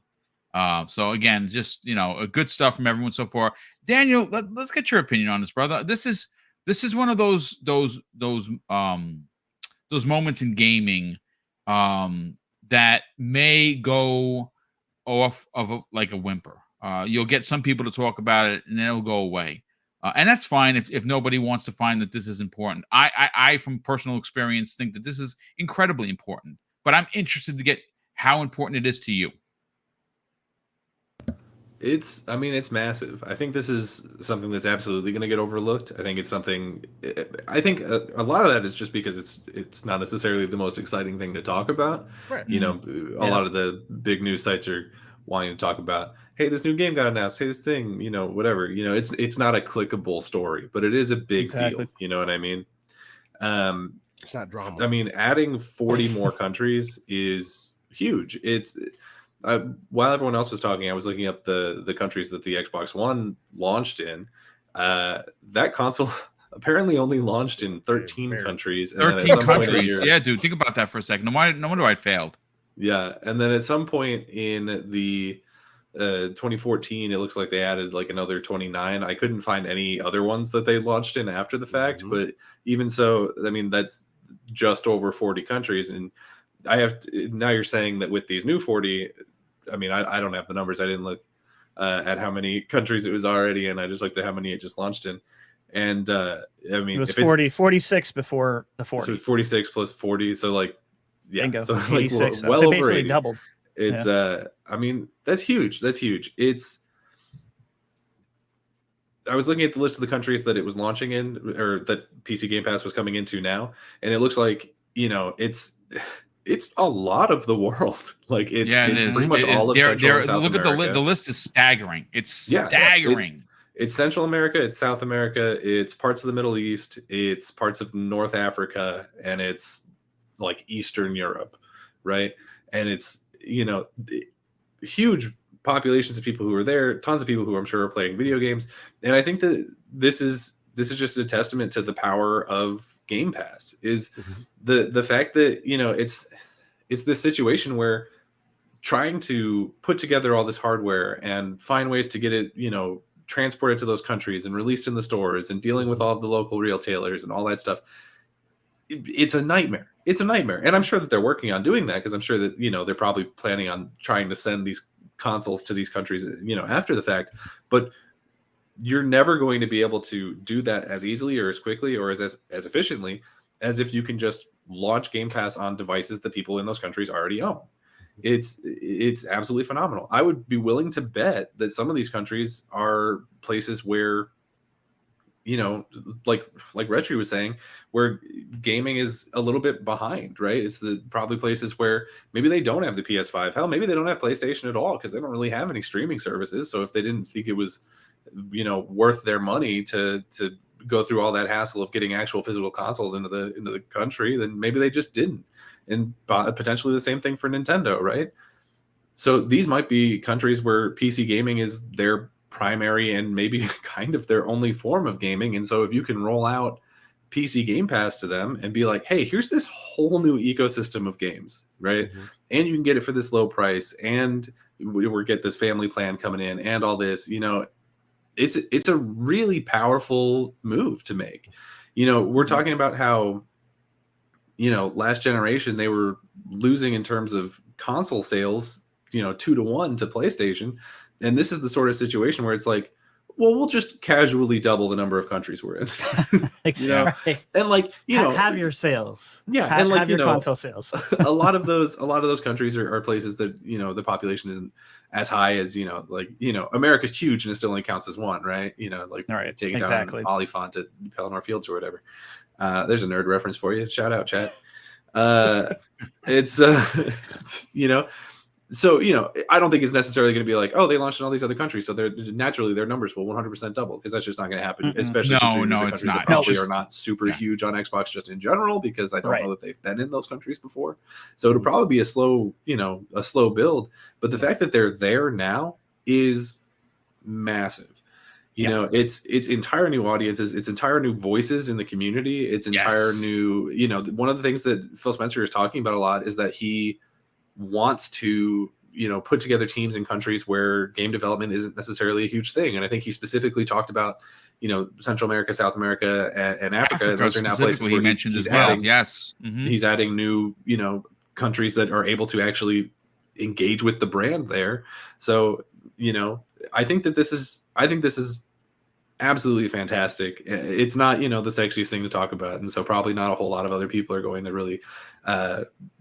So again, just a good stuff from everyone so far. Daniel, let's get your opinion on this, brother. This is one of those moments in gaming that may go off of like a whimper. You'll get some people to talk about it, and then it'll go away, and that's fine if nobody wants to find that this is important. I from personal experience think that this is incredibly important, but I'm interested to get how important it is to you. I mean, it's massive. I think this is something that's absolutely going to get overlooked. I think it's something. I think a lot of that is just because it's not necessarily the most exciting thing to talk about. Right. You know, a lot of the big news sites are wanting to talk about, hey, this new game got announced. Hey, this thing, you know, whatever. You know, it's not a clickable story, but it is a big deal. You know what I mean? It's not drama. I mean, adding 40 more countries is huge. It's while everyone else was talking, I was looking up the countries that the Xbox One launched in. That console apparently only launched in 13 countries. 13 countries. Yeah, dude, think about that for a second. No wonder I failed. Yeah, and then at some point in the 2014, it looks like they added like another 29. I couldn't find any other ones that they launched in after the fact, but even so, I mean, that's just over 40 countries. And now you're saying that with these new 40, I mean, I don't have the numbers. I didn't look at how many countries it was already in. I just looked at how many it just launched in. And I mean, it was 46 before the 40. So 46 plus 40. So like, yeah, Bingo. so like 86. well so over basically 80. Doubled. It's I mean, that's huge. That's huge. I was looking at the list of the countries that it was launching in, or that PC Game Pass was coming into now, and it looks like, you know, it's a lot of the world. Like it's pretty much all of Central and South America. Look at the list is staggering. It's staggering. It's Central America, it's South America, it's parts of the Middle East, it's parts of North Africa, and it's like Eastern Europe, right? And it's, you know, huge populations of people who are there, tons of people who I'm sure are playing video games. And I think that this is just a testament to the power of Game Pass, is the fact that, you know, it's this situation where trying to put together all this hardware and find ways to get it, you know, transported to those countries and released in the stores and dealing with all of the local retailers and all that stuff. It's a nightmare. It's a nightmare. And I'm sure that they're working on doing that, because I'm sure that, you know, they're probably planning on trying to send these consoles to these countries, you know, after the fact. But you're never going to be able to do that as easily or as quickly or as efficiently as if you can just launch Game Pass on devices that people in those countries already own. It's absolutely phenomenal. I would be willing to bet that some of these countries are places where, you know, like Retri was saying, where gaming is a little bit behind, right? It's probably places where maybe they don't have the PS5. Hell, maybe they don't have PlayStation at all, because they don't really have any streaming services. So if they didn't think it was, you know, worth their money to go through all that hassle of getting actual physical consoles into the country, then maybe they just didn't. And potentially the same thing for Nintendo, right? So these might be countries where PC gaming is their primary and maybe kind of their only form of gaming. And so if you can roll out PC Game Pass to them and be like, hey, here's this whole new ecosystem of games, right? And you can get it for this low price, and we get this family plan coming in and all this, you know, it's a really powerful move to make. You know, we're talking about how, you know, last generation, they were losing in terms of console sales, you know, 2-1 to PlayStation. And this is the sort of situation where it's like, well, we'll just casually double the number of countries we're in. Exactly. You know? And like, you know, have your sales. Yeah. And like, have your console sales. a lot of those countries are places that, you know, the population isn't as high as, you know, like, you know, America's huge and it still only counts as one, right? You know, like taking down Oliphant at Pelennor Fields or whatever. There's a nerd reference for you. Shout out, chat. It's, you know, so, you know, I don't think it's necessarily going to be like, oh, they launched in all these other countries, so naturally their numbers will 100% double, because that's just not going to happen. Especially considering these countries that probably are not super huge on Xbox just in general, because I don't know that they've been in those countries before. So it'll probably be a slow build. But the fact that they're there now is massive. You know, it's entire new audiences, it's entire new voices in the community, it's entire new, you know, one of the things that Phil Spencer is talking about a lot is that he wants to, you know, put together teams in countries where game development isn't necessarily a huge thing. And I think he specifically talked about, you know, Central America, South America, and Africa. And those are now places where he mentioned as well. He's adding new, you know, countries that are able to actually engage with the brand there. So, you know, I think this is absolutely fantastic. It's not, the sexiest thing to talk about, and so probably not a whole lot of other people are going to really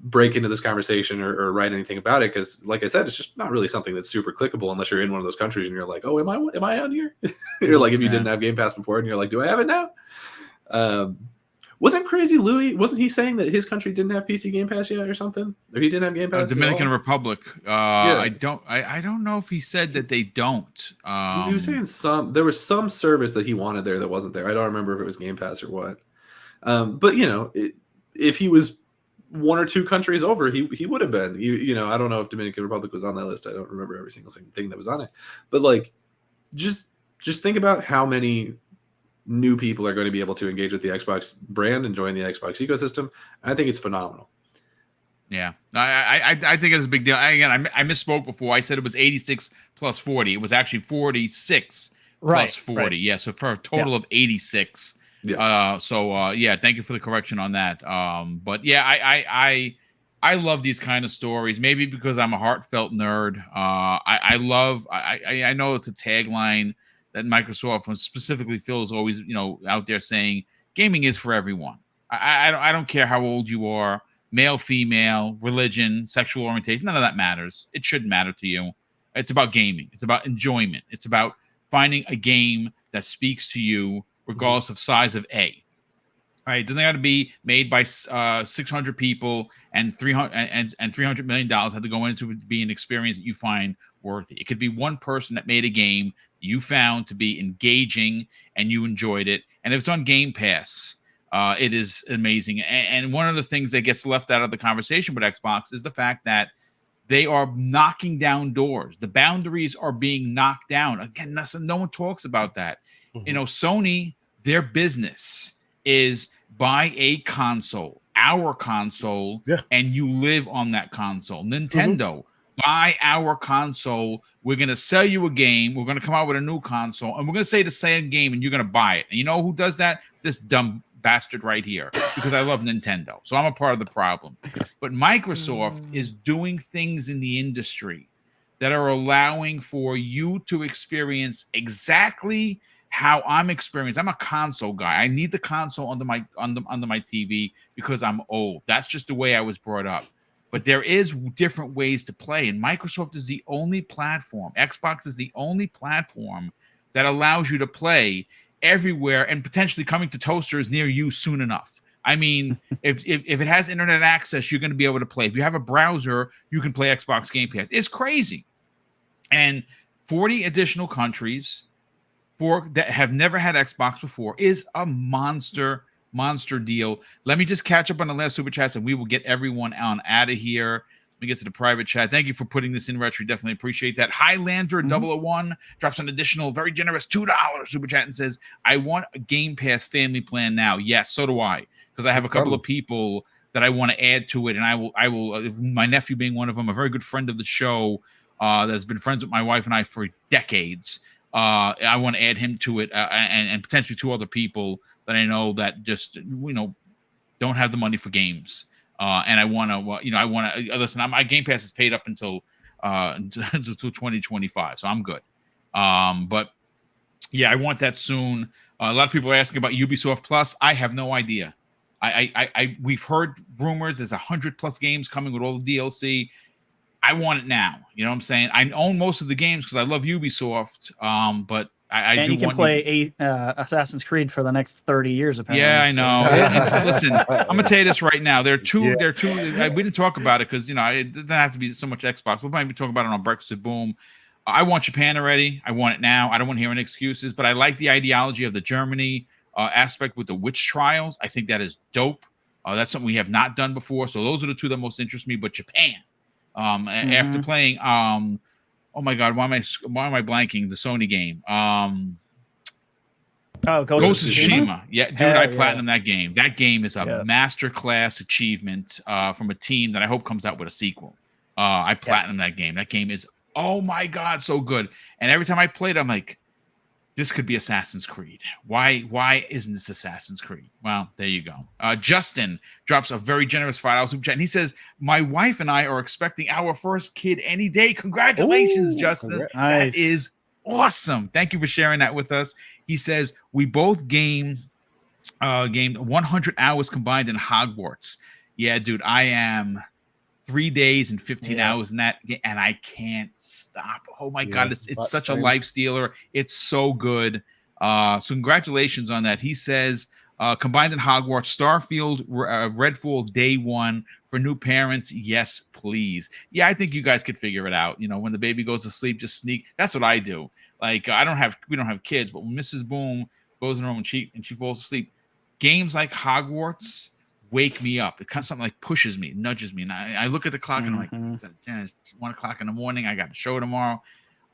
break into this conversation or write anything about it, because like I said, it's just not really something that's super clickable unless you're in one of those countries and you're like, oh, am I on here? You're like, if you didn't have Game Pass before and you're like, do I have it now? Wasn't Crazy Louie, wasn't he saying that his country didn't have PC Game Pass yet or something? Or he didn't have Game Pass? Dominican Republic. I don't know if he said that they don't. He was saying there was some service that he wanted there that wasn't there. I don't remember if it was Game Pass or what. But if he was one or two countries over, he would have been. I don't know if Dominican Republic was on that list. I don't remember every single thing that was on it. But like, just think about how many new people are going to be able to engage with the Xbox brand and join the Xbox ecosystem. I think it's phenomenal. Yeah, I think it's a big deal. Again, I misspoke before. I said it was 86 plus 40. It was actually 46 plus 40. Right. Yeah, so for a total of 86. Yeah. Thank you for the correction on that. But yeah, I love these kind of stories. Maybe because I'm a heartfelt nerd. I know it's a tagline that Microsoft, specifically Phil, is always out there saying gaming is for everyone. I don't care how old you are, male, female, religion, sexual orientation, none of that matters. It shouldn't matter to you. It's about gaming. It's about enjoyment. It's about finding a game that speaks to you regardless of size of A. All right, it doesn't have to be made by 600 people and $300 million have to go into it to be an experience that you find worthy. It could be one person that made a game you found to be engaging and you enjoyed it. And if it's on Game Pass, it is amazing. And one of the things that gets left out of the conversation with Xbox is the fact that they are knocking down doors. The boundaries are being knocked down. Again, no one talks about that. Sony, their business is buy a console, our console, and you live on that console. Nintendo, buy our console. We're going to sell you a game. We're going to come out with a new console, and we're going to say the same game, and you're going to buy it. And you know who does that? This dumb bastard right here, because I love Nintendo. So I'm a part of the problem. But Microsoft is doing things in the industry that are allowing for you to experience exactly how I'm experiencing. I'm a console guy. I need the console under my TV because I'm old. That's just the way I was brought up. But there is different ways to play, and Microsoft is the only platform. Xbox is the only platform that allows you to play everywhere and potentially coming to toasters near you soon enough. I mean, if it has internet access, you're going to be able to play. If you have a browser, you can play Xbox Game Pass. It's crazy. And 40 additional countries that have never had Xbox before is a monster deal. Let me just catch up on the last super chats and we will get everyone on out of here. Let me get to the private chat. Thank you for putting this in, Retro. Definitely appreciate that. Highlander 001 drops an additional very generous $2 super chat and says, I want a Game Pass family plan now. Yes, so do I, because I have a couple of people that I want to add to it, and I will my nephew being one of them, a very good friend of the show that's been friends with my wife and I for decades. I want to add him to it and potentially two other people that I know that just, don't have the money for games. And I want to, listen, my Game Pass is paid up until 2025. So I'm good. But yeah, I want that soon. A lot of people are asking about Ubisoft Plus. I have no idea. We've heard rumors there's 100+ games coming with all the DLC. I want it now. You know what I'm saying? I own most of the games because I love Ubisoft. But I do. You can play Assassin's Creed for the next 30 years. Apparently. Yeah, I know. Listen, I'm gonna tell you this right now. There are two. We didn't talk about it because it doesn't have to be so much Xbox. We might be talking about it on Breakfast at Boom. I want Japan already. I want it now. I don't want to hear any excuses. But I like the ideology of the Germany aspect with the witch trials. I think that is dope. That's something we have not done before. So those are the two that most interest me. But Japan. After playing oh my God, why am I blanking the Sony game? Ghost of Tsushima. Yeah, dude, I platinumed that game. That game is a masterclass achievement from a team that I hope comes out with a sequel. I platinumed that game. That game is, oh my God, so good. And every time I played, I'm like, this could be Assassin's Creed. Why isn't this Assassin's Creed? Well, there you go. Justin drops a very generous $5 super chat, and he says, my wife and I are expecting our first kid any day. Congratulations, Justin. Nice. That is awesome. Thank you for sharing that with us. He says we both gamed 100 hours combined in Hogwarts. Yeah, dude, I am 3 days and 15 hours in that game, and I can't stop. Oh my God, it's such a life stealer. It's so good. So congratulations on that. He says combined in Hogwarts, Starfield, Redfall Day 1 for new parents. Yes, please. Yeah, I think you guys could figure it out. You know, when the baby goes to sleep, just sneak. That's what I do. Like we don't have kids, but when Mrs. Boom goes in her room and she falls asleep, games like Hogwarts wake me up. It kind of something like pushes me, nudges me. And I look at the clock and I'm like, it's 1 o'clock in the morning. I got a show tomorrow.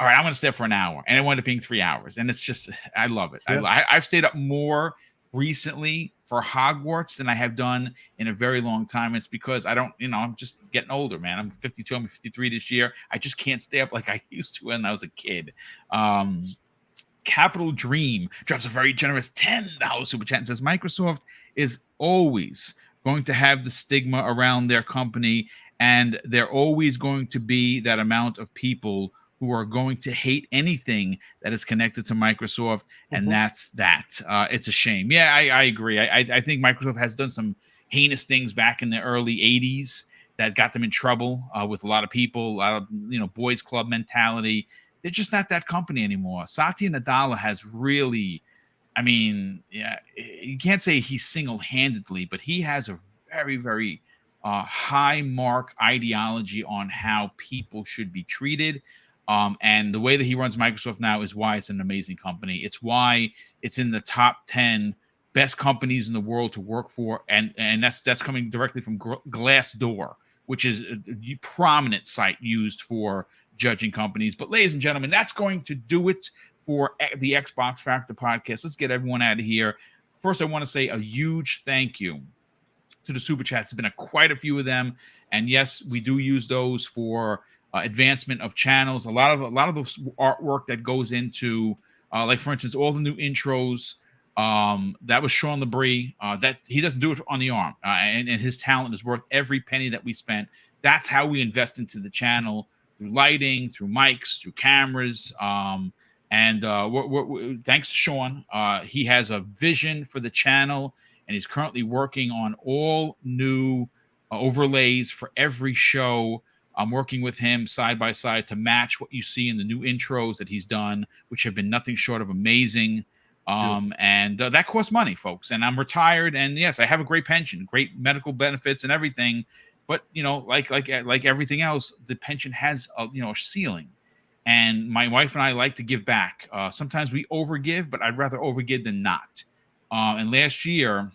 All right, I'm going to stay up for an hour. And it wound up being 3 hours. And it's just, I love it. Yeah. I've stayed up more recently for Hogwarts than I have done in a very long time. It's because I'm just getting older, man. I'm 52, I'm 53 this year. I just can't stay up like I used to when I was a kid. Capital Dream drops a very generous $10 super chat and says Microsoft is always going to have the stigma around their company, and they're always going to be that amount of people who are going to hate anything that is connected to Microsoft, and that's that. It's a shame. Yeah, I agree. I think Microsoft has done some heinous things back in the early 80s that got them in trouble with a lot of people, a lot of boys club mentality. They're just not that company anymore. Satya Nadella has really, you can't say he's single-handedly, but he has a very, very high mark ideology on how people should be treated. And the way that he runs Microsoft now is why it's an amazing company. It's why it's in the top 10 best companies in the world to work for. And that's coming directly from Glassdoor, which is a prominent site used for judging companies. But ladies and gentlemen, that's going to do it for the Xbox Factor podcast. Let's get everyone out of here. First, I want to say a huge thank you to the super chats. There's been quite a few of them, and yes, we do use those for advancement of channels. A lot of the artwork that goes into, like for instance, all the new intros. That was Sean Labrie. That he doesn't do it on the arm, and his talent is worth every penny that we spent. That's how we invest into the channel, through lighting, through mics, through cameras. And thanks to Sean, he has a vision for the channel, and he's currently working on all new overlays for every show. I'm working with him side by side to match what you see in the new intros that he's done, which have been nothing short of amazing. And that costs money, folks. And I'm retired, and yes, I have a great pension, great medical benefits, and everything. But like everything else, the pension has a ceiling. And my wife and I like to give back. Sometimes we overgive, but I'd rather overgive than not. And last year,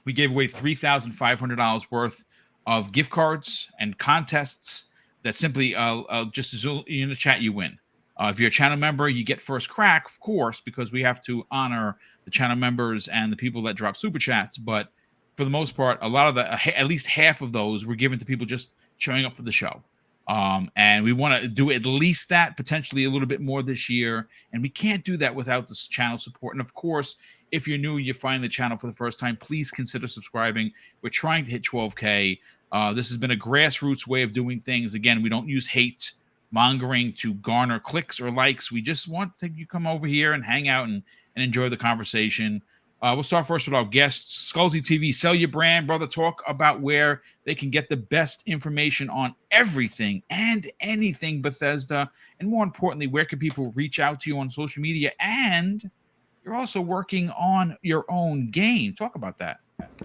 we gave away $3,500 worth of gift cards and contests that simply just in the chat, you win. If you're a channel member, you get first crack, of course, because we have to honor the channel members and the people that drop super chats. But for the most part, a lot of at least half of those were given to people just showing up for the show. And we want to do at least that, potentially a little bit more this year. And we can't do that without this channel support. And of course, if you're new, you find the channel for the first time, please consider subscribing. We're trying to hit 12K. This has been a grassroots way of doing things. Again, we don't use hate mongering to garner clicks or likes. We just want to you come over here and hang out and enjoy the conversation. We'll start first with our guests. Skullzi TV, sell your brand, brother. Talk about where they can get the best information on everything and anything Bethesda. And more importantly, where can people reach out to you on social media? And you're also working on your own game. Talk about that.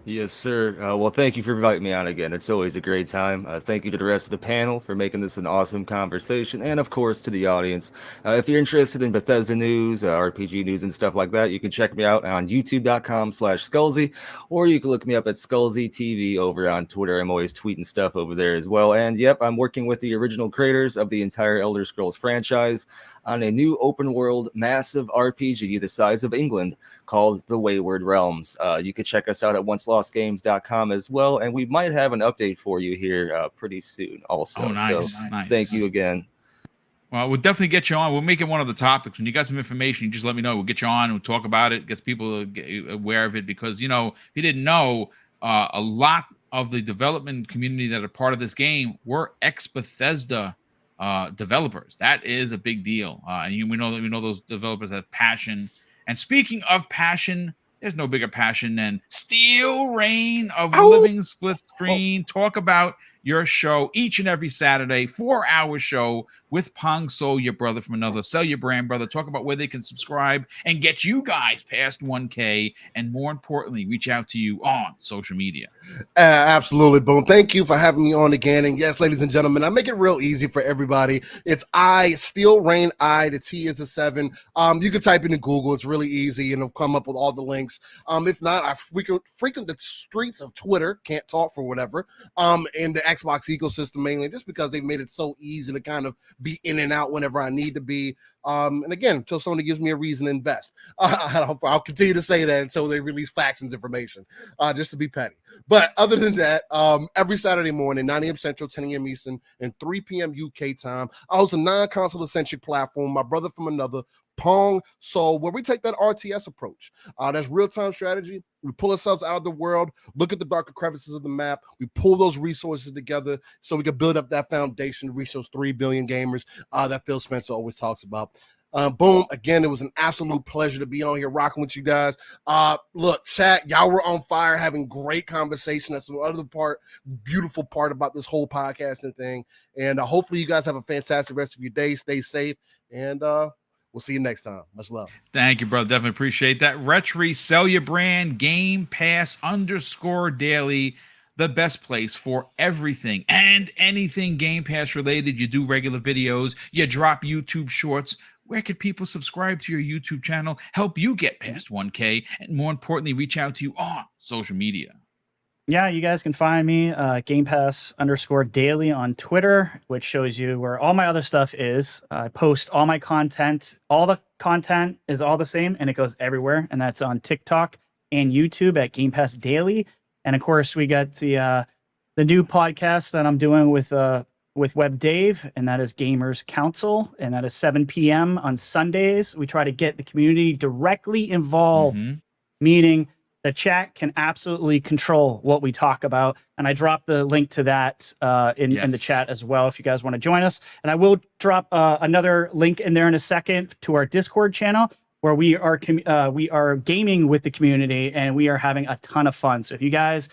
Yes, sir. Well, thank you for inviting me on again. It's always a great time. Thank you to the rest of the panel for making this an awesome conversation. And, of course, to the audience. If you're interested in Bethesda news, RPG news, and stuff like that, you can check me out on youtube.com/Skullzi, or you can look me up at Skullzi TV over on Twitter. I'm always tweeting stuff over there as well. And, yep, I'm working with the original creators of the entire Elder Scrolls franchise on a new open-world massive RPG the size of England called The Wayward Realms. You can check us out at oncelostgames.com as well, and we might have an update for you here pretty soon also. Oh, nice, so nice. Thank you again. Well, we'll definitely get you on. We'll make it one of the topics. When you got some information, you just let me know. We'll get you on. We'll talk about it, get people aware of it, because, if you didn't know, a lot of the development community that are part of this game were ex-Bethesda developers. That is a big deal. And we know those developers have passion And speaking of passion, there's no bigger passion than Steel Reign of Living Split Screen. Talk about your show each and every Saturday, 4-hour show with Pong Soul, your brother from another. Sell your brand, brother. Talk about where they can subscribe and get you guys past 1K. And more importantly, reach out to you on social media. Absolutely, Boom. Thank you for having me on again. And yes, ladies and gentlemen, I make it real easy for everybody. It's Steel Reign, the T is a 7. You can type it in Google. It's really easy, and it'll come up with all the links. If not, I frequent the streets of Twitter, can't talk for whatever, and the Xbox ecosystem mainly, just because they've made it so easy to kind of be in and out whenever I need to be. And again, until Sony gives me a reason to invest, I'll continue to say that until they release factions information, just to be petty. But other than that, every Saturday morning, 9 a.m. Central, 10 a.m. Eastern, and 3 p.m. UK time, I host a non-console centric platform, my brother from another, Pong Soul, where we take that RTS approach. That's real-time strategy. We pull ourselves out of the world, look at the darker crevices of the map. We pull those resources together so we can build up that foundation to reach those 3 billion gamers that Phil Spencer always talks about. Boom. Again, it was an absolute pleasure to be on here rocking with you guys. Look, chat, y'all were on fire, having great conversation. That's the other beautiful part about this whole podcasting thing. And hopefully you guys have a fantastic rest of your day. Stay safe. And we'll see you next time. Much love. Thank you, brother. Definitely appreciate that. Retri, sell your brand, Game Pass _daily. The best place for everything and anything Game Pass related. You do regular videos. You drop YouTube shorts. Where could people subscribe to your YouTube channel, help you get past 1K, and more importantly, reach out to you on social media? Yeah, you guys can find me Game Pass _daily on Twitter, which shows you where all my other stuff is. I post all my content. All the content is all the same, and it goes everywhere. And that's on TikTok and YouTube at Game Pass Daily. And of course, we got the new podcast that I'm doing with Web Dave, and that is Gamers Council, and that is 7 p.m. on Sundays. We try to get the community directly involved, meaning the chat can absolutely control what we talk about. And I dropped the link to that in the chat as well if you guys want to join us. And I will drop another link in there in a second to our Discord channel, where we are gaming with the community, and we are having a ton of fun. So if you guys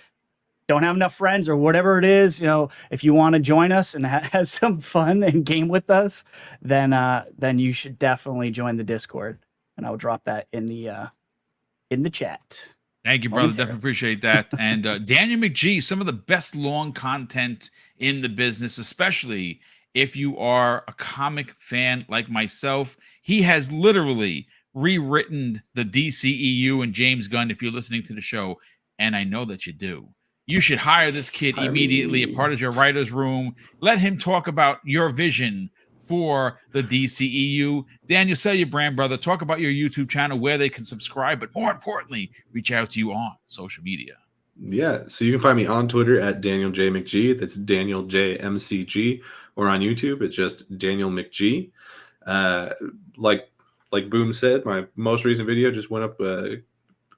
don't have enough friends or whatever it is, if you want to join us and have some fun and game with us, then you should definitely join the Discord, and I'll drop that in the chat. Thank you, brother. Definitely appreciate that. And Daniel McGee, some of the best long content in the business, especially if you are a comic fan like myself. He has literally rewritten the DCEU and James Gunn, if you're listening to the show, and I know that you do. You should hire this kid immediately, a part of your writer's room. Let him talk about your vision for the DCEU. Daniel, sell your brand, brother. Talk about your YouTube channel, where they can subscribe, but more importantly, reach out to you on social media. Yeah, so you can find me on Twitter at Daniel J. McG. That's Daniel J. MCG. Or on YouTube, it's just Daniel McG. Like Boom said, my most recent video just went up a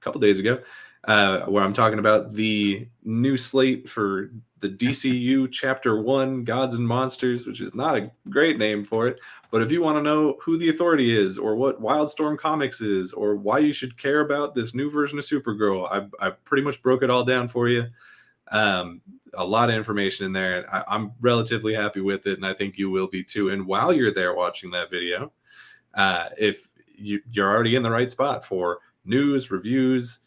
couple days ago, where I'm talking about the new slate for the DCU Chapter 1, Gods and Monsters, which is not a great name for it. But if you want to know who the Authority is, or what Wildstorm Comics is, or why you should care about this new version of Supergirl, I pretty much broke it all down for you. A lot of information in there. I'm relatively happy with it, and I think you will be too. And while you're there watching that video, if you're already in the right spot for news, reviews,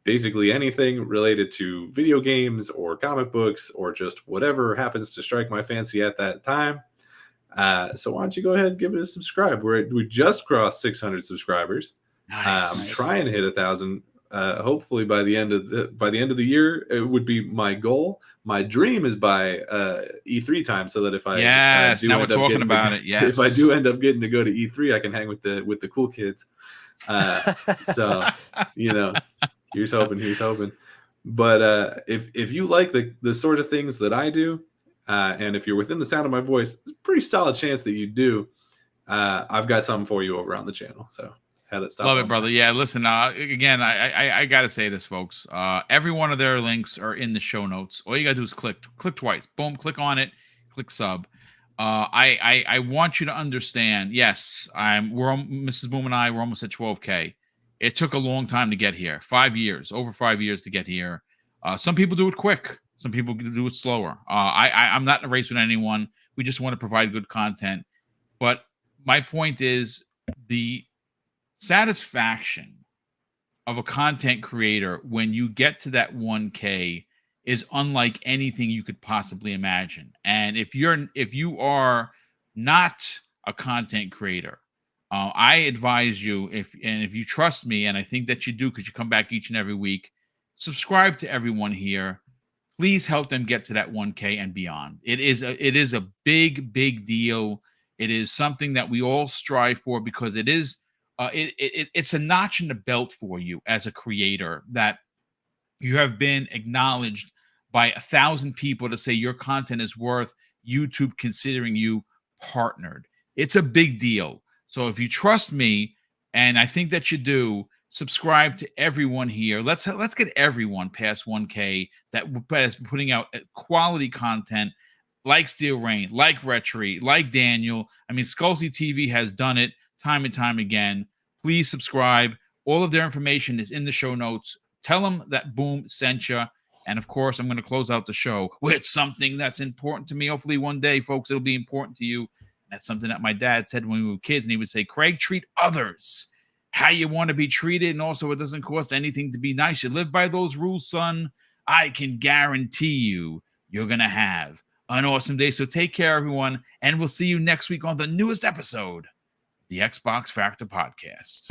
basically anything related to video games or comic books or just whatever happens to strike my fancy at that time. So why don't you go ahead and give it a subscribe? We just crossed 600 subscribers. Nice. I'm trying to hit 1,000. Hopefully by the end of the year, it would be my goal. My dream is by E3 time, so that if I now we're talking about it. Yes, if I do end up getting to go to E3, I can hang with the cool kids. So here's hoping. But if you like the sort of things that I do, and if you're within the sound of my voice, there's a pretty solid chance that you do. I've got something for you over on the channel. So. Love it, brother. Yeah, listen, again, I got to say this, folks. Every one of their links are in the show notes. All you got to do is click twice. Boom, click on it, click sub. I want you to understand, yes, Mrs. Boom and I, we're almost at 12K. It took a long time to get here. 5 years, over 5 years to get here. Some people do it quick. Some people do it slower. I'm not in a race with anyone. We just want to provide good content. But my point is the satisfaction of a content creator when you get to that 1K is unlike anything you could possibly imagine. And if you are not a content creator, I advise you, if you trust me, and I think that you do because you come back each and every week, subscribe to everyone here. Please help them get to that 1K and beyond. It is a big, big deal. It is something that we all strive for because it is it's a notch in the belt for you as a creator that you have been acknowledged by 1,000 people to say your content is worth YouTube considering you partnered. It's a big deal. So if you trust me, and I think that you do, subscribe to everyone here. Let's get everyone past 1K that is putting out quality content like Steel Rain, like Retry, like Daniel. I mean, Skullzi TV has done it time and time again. Please subscribe. All of their information is in the show notes. Tell them that Boom sent you. And of course, I'm going to close out the show with something that's important to me. Hopefully one day, folks, it'll be important to you. That's something that my dad said when we were kids. And he would say, Craig, treat others how you want to be treated. And also, it doesn't cost anything to be nice. You live by those rules, son. I can guarantee you're going to have an awesome day. So take care, everyone. And we'll see you next week on the newest episode, the Xbox Factor Podcast.